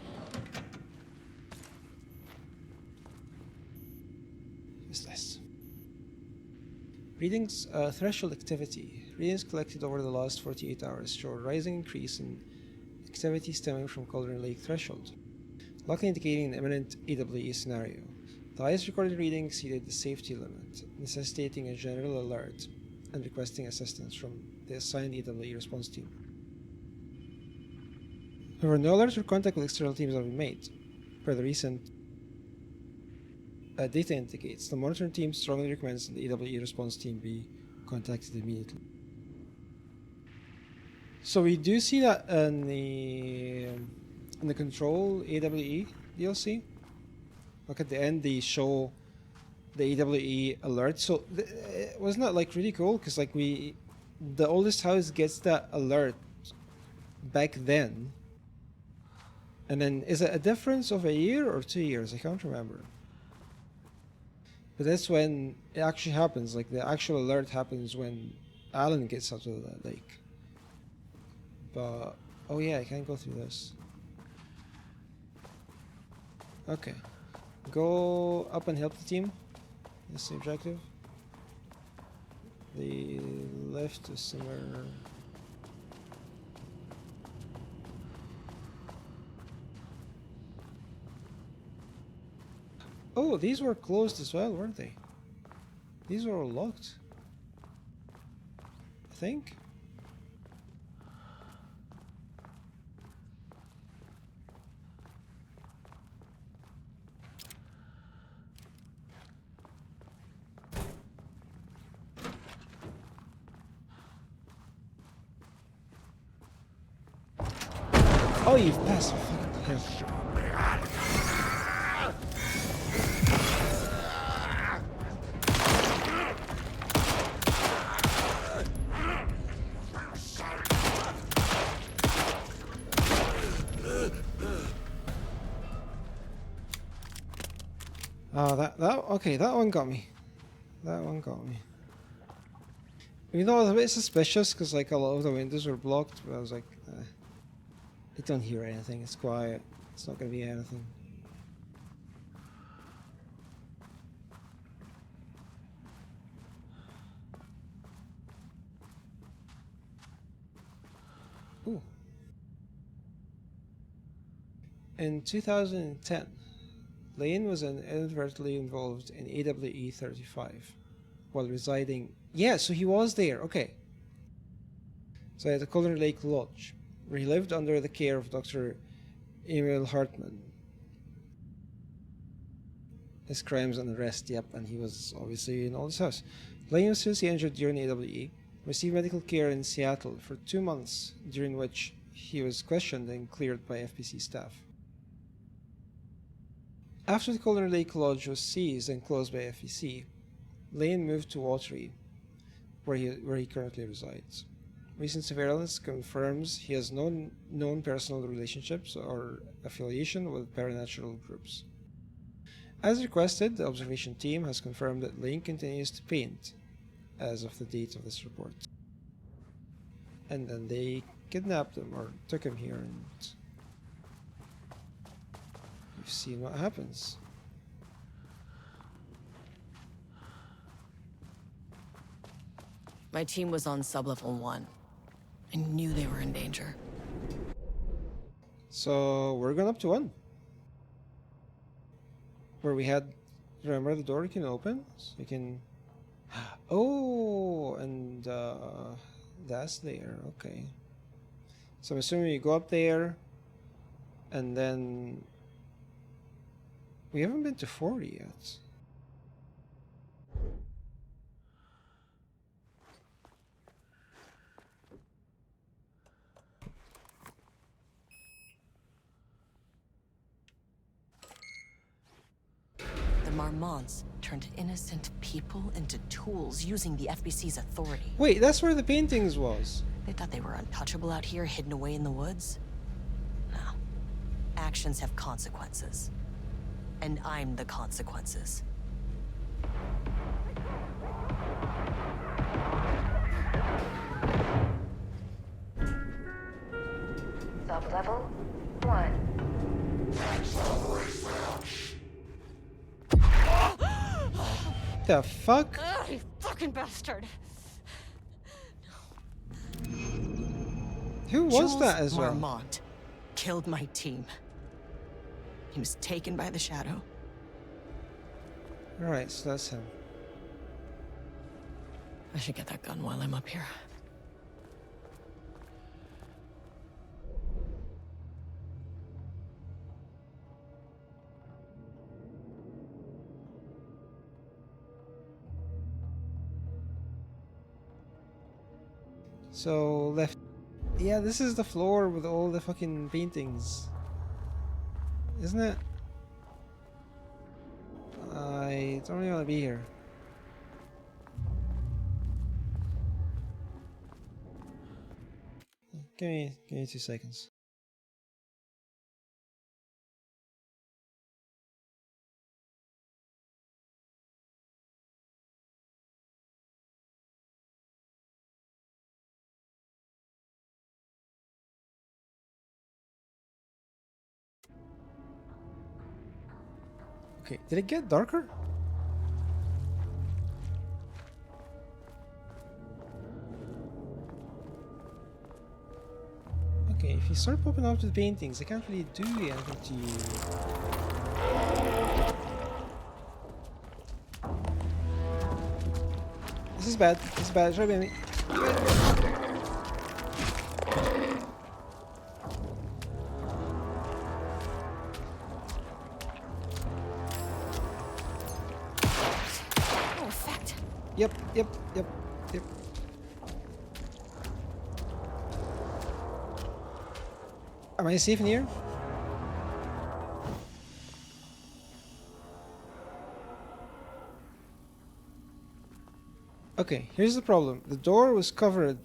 What's this? Readings, threshold activity. Readings collected over the last 48 hours show a rising increase in activity stemming from Cauldron Lake threshold, likely indicating an imminent AWE scenario. The highest recorded reading exceeded the safety limit, necessitating a general alert and requesting assistance from the assigned AWE response team. However, no alerts or contact with external teams have been made. Per the recent data indicates, the monitoring team strongly recommends that the AWE response team be contacted immediately. So we do see that in the Control AWE DLC. Look at the end, they show the AWE alert. So wasn't that like really cool? Because like the oldest house gets that alert back then. And then is it a difference of a year or 2 years? I can't remember. But that's when it actually happens. Like the actual alert happens when Alan gets out of the lake. But oh yeah, I can't go through this. Okay. Go up and help the team. That's the objective. The left is somewhere. Oh, these were closed as well, weren't they? These were all locked, I think. Oh, you've passed. Fucking hell. Okay, that one got me. That one got me. Even though I was a bit suspicious because like a lot of the windows were blocked, but I was like, I don't hear anything. It's quiet. It's not gonna be anything. Ooh. In 2010, Lane was inadvertently involved in AWE 35 while residing. Yeah, so he was there. Okay. So at the Cauldron Lake Lodge, where he lived under the care of Dr. Emil Hartman. His crimes and arrest, yep, and he was obviously in all this house. Lane was seriously injured during AWE, received medical care in Seattle for 2 months, during which he was questioned and cleared by FPC staff. After the Cauldron Lake Lodge was seized and closed by FPC, Lane moved to Watery, where he currently resides. Recent surveillance confirms he has no known personal relationships or affiliation with paranatural groups. As requested, the observation team has confirmed that Lane continues to paint as of the date of this report. And then they kidnapped him or took him here, and you've seen what happens. My team was on sublevel 1. I knew they were in danger. So we're going up to 1. Where we had, remember the door you can open? So you can, oh, and that's there, okay. So I'm assuming you go up there, and then we haven't been to 40 yet. Marmonts turned innocent people into tools using the FBC's authority. Wait, that's where the paintings was. They thought they were untouchable out here, hidden away in the woods? No. Actions have consequences. And I'm the consequences. Sublevel 1. The fuck? Ugh, you fucking bastard! Who was that as well? Marmont killed my team. He was taken by the Shadow. Alright, so that's him. I should get that gun while I'm up here. So left. Yeah, this is the floor with all the fucking paintings. Isn't it? I don't really want to be here. Give me 2 seconds. Okay, did it get darker? Okay, if you start popping out with paintings, I can't really do anything to you. This is bad. This is bad. Try behind me. Yep. Am I safe in here? Okay, here's the problem. The door was covered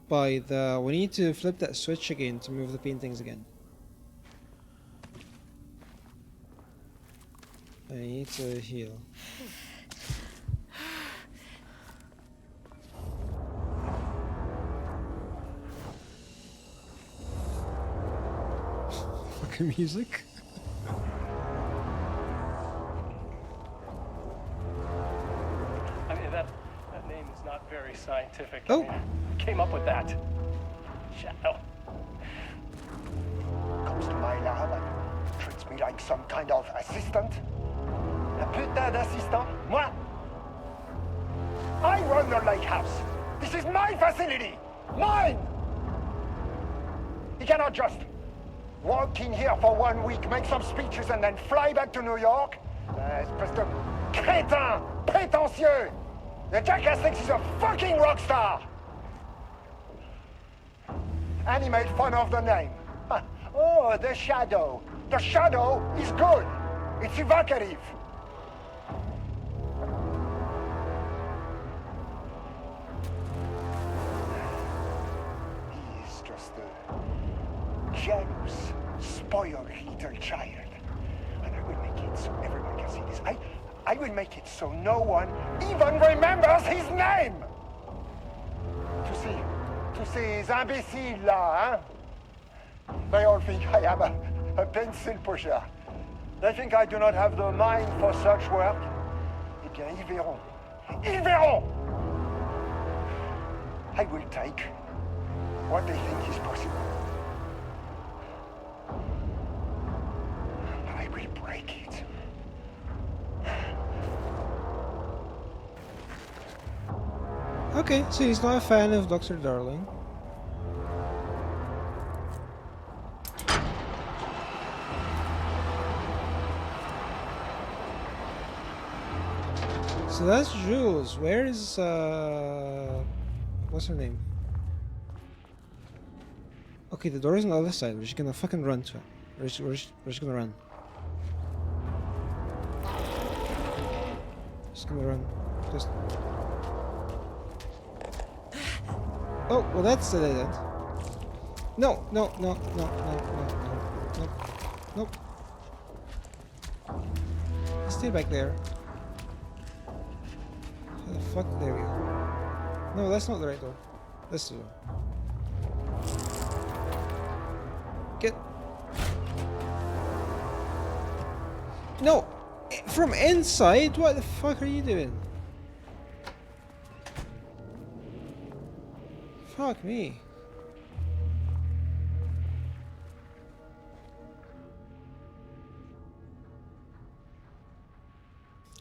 by the... We need to flip that switch again to move the paintings again. I need to heal. Fucking music. I mean, that name is not very scientific. Oh. I mean, who came up with that? Shadow. Comes to my lab and treats me like some kind of assistant. Un putain d'assistant? Moi? I run the lake house. This is my facility. Mine! He cannot just walk in here for 1 week, make some speeches, and then fly back to New York. Espèce de crétin, prétentieux. The jackass thinks he's a fucking rock star. And he made fun of the name. Oh, the Shadow. The Shadow is good. It's evocative. He is just a jealous, spoiled little child. And I will make it so everyone can see this. I will make it so no one even remembers his name! ces imbéciles-là, hein? They all think I am a pencil pusher. They think I do not have the mind for such work. Eh bien, ils verront. Ils verront! I will take what they think is possible. But I will break it. Okay, so he's not a fan of Dr. Darling. So that's Jules. Where is what's her name? Okay, the door is on the other side. We're just gonna fucking run to it. We're just gonna run. Just gonna run. Just. Oh, well that's the dead end. No, no, no, no, no, no, no, no, nope. Stay back there. How the fuck? There we go. No, that's not the right door. That's the door. Get. No! From inside? What the fuck are you doing? Fuck me.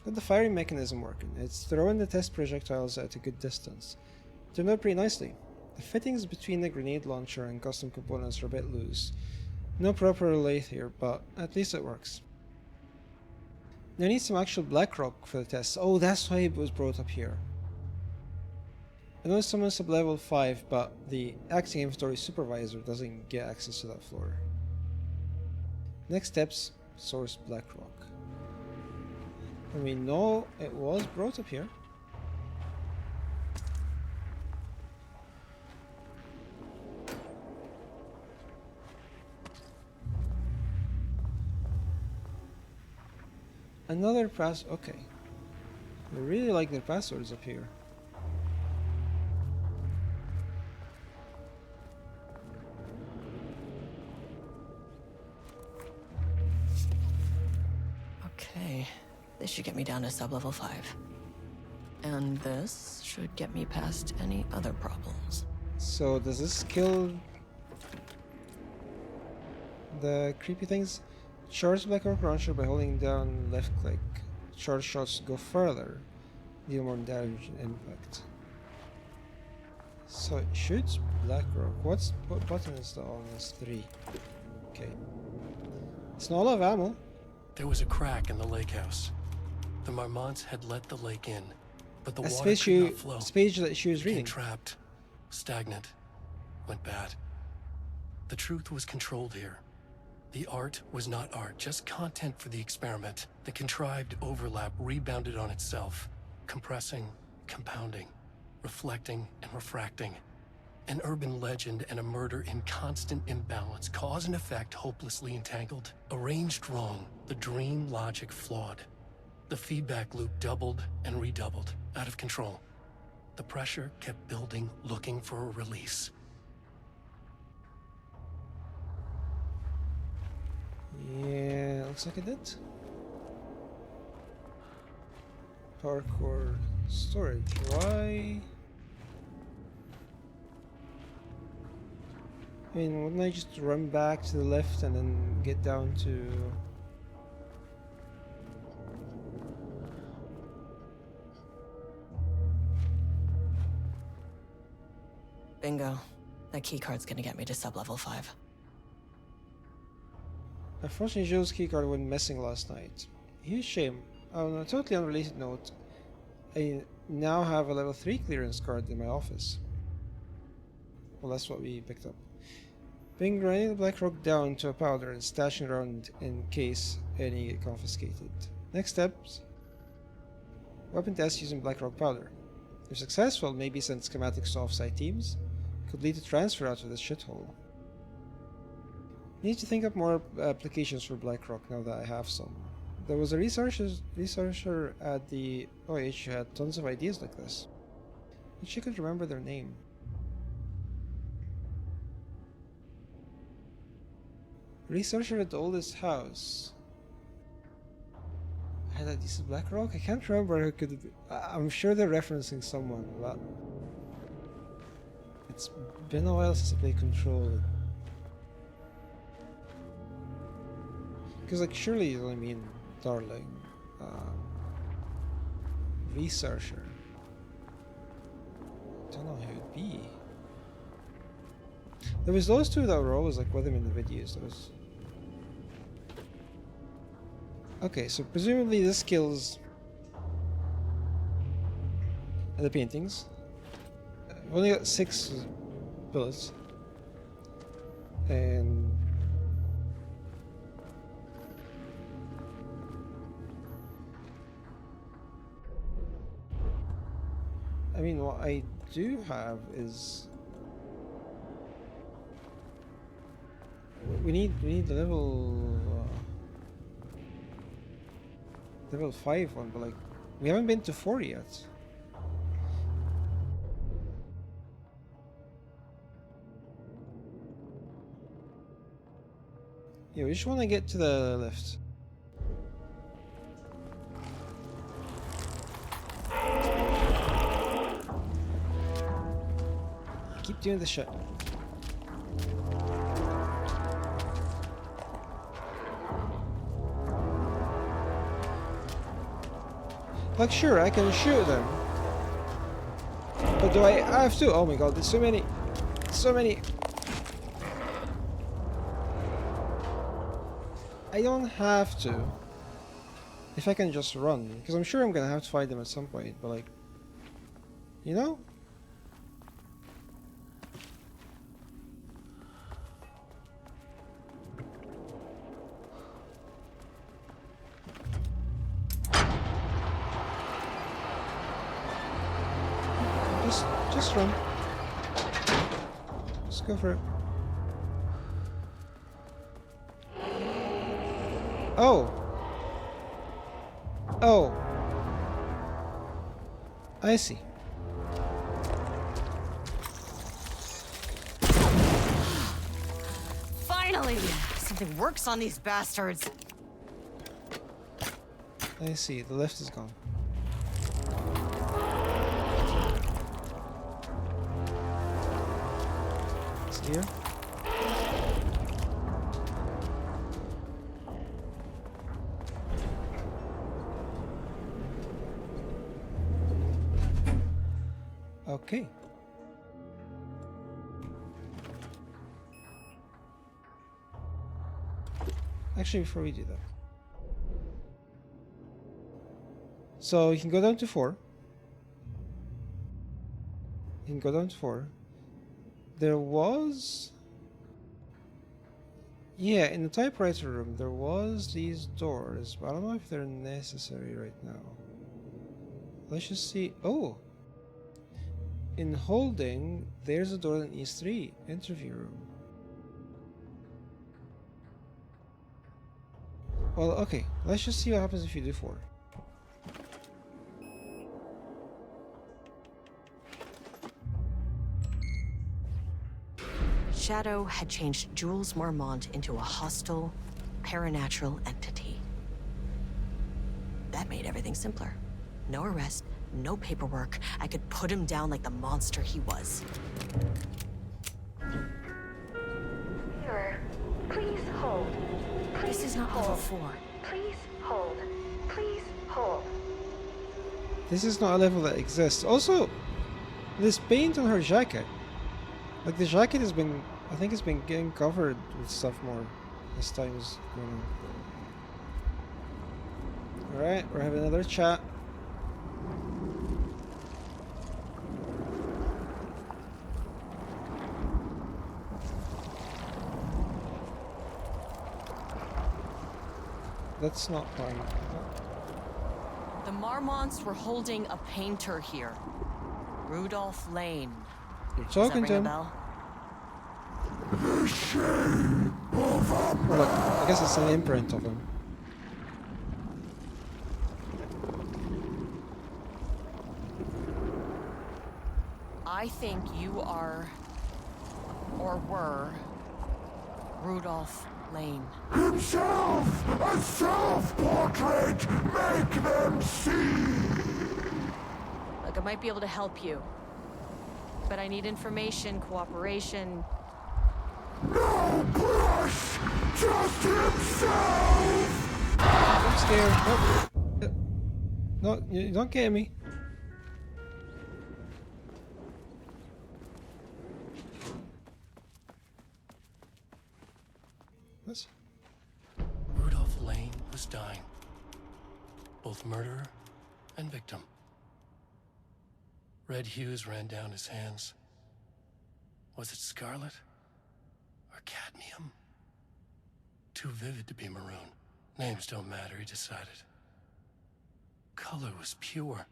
Got the firing mechanism working. It's throwing the test projectiles at a good distance. Turned out pretty nicely. The fittings between the grenade launcher and custom components are a bit loose. No proper lathe here, but at least it works. Now I need some actual black rock for the test. Oh, that's why it was brought up here. I know someone's sub level 5, but the acting inventory supervisor doesn't get access to that floor. Next steps, source black rock. And we know it was brought up here. Another pass. Okay. I really like their passwords up here. Okay, this should get me down to sub-level 5. And this should get me past any other problems. So does this kill the creepy things? Charge Black Rock Launcher by holding down left click. Charge shots go further, deal more damage and impact. So it shoots Black Rock. What button is that on this? 3. Okay. It's not a lot of ammo. There was a crack in the lake house. The Marmonts had let the lake in, but the That's water the could not flow. page that she was Became reading. trapped, stagnant, went bad. The truth was controlled here. The art was not art, just content for the experiment. The contrived overlap rebounded on itself, compressing, compounding, reflecting and refracting. An urban legend and a murder in constant imbalance, cause and effect hopelessly entangled. Arranged wrong, the dream logic flawed. The feedback loop doubled and redoubled, out of control. The pressure kept building, looking for a release. Yeah, looks like it did. Parkour storage. Why? I mean, wouldn't I just run back to the left and then get down to... Bingo. That keycard's gonna get me to sub-level 5. Unfortunately, Joe's keycard went missing last night. Huge shame. On a totally unrelated note, I now have a level 3 clearance card in my office. Well, that's what we picked up. Bring grinding the Black Rock down to a powder and stashing around in case any get confiscated. Next steps: weapon test using Black Rock powder. If successful, maybe send schematics to off-site teams. Could lead to transfer out of this shithole. Need to think up more applications for Black Rock now that I have some. There was a researcher at the OH who had tons of ideas like this. Wish I could remember their name. Researcher at the oldest house. Had I used Blackrock? I can't remember who could it be. I'm sure they're referencing someone, but it's been a while since I played Control. Because like surely you only mean Darling. Researcher. I don't know who it'd be. There was those two that were always like with him in the videos. There was. Okay, so presumably this kills the paintings. I've only got 6 bullets, and I mean, what I do have is we need the level 5 one, but like we haven't been to 4 yet. Yeah, we just want to get to the lift. Keep doing the shit. Like, sure, I can shoot them. But do I have to? Oh my god, there's so many. So many. I don't have to. If I can just run. Because I'm sure I'm gonna have to fight them at some point, but like... You know? Just run. Just go for it. Oh! Oh! I see. Finally! Something works on these bastards. I see. The left is gone. Here. Okay. Actually, before we do that, so you can go down to 4. You can go down to 4. There was... Yeah, in the typewriter room, there was these doors, but I don't know if they're necessary right now. Let's just see... Oh! In holding, there's a door that needs 3. Interview room. Well, okay. Let's just see what happens if you do 4. Shadow had changed Jules Marmont into a hostile, paranatural entity. That made everything simpler. No arrest, no paperwork. I could put him down like the monster he was. Mirror, please hold. Please This is not hold. level 4. Please hold. Please hold. This is not a level that exists. Also, this paint on her jacket. Like, the jacket has been... I think it's been getting covered with stuff more as time is going on. Alright, we're having another chat. That's not fine. The Marmonts were holding a painter here. Rudolph Lane. You're Does that talking ring to a him. bell? Well, look, I guess it's an imprint of him. I think you are, or were, Rudolph Lane. Himself! A self-portrait! Make them see! Look, I might be able to help you. But I need information, cooperation. No brush! Just himself! I'm scared. No, you don't get me. What? Rudolph Lane was dying. Both murderer and victim. Red hues ran down his hands. Was it scarlet? Or cadmium? Too vivid to be maroon. Names don't matter, he decided. Color was pure.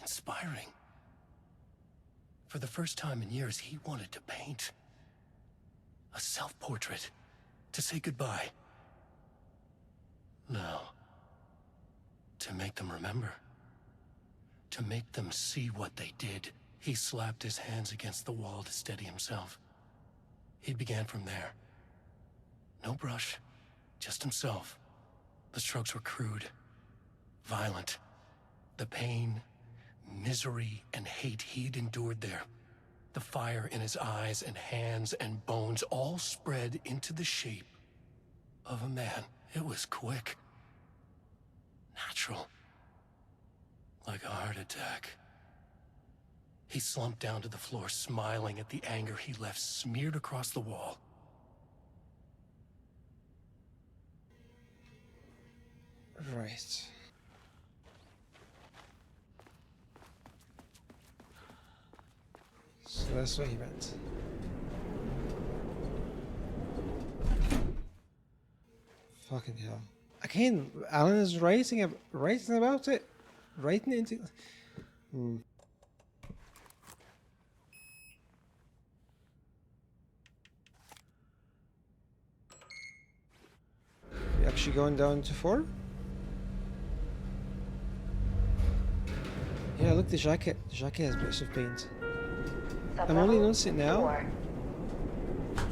Inspiring. For the first time in years, he wanted to paint. A self-portrait. To say goodbye. No. To make them remember. To make them see what they did. He slapped his hands against the wall to steady himself. He began from there. No brush, just himself. The strokes were crude, violent. The pain, misery, and hate he'd endured there. The fire in his eyes and hands and bones all spread into the shape of a man. It was quick. Natural. Like a heart attack. He slumped down to the floor, smiling at the anger he left smeared across the wall. Right. So that's what he meant. Fucking hell. Again, Alan is writing about it. Writing into... We actually going down to 4? Yeah, look, the jacket. The jacket has bits of paint. I'm only noticing it now. I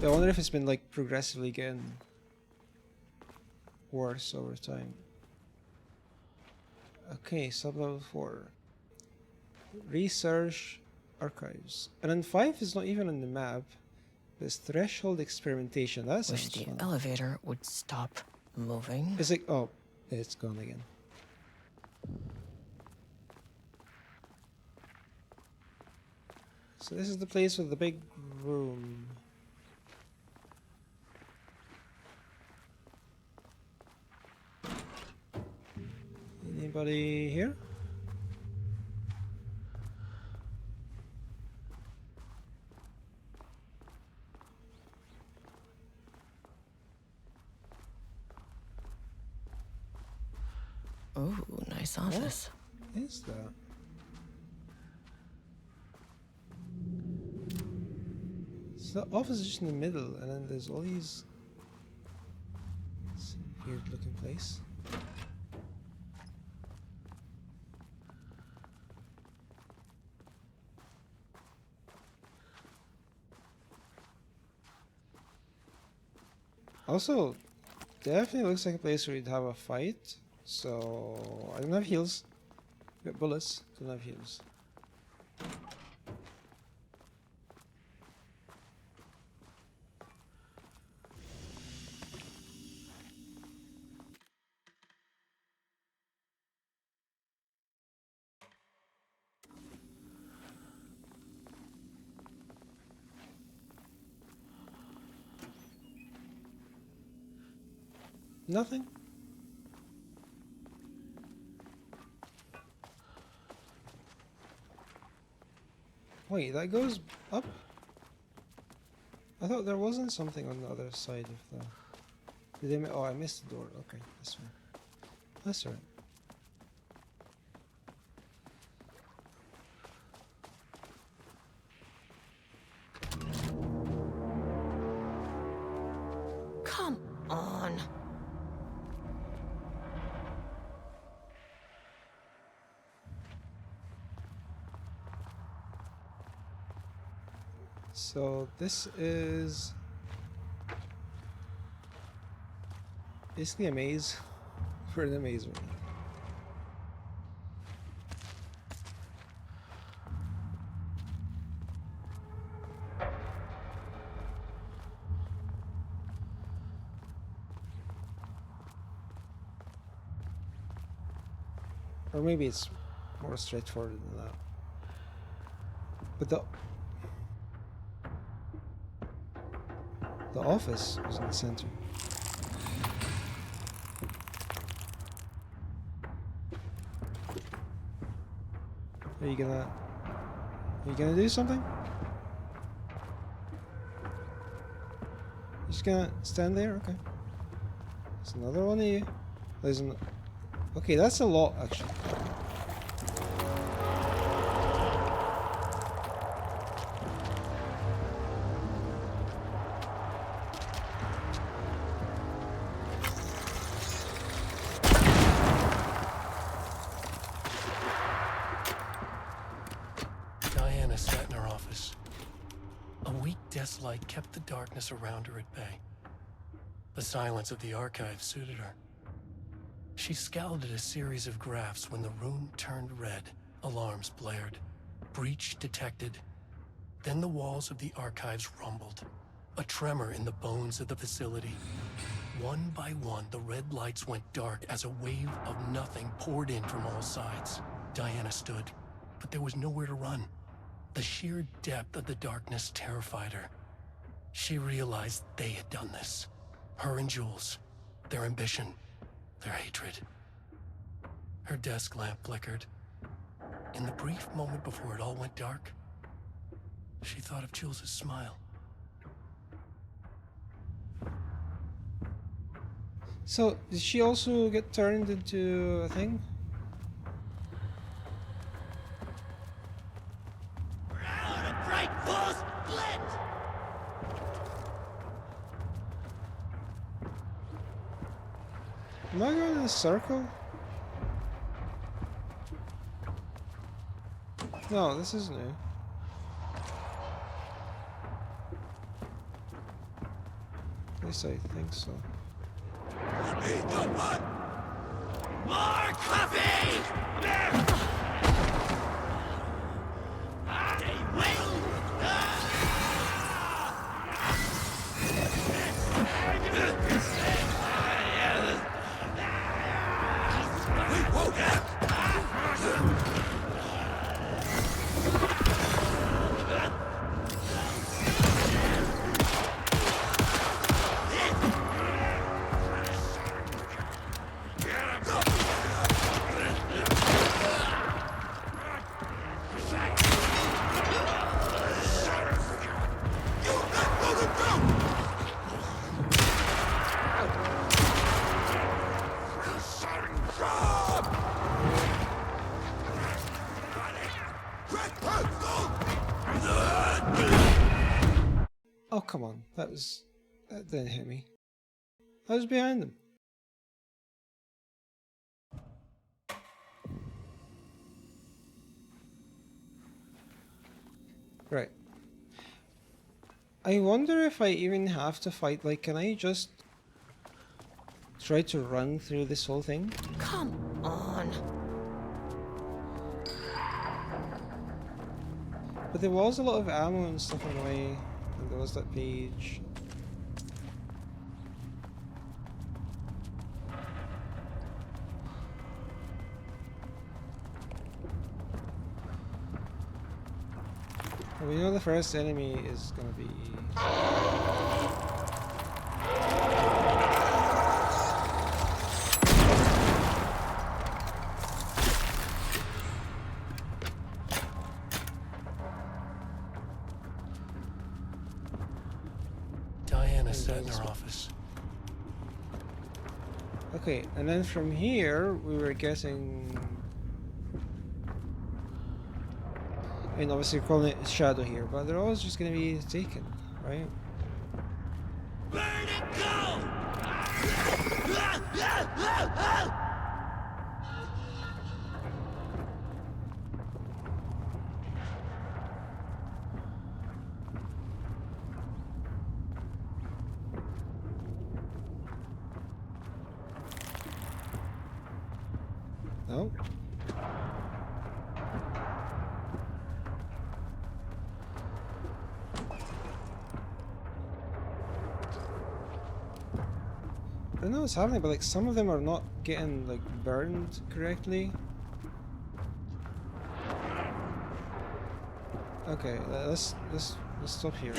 wonder if it's been like progressively getting worse over time. Okay, sublevel 4. Research archives. And then 5 is not even on the map. There's threshold experimentation. That Wish sounds the fun. elevator would stop moving. Is it? Oh, it's gone again. So this is the place with the big room. Anybody here? Ooh, nice office. What is that? So the office is just in the middle, and then there's all these weird looking place. Also, definitely looks like a place where you'd have a fight. So I don't have heals. Got bullets, don't have heals. Nothing. Wait, that goes up? I thought there wasn't something on the other side of the... Did they oh, I missed the door. Okay, that's fine. That's alright. Come on. So this is Basically a maze for an amazement. Or maybe it's more straightforward than that. But the office was in the center. Are you gonna do something? Just gonna stand there? Okay. There's another one of you. There's an... Okay, that's a lot, actually. Diana sat in her office. A weak desk light kept the darkness around her at bay. The silence of the archive suited her. She scowled at a series of graphs when the room turned red. Alarms blared. Breach detected. Then the walls of the archives rumbled. A tremor in the bones of the facility. One by one, the red lights went dark as a wave of nothing poured in from all sides. Diana stood, but there was nowhere to run. The sheer depth of the darkness terrified her. She realized they had done this. Her and Jules. Their ambition. Their hatred. Her desk lamp flickered. In the brief moment before it all went dark, she thought of Jules' smile. So, did she also get turned into a thing? Am I going in a circle? No, this is new. At least I think so. Eat the mud! More coffee! They will! Oh, come on. That didn't hit me. I was behind them. Right. I wonder if I even have to fight. Like, can I just try to run through this whole thing? Come on. But there was a lot of ammo and stuff on the way. And there was that page. Well, we know the first enemy is gonna be... Diana sat in her office. Okay, and then from here we were getting... I mean, obviously we're calling it Shadow here, but they're always just gonna be taken, right? No. I don't know what's happening, but like some of them are not getting like burned correctly. Okay, let's stop here.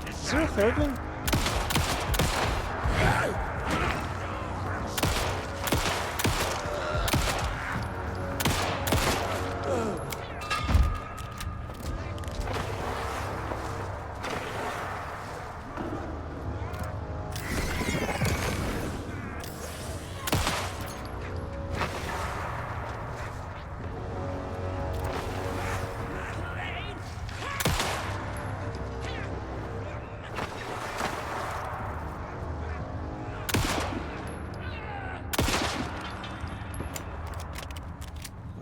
Is there a third one?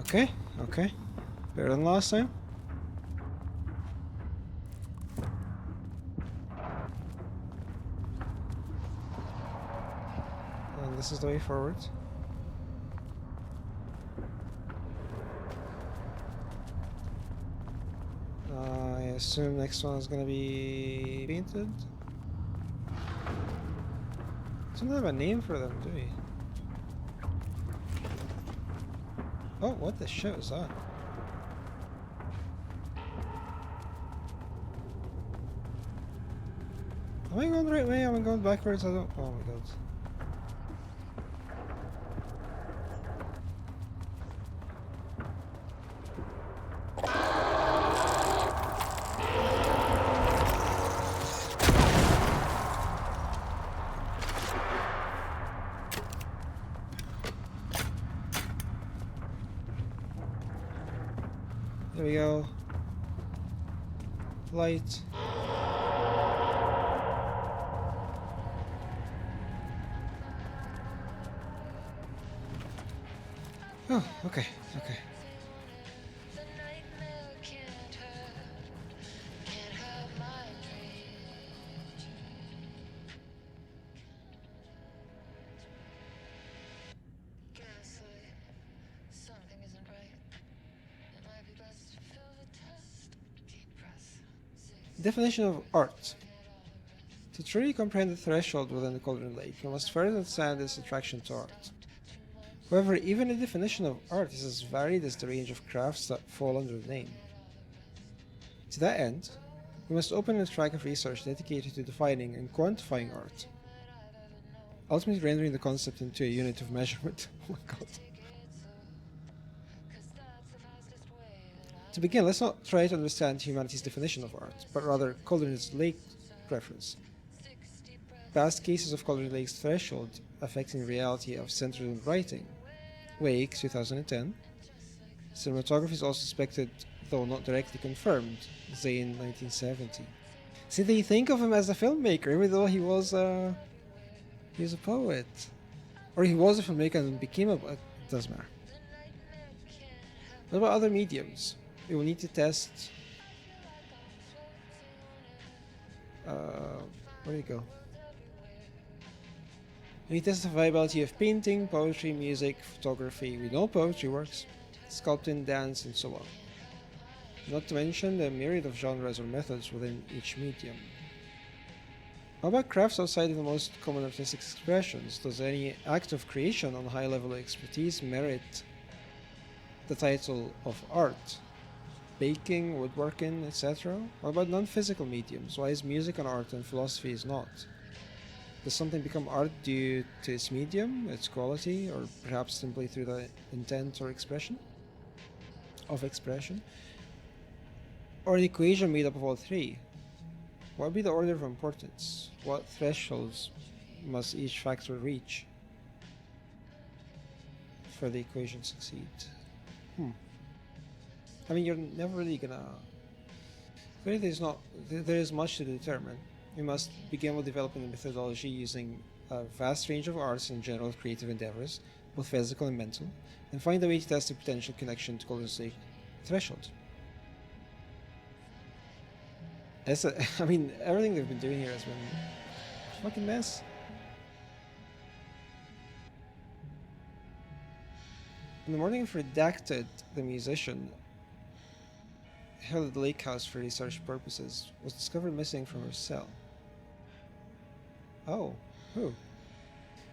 Okay, okay. Better than last time. And this is the way forward. I assume next one is gonna be painted. Don't have a name for them, do we? Oh, what the shit is that? Am I going the right way? Am I going backwards? I don't. Oh my god. There we go. Light. Oh, okay, okay. Definition of art. To truly comprehend the threshold within the Cauldron Lake, we must first understand its attraction to art. However, even the definition of art is as varied as the range of crafts that fall under the name. To that end, we must open a track of research dedicated to defining and quantifying art, ultimately rendering the concept into a unit of measurement. Oh my god. To begin, let's not try to understand humanity's definition of art, but rather Cauldron Lake's preference. Past cases of Cauldron Lake's threshold affecting the reality of centered on writing. Wake, 2010. Cinematography is also suspected, though not directly confirmed. Zane, 1970. See, they think of him as a filmmaker, even though he was a poet. Or he was a filmmaker and became a... It doesn't matter. What about other mediums? We will need to test... where do you go? We test the viability of painting, poetry, music, photography. We know poetry works, sculpting, dance, and so on. Not to mention the myriad of genres or methods within each medium. How about crafts outside of the most common artistic expressions? Does any act of creation on a high level of expertise merit the title of art? Baking, woodworking, etc.? What about non-physical mediums? Why is music an art and philosophy is not? Does something become art due to its medium, its quality, or perhaps simply through the intent or expression? Or an equation made up of all three? What would be the order of importance? What thresholds must each factor reach for the equation to succeed? I mean, you're never really gonna Clearly, there is much to determine. We must begin with developing a methodology using a vast range of arts and general creative endeavors, both physical and mental, and find a way to test the potential connection to Golden Lake threshold. I mean, everything they've been doing here has been a fucking mess. In the morning of Redacted, the musician, held at the lake house for research purposes, was discovered missing from her cell. Oh, who?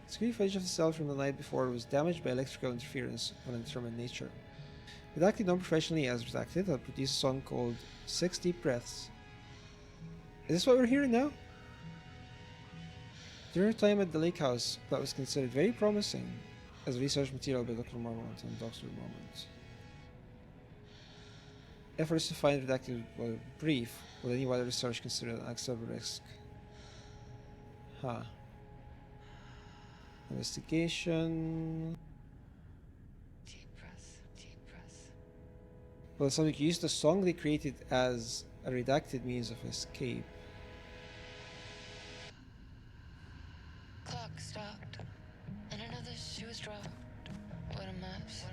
Security footage of the cell from the night before was damaged by electrical interference of an undetermined nature. Redacted, known professionally as Redacted, had produced a song called 6 Deep Breaths. Is this what we're hearing now? During her time at the lake house, that was considered very promising as research material by Dr. Marmont and Dr. Marmont. Efforts to find Redacted were brief, with any wider research considered an acceptable risk. Huh. Investigation. Well, the subject used a song they created as a redacted means of escape. Clock stopped, and another shoe was dropped. What a mess,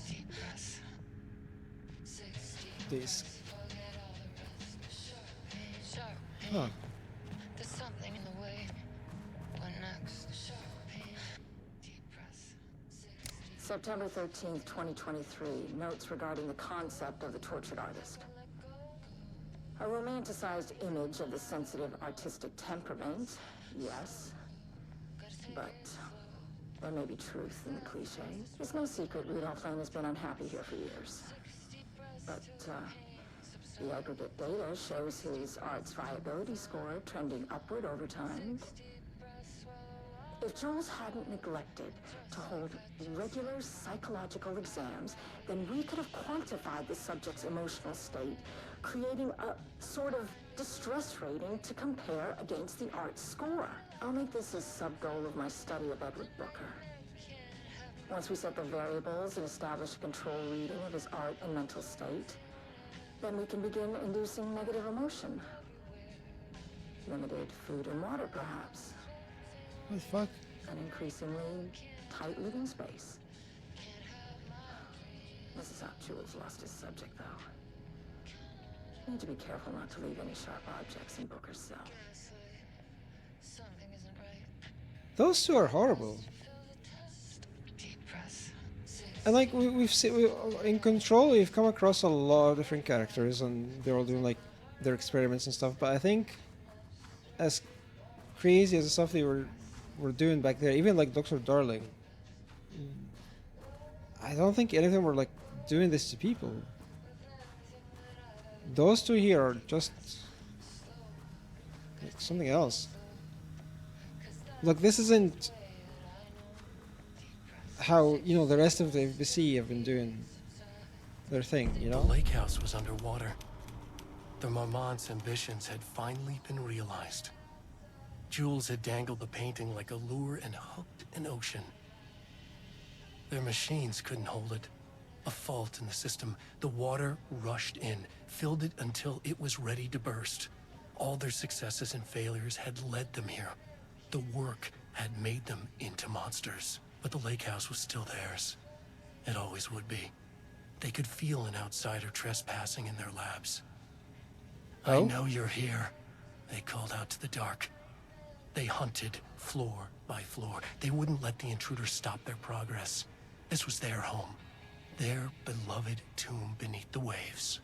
deep breath. Disc. Sharp. Huh. There's something in the way. What next? Deep breath. September 13th, 2023. Notes regarding the concept of the tortured artist. A romanticized image of the sensitive artistic temperament, yes. But there may be truth in the cliche. It's no secret Rudolph Lane has been unhappy here for years. But the aggregate data shows his art's viability score trending upward over time. If Jules hadn't neglected to hold regular psychological exams, then we could have quantified the subject's emotional state, creating a sort of distress rating to compare against the art score. I'll make this a sub-goal of my study of Edward Booker. Once we set the variables and establish a control reading of his art and mental state, then we can begin inducing negative emotion. Limited food and water, perhaps. What the fuck? An increasingly tight living space. This is how Jules lost his subject, though. Need to be careful not to leave any sharp objects in Booker's cell. Those two are horrible. And like we've seen in Control, we've come across a lot of different characters, and they're all doing like their experiments and stuff. But I think, as crazy as the stuff they were doing back there, even like Dr. Darling, I don't think any of them were like doing this to people. Those two here are just like something else. Look, this isn't how, you know, the rest of the FBC have been doing their thing, you know? The lake house was underwater. The Marmont's ambitions had finally been realized. Jules had dangled the painting like a lure and hooked an ocean. Their machines couldn't hold it. A fault in the system. The water rushed in, filled it until it was ready to burst. All their successes and failures had led them here. The work had made them into monsters. But the lake house was still theirs. It always would be. They could feel an outsider trespassing in their labs. Oh? I know you're here, they called out to the dark. They hunted floor by floor. They wouldn't let the intruders stop their progress. This was their home. Their beloved tomb beneath the waves.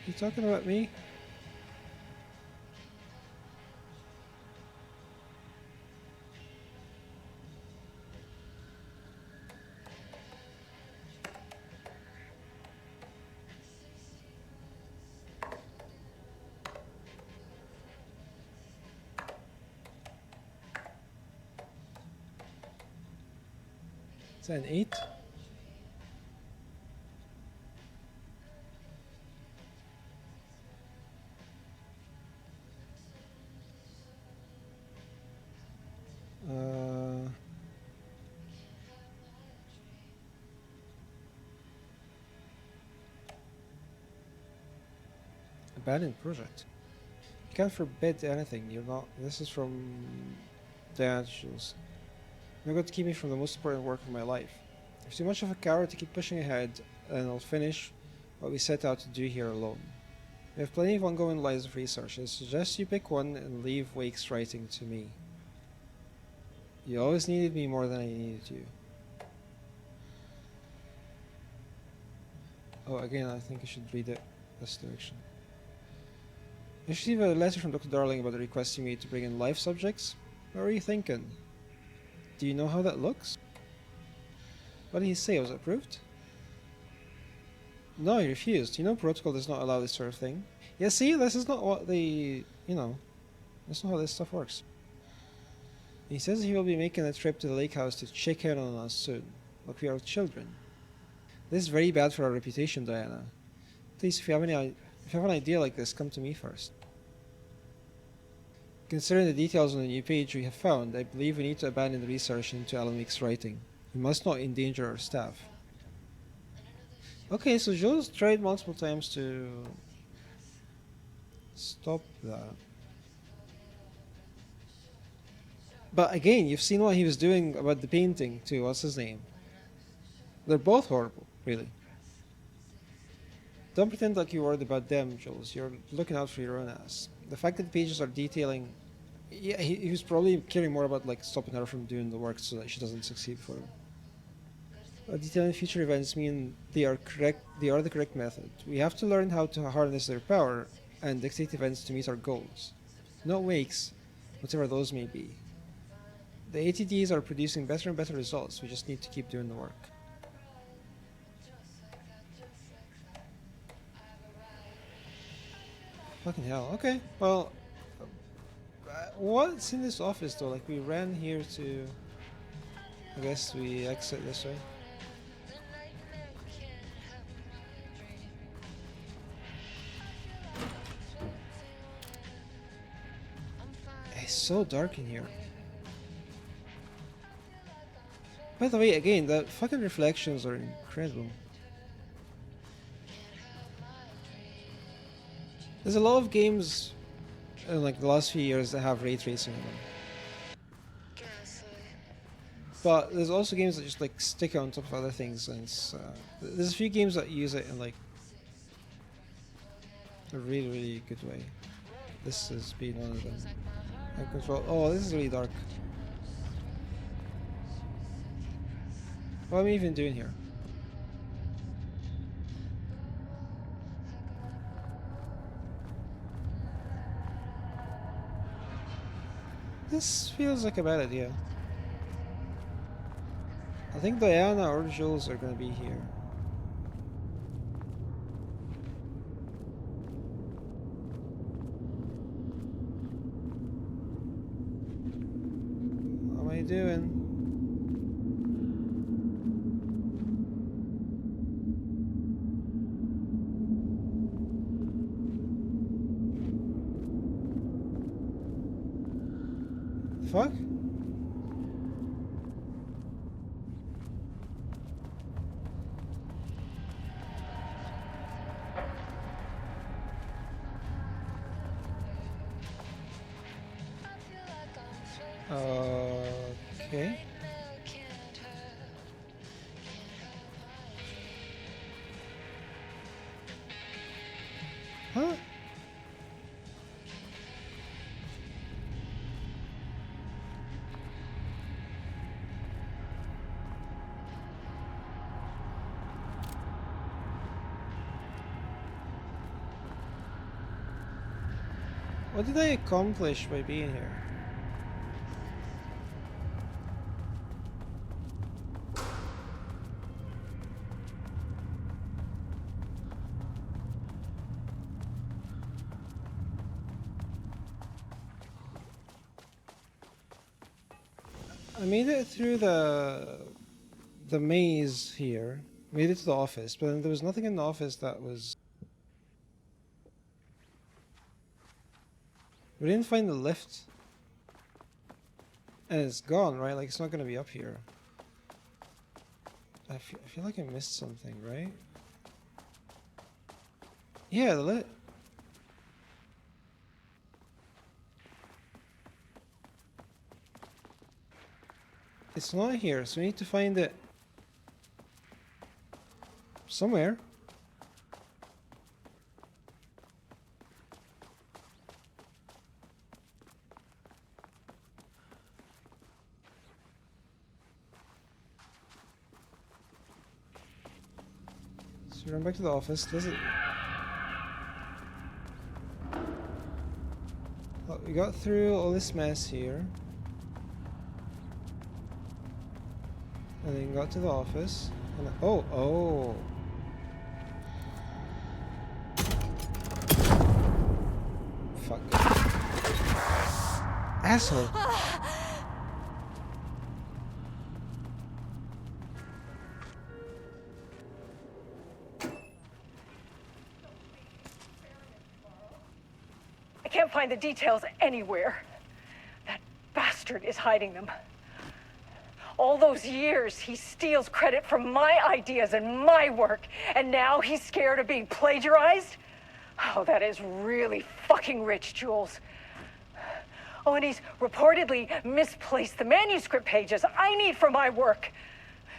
You talking about me? Is that an 8? abandoned project. You can't forbid anything. You're not. This is from Diana to Jules. You're going to keep me from the most important work of my life. If too much of a coward to keep pushing ahead, and I'll finish what we set out to do here alone. We have plenty of ongoing lines of research. I suggest you pick one and leave Wake's writing to me. You always needed me more than I needed you. Oh, again, I think I should read it this direction. I received a letter from Dr. Darling about the request you made to bring in life subjects. What were you thinking? Do you know how that looks? What did he say? Was it approved? No, he refused. You know protocol does not allow this sort of thing. Yeah, see, this is not what they... you know, that's not how this stuff works. He says he will be making a trip to the lake house to check in on us soon. Like we are children. This is very bad for our reputation, Diana. Please, if you have an idea like this, come to me first. Considering the details on the new page we have found, I believe we need to abandon the research into Alan Wake's writing. We must not endanger our staff. Okay, so Jules tried multiple times to stop that. But again, you've seen what he was doing about the painting too. What's his name? They're both horrible, really. Don't pretend like you're worried about them, Jules. You're looking out for your own ass. The fact that the pages are detailing... Yeah, he was probably caring more about like stopping her from doing the work so that she doesn't succeed for him. Detailing future events mean they are correct. They are the correct method. We have to learn how to harness their power and dictate events to meet our goals. Not Wakes, whatever those may be. The ATDs are producing better and better results. We just need to keep doing the work. Fucking hell. Okay. Well, what's in this office though? Like we ran here to... I guess we exit this way. It's so dark in here. By the way, again, the fucking reflections are incredible. There's a lot of games in like the last few years that have ray tracing in them. But there's also games that just like stick it on top of other things, and it's, there's a few games that use it in like a really, really good way. This has been one of them. Control. Oh, this is really dark. What am I even doing here? This feels like a bad idea. I think Diana or Jules are gonna be here. What am I doing? Fuck? Okay. Huh? What did I accomplish by being here? I made it through the maze here. Made it to the office, but then there was nothing in the office that was... We didn't find the lift. And it's gone, right? Like, it's not gonna be up here. I feel like I missed something, right? Yeah, the lift. It's not here, so we need to find it somewhere. So we run back to the office. Does it? Well, we got through all this mess here. And then got to the office. And oh. Fuck. Asshole. I can't find the details anywhere. That bastard is hiding them. All those years, he steals credit from my ideas and my work, and now he's scared of being plagiarized? Oh, that is really fucking rich, Jules. Oh, and he's reportedly misplaced the manuscript pages I need for my work.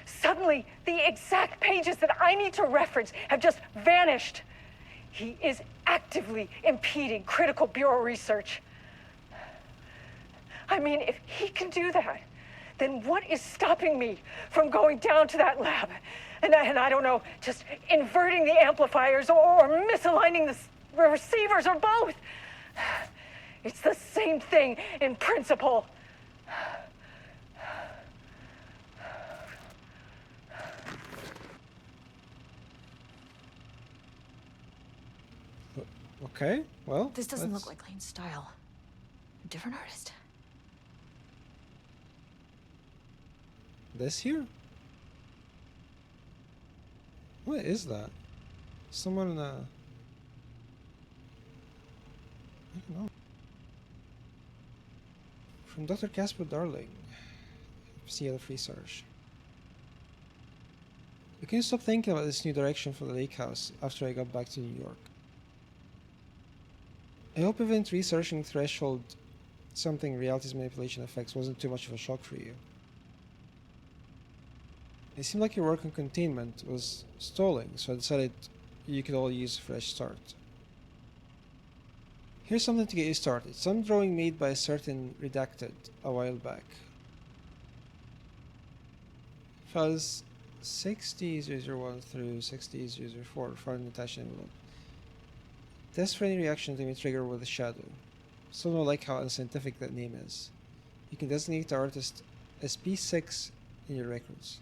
Suddenly, the exact pages that I need to reference have just vanished. He is actively impeding critical bureau research. I mean, if he can do that, then what is stopping me from going down to that lab? And I don't know, just inverting the amplifiers or misaligning the receivers or both. It's the same thing in principle. Okay, well. This doesn't look like Lane's style. Different artist. This here? What is that? Someone, I don't know. From Dr. Casper Darling. CLF Research. I couldn't stop thinking about this new direction for the lake house after I got back to New York. I hope event researching Threshold something reality's manipulation effects wasn't too much of a shock for you. It seemed like your work on containment was stalling, so I decided you could all use a fresh start. Here's something to get you started. Some drawing made by a certain Redacted a while back. Files 6001 through 6004 found in the attached envelope. Test for any reaction to may trigger with a shadow. Still don't like how unscientific that name is. You can designate the artist as P6 in your records.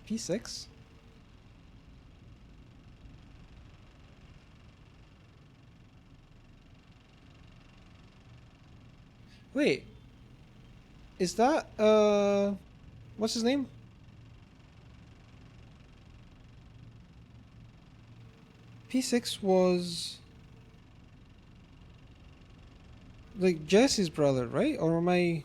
P6? Wait. Is that, what's his name? P6 was like Jesse's brother, right? Or am I...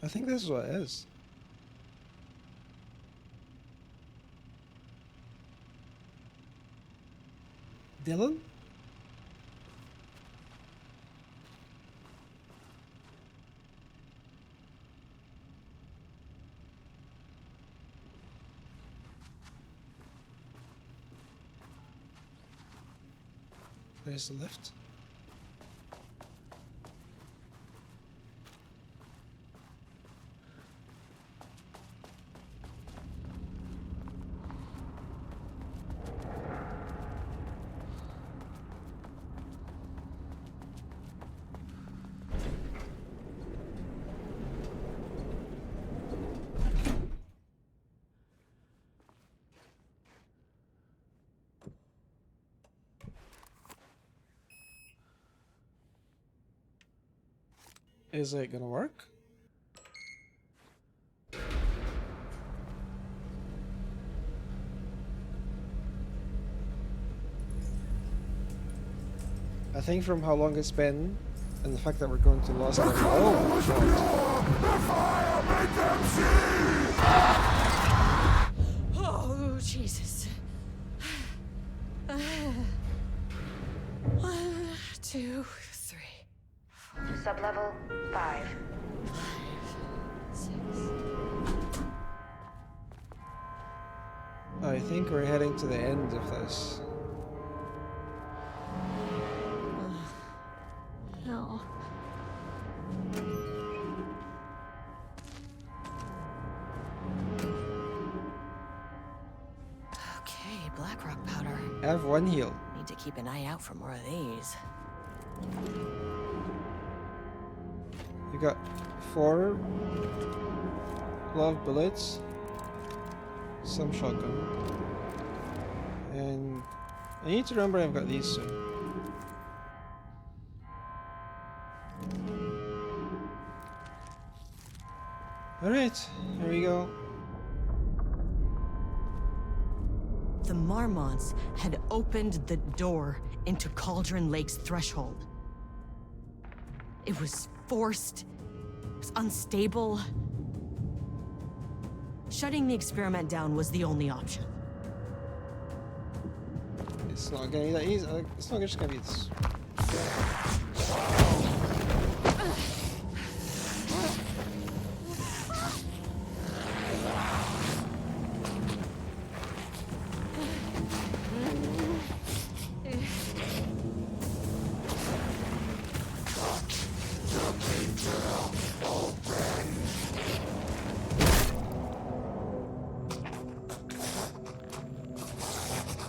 I think this is what it is. Dylan? There's the lift. Is it gonna work? I think from how long it's been And the fact that we're going to lose them. Oh, Oh, Jesus. 1, 2, 3. Sublevel 5. 6. I think we're heading to the end of this. No. Okay, Blackrock powder. I have 1 heal. Need to keep an eye out for more of these. You got 4 glove bullets, some shotgun, and I need to remember I've got these soon. Alright, here we go. The Marmonts had opened the door into Cauldron Lake's threshold. It was forced, it was unstable. Shutting the experiment down was the only option. It's not gonna be that easy. It's not just gonna be this.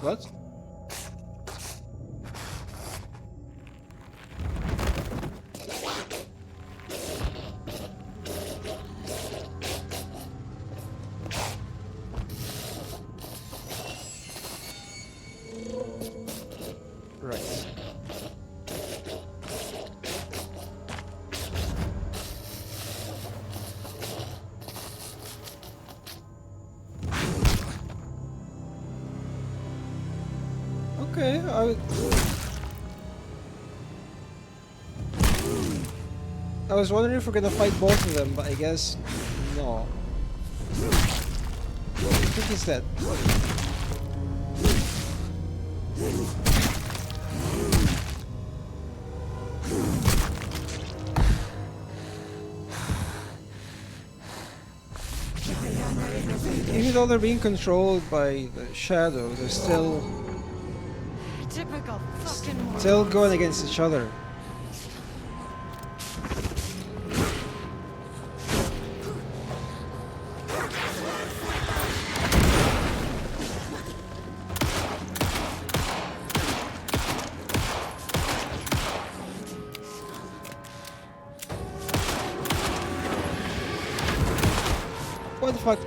What? Right. Okay, I was wondering if we're gonna fight both of them, but I guess no. I think he's dead. Even though they're being controlled by the shadow, they're still Typical fucking still going against each other. What the fuck?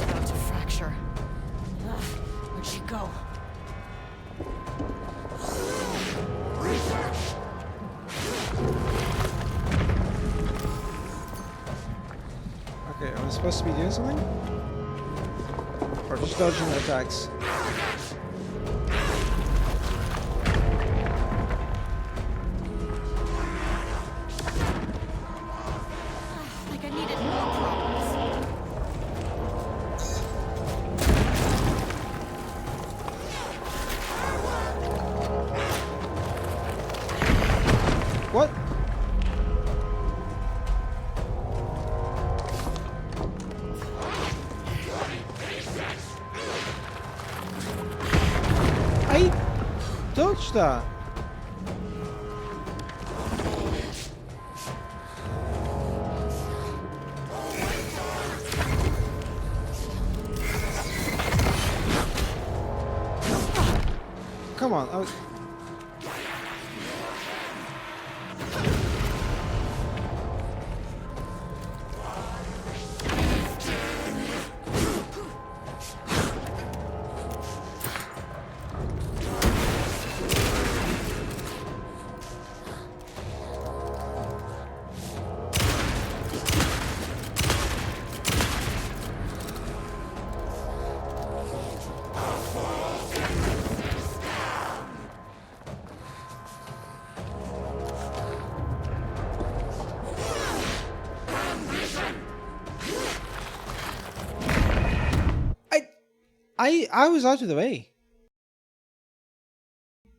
About to fracture. Where'd she go? Okay, am I supposed to be doing something? Or just dodging attacks? Like I needed more problems. What? I dodged that. Come on. I was out of the way.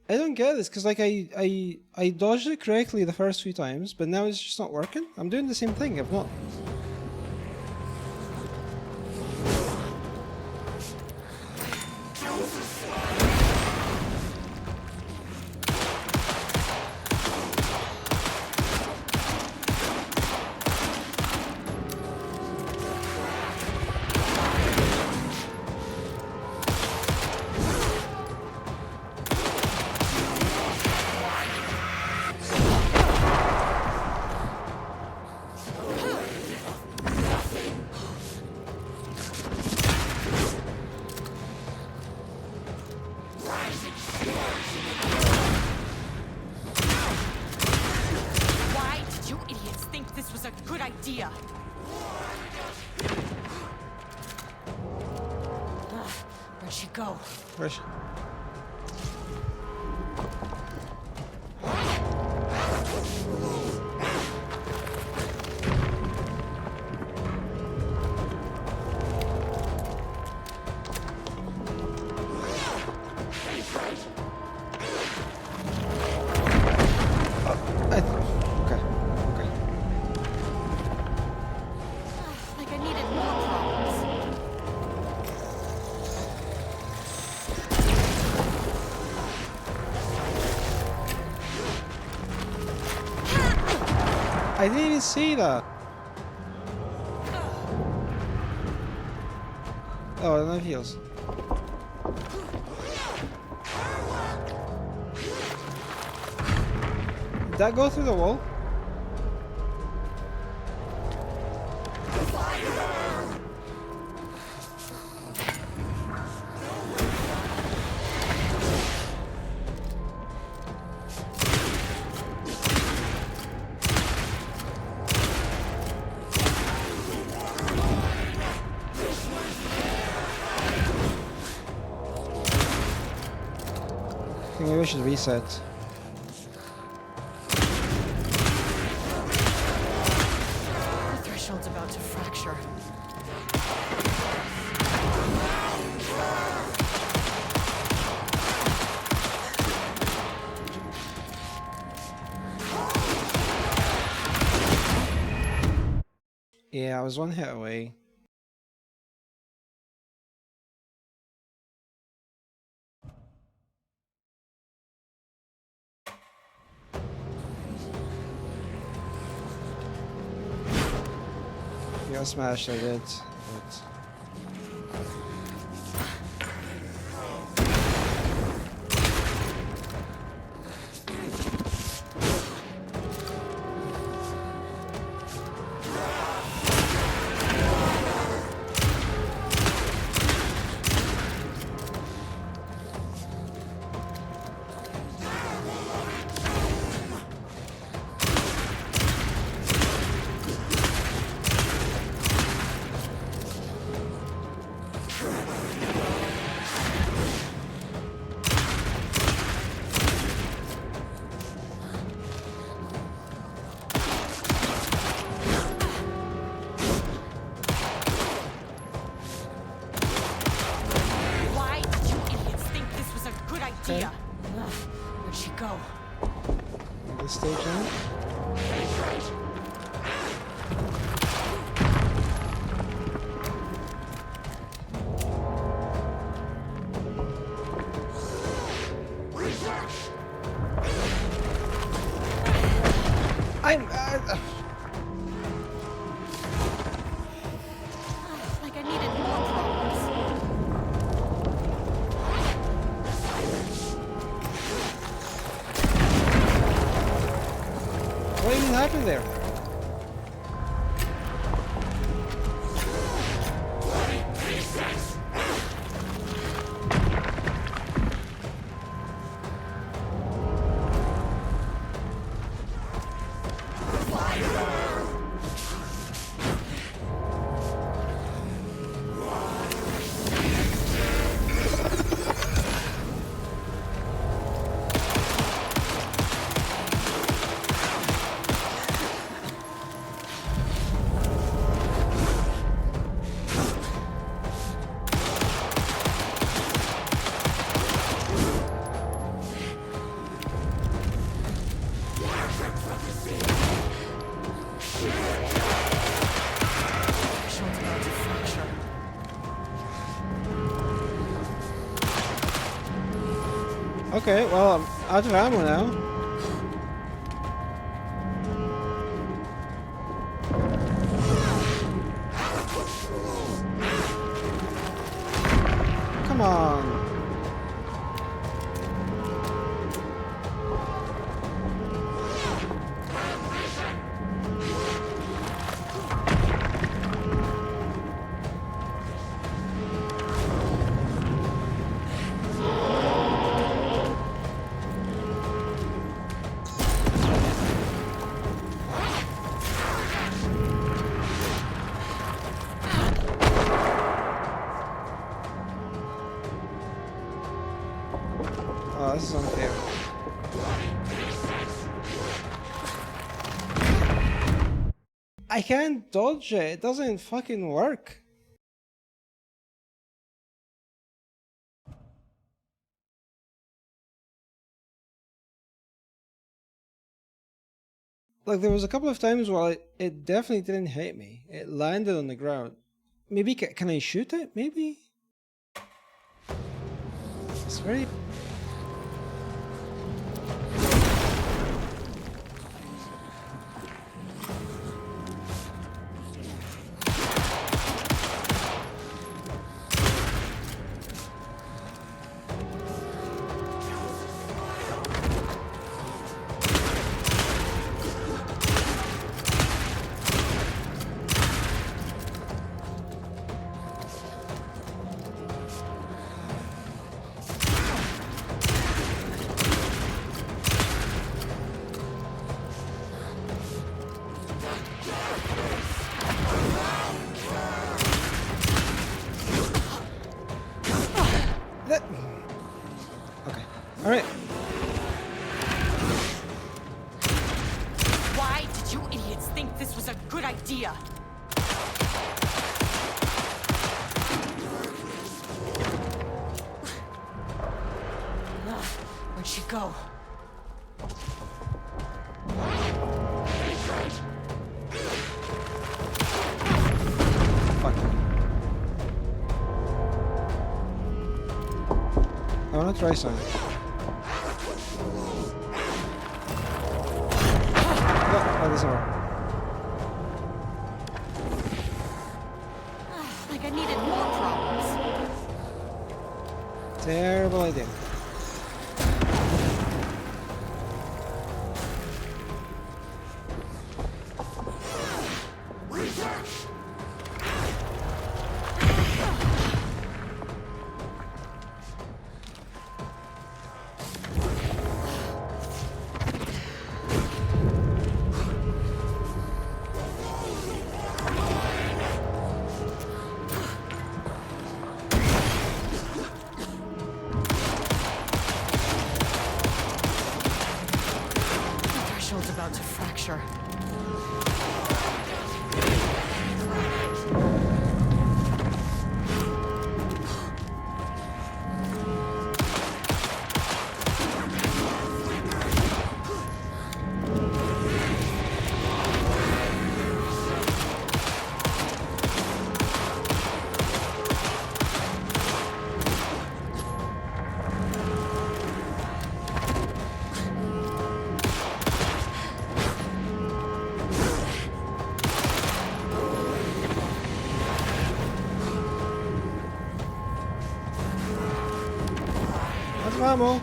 I don't get this, because like I dodged it correctly the first few times, but now it's just not working. I'm doing the same thing. I've not. Why did you idiots think this was a good idea? Where'd she go? Where's she? Okay. Like I needed more problems. I didn't even see that. Oh, no heals. Did that go through the wall? I think maybe we should reset. The threshold's about to fracture. Yeah, I was one hit away. Yeah, smashed, I did. But... Why did you idiots think this was a good idea? Where'd she go? This stage now? I'm... Like I needed more problems. What even happened there? Okay, well, I'm out of ammo now. Come on. Oh, this is unfair. I can't dodge it. It doesn't fucking work. Like, there was a couple of times where it definitely didn't hit me. It landed on the ground. Maybe, can I shoot it? Maybe? It's very... Okay. Alright. Why did you idiots think this was a good idea? Where'd she go? I wanna try something. No, that doesn't work. Like I needed more problems. Terrible idea. About to fracture. Ammo.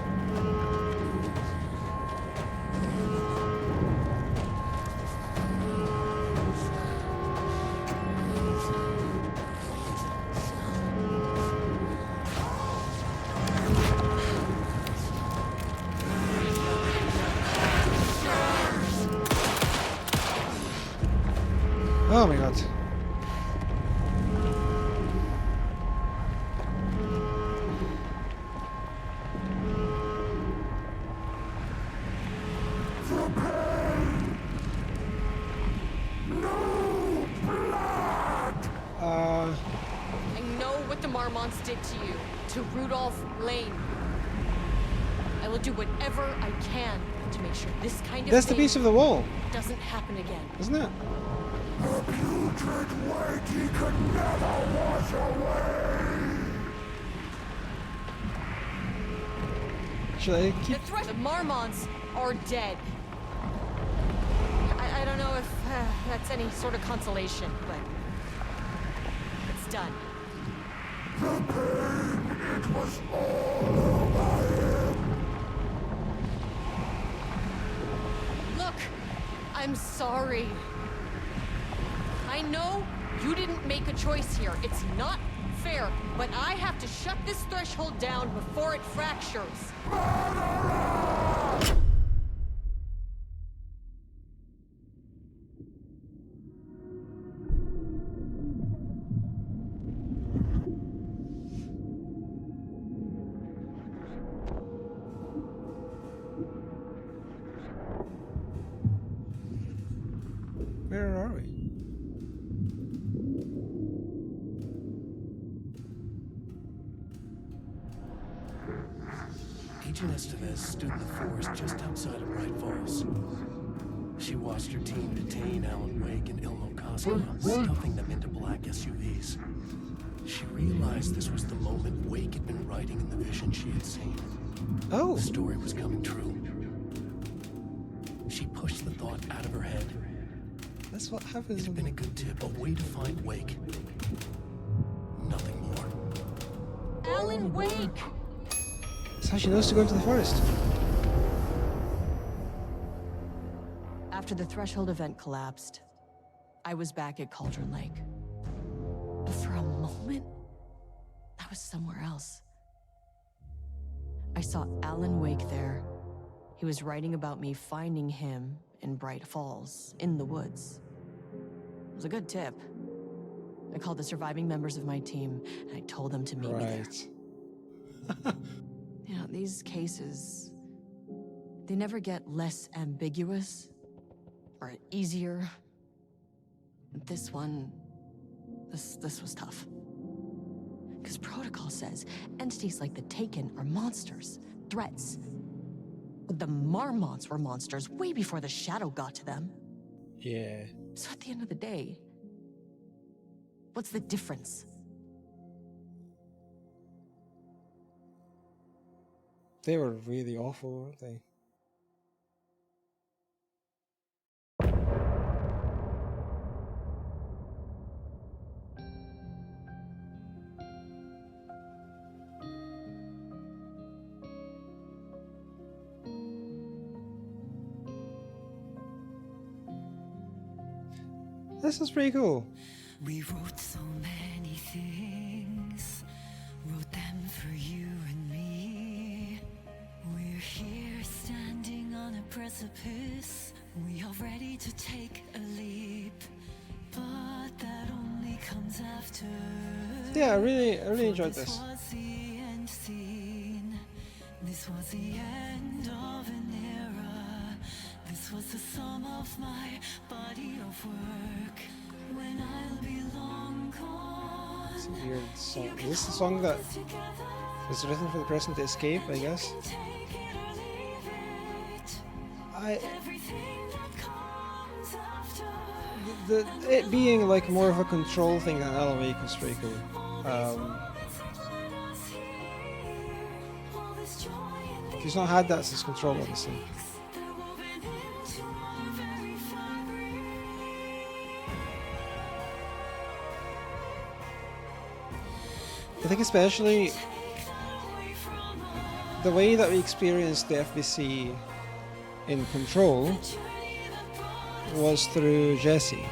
Oh my god. I know what the Marmonts did to you, to Rudolph Lane. I will do whatever I can to make sure this kind of That's the thing piece of the wall, doesn't happen again. isn't it? The putrid weight he could never wash away. Actually, I keep... The Marmonts are dead. I don't know if that's any sort of consolation, but it's done. It was all over him. Look, I'm sorry. I know you didn't make a choice here. It's not fair, but I have to shut this threshold down before it fractures. Where are we? Agent Estevez stood in the forest just outside of Bright Falls. She watched her team detain Alan Wake and Ilmo Koskinen, stuffing them into black SUVs. She realized this was the moment Wake had been writing in the vision she had seen. Oh! The story was coming true. She pushed the thought out of her head. That's what happens. It had been a good tip, a way to find Wake. Nothing more. Alan Wake! That's how she knows to go into the forest. After the Threshold event collapsed, I was back at Cauldron Lake. But for a moment, I was somewhere else. I saw Alan Wake there. He was writing about me finding him in Bright Falls, in the woods. It was a good tip. I called the surviving members of my team, and I told them to meet me there. You know, these cases, they never get less ambiguous or easier. This one, this was tough. Because protocol says entities like the Taken are monsters, threats. But the Marmonts were monsters way before the Shadow got to them. Yeah. So at the end of the day, what's the difference? They were really awful, weren't they? This is pretty cool. We wrote so many things, wrote them for you and me. We're here standing on a precipice. We are ready to take a leap, but that only comes after. Yeah, I really enjoyed this. This was the end scene. This was the end of an era. This was the sum of my body of work. When I'll be long gone. It's a weird song. Is this the song that was written for the person to escape, I guess? It being like more of a control thing than Alan Wake was pretty cool. He's not had that since Control, obviously. I think especially the way that we experienced the FBC in Control was through Jesse.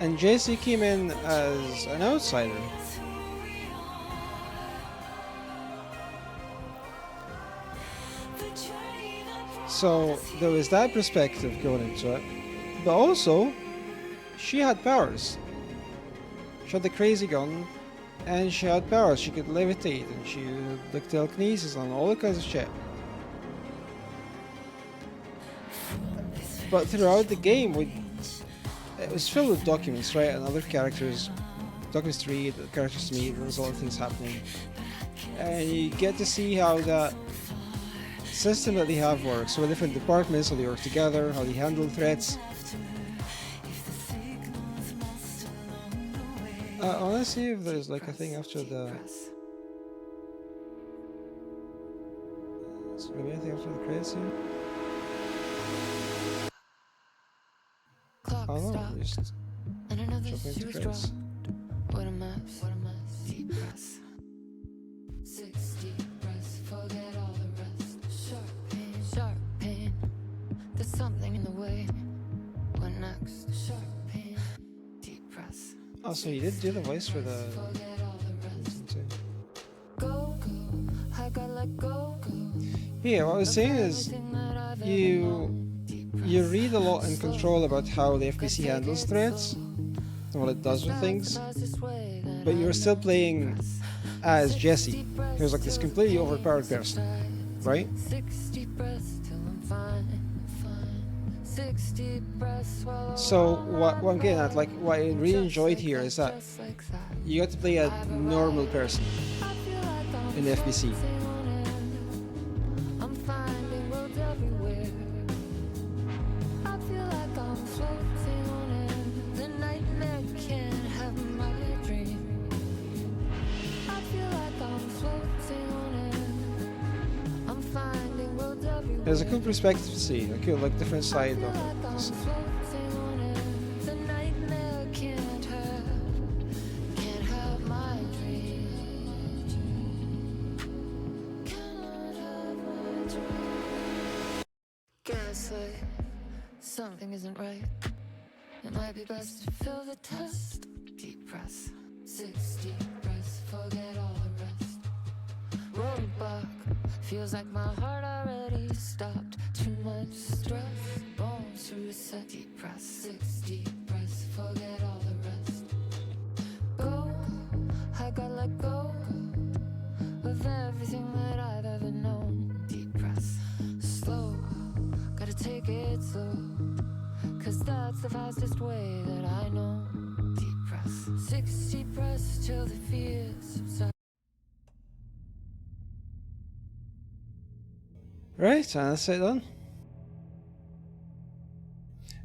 And Jesse came in as an outsider. So there was that perspective going into it. But also, she had powers. She had the crazy gun, and she had powers. She could levitate, and she had telekinesis and all that kinds of shit. But throughout the game, it was filled with documents, right? And other characters, documents to read, characters to meet, there was a lot of things happening. And you get to see how that system that they have works. So the different departments, how they work together, how they handle threats. I want to see if there's like a thing after the... gonna be anything after the credits here? Clock Oh no, stopped, just and another jumping into shoe was credits. dropped. What a mess, what a mess. Deep press. 6 deep breaths, forget all the rest. Sharp pain. There's something in the way. What next? Sharp pain. Deep press. Oh, so you did do the voice for the. Forget all the rest. Go, I got let go. Yeah, what I was saying is, you read a lot in Control about how the FBC handles threats and what it does with things, but you're still playing as Jesse, who's like this completely overpowered person, right? 60 breaths till I'm fine. 60 breaths while So what I'm getting at, like what I really enjoyed here is that you got to play a normal person in the FBC. I'm finding roads everywhere. I feel like I'm floating on air. The nightmare can't have my dream. I feel like I'm floating on air. I'm finding roads everywhere. There's a cool perspective to see, a cool like different side of it. I'm floating on air. The nightmare can't have my dream. Cannot have my dream. Gaslight, something isn't right. It might be best to fill the test. Deep breaths, 6 deep breaths, forget all the rest. Roadblock, feels like my heart already stopped. Too much stress, bones to reset. Deep breaths, 6 deep breaths, forget all the rest. Go, I got let go of everything that I've ever known. Deep breaths, slow, gotta take it slow, 'cause that's the fastest way that I know. Deep breaths, 6 deep breaths till the fear subsides. Right, and that's it done.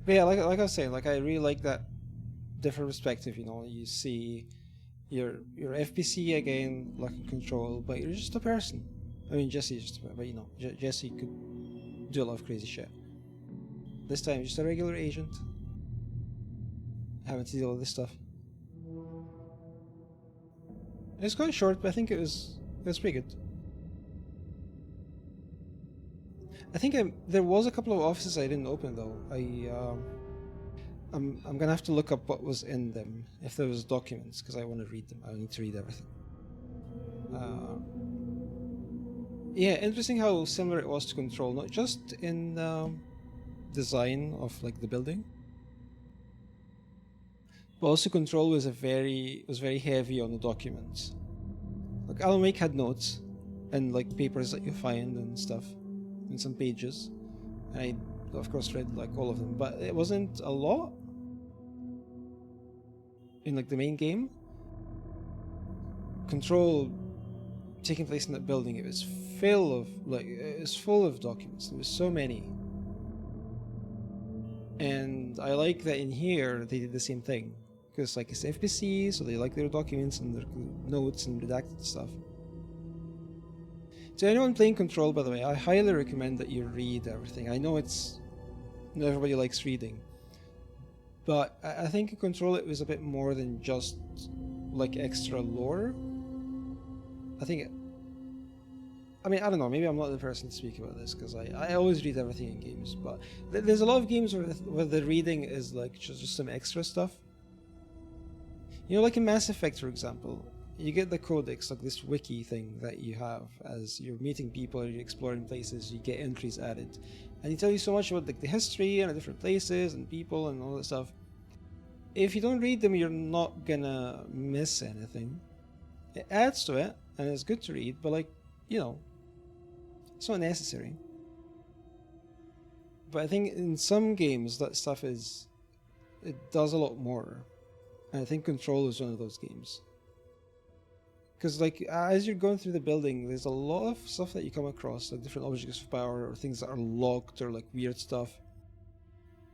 But yeah, like I was saying, like I really like that different perspective. You know, you see your FPC again, like in Control, but you're just a person. I mean, Jesse's just, but you know, Jesse could do a lot of crazy shit. This time, just a regular agent, having to deal with this stuff. It's quite short, but I think it was pretty good. I think there was a couple of offices I didn't open though. I'm gonna have to look up what was in them, if there was documents, because I want to read them. I need to read everything. Yeah, interesting how similar it was to Control, not just in design of like the building, but also Control was very heavy on the documents. Like Alan Wake had notes and like papers that you find and stuff, and some pages, and I of course read like all of them, but it wasn't a lot in like the main game. Control, taking place in that building, it was full of documents. There was so many, and I like that in here they did the same thing, because like it's FPC, so they like their documents and their notes and redacted stuff. To anyone playing Control, by the way, I highly recommend that you read everything. I know not everybody likes reading, but I think in Control it was a bit more than just like extra lore. I mean, I don't know, maybe I'm not the person to speak about this, because I always read everything in games, but there's a lot of games where the reading is like just some extra stuff. You know, like in Mass Effect, for example, you get the codex, like this wiki thing that you have as you're meeting people, you're exploring places, you get entries added, and you tell you so much about like the history and the different places and people and all that stuff. If you don't read them, you're not gonna miss anything. It adds to it, and it's good to read, but like, you know, it's not necessary. But I think in some games that stuff it does a lot more, and I think Control is one of those games. Because like as you're going through the building, there's a lot of stuff that you come across, like different objects of power or things that are locked or like weird stuff,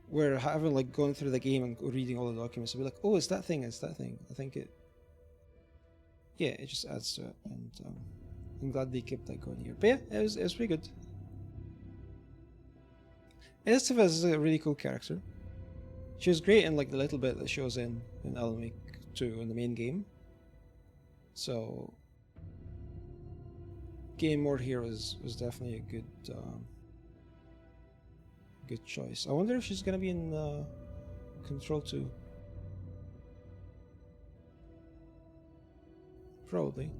where having like going through the game and reading all the documents, you'll be like, oh, it's that thing. I think it just adds to it, and I'm glad they kept that going here. But yeah, it was pretty good. Esteva is a really cool character. She was great in like the little bit that she was in Alan Wake 2 in the main game. So gain more here was definitely a good choice. I wonder if she's gonna be in Control 2. Probably.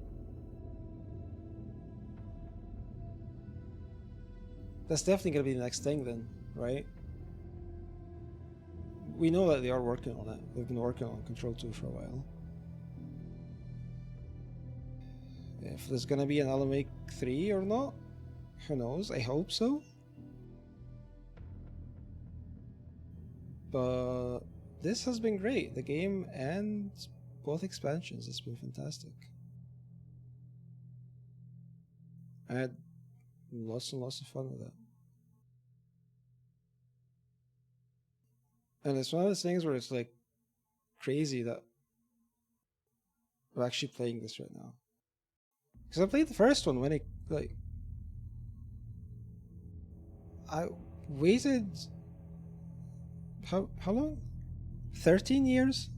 That's definitely gonna be the next thing then, right? We know that they are working on it. They've been working on Control 2 for a while. If there's gonna be an Alan Wake 3 or not, who knows? I hope so. But this has been great. The game and both expansions, it's been fantastic. I had lots and lots of fun with it. And it's one of those things where it's like crazy that I'm actually playing this right now. Because I played the first one when it, like, I waited, how long? 13 years?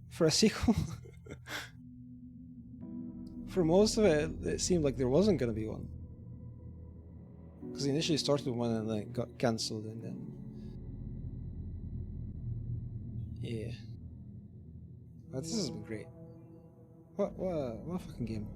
For a sequel? For most of it, it seemed like there wasn't going to be one. Because they initially started with one and then got cancelled and then... Yeah. But this has been great. What a fucking game.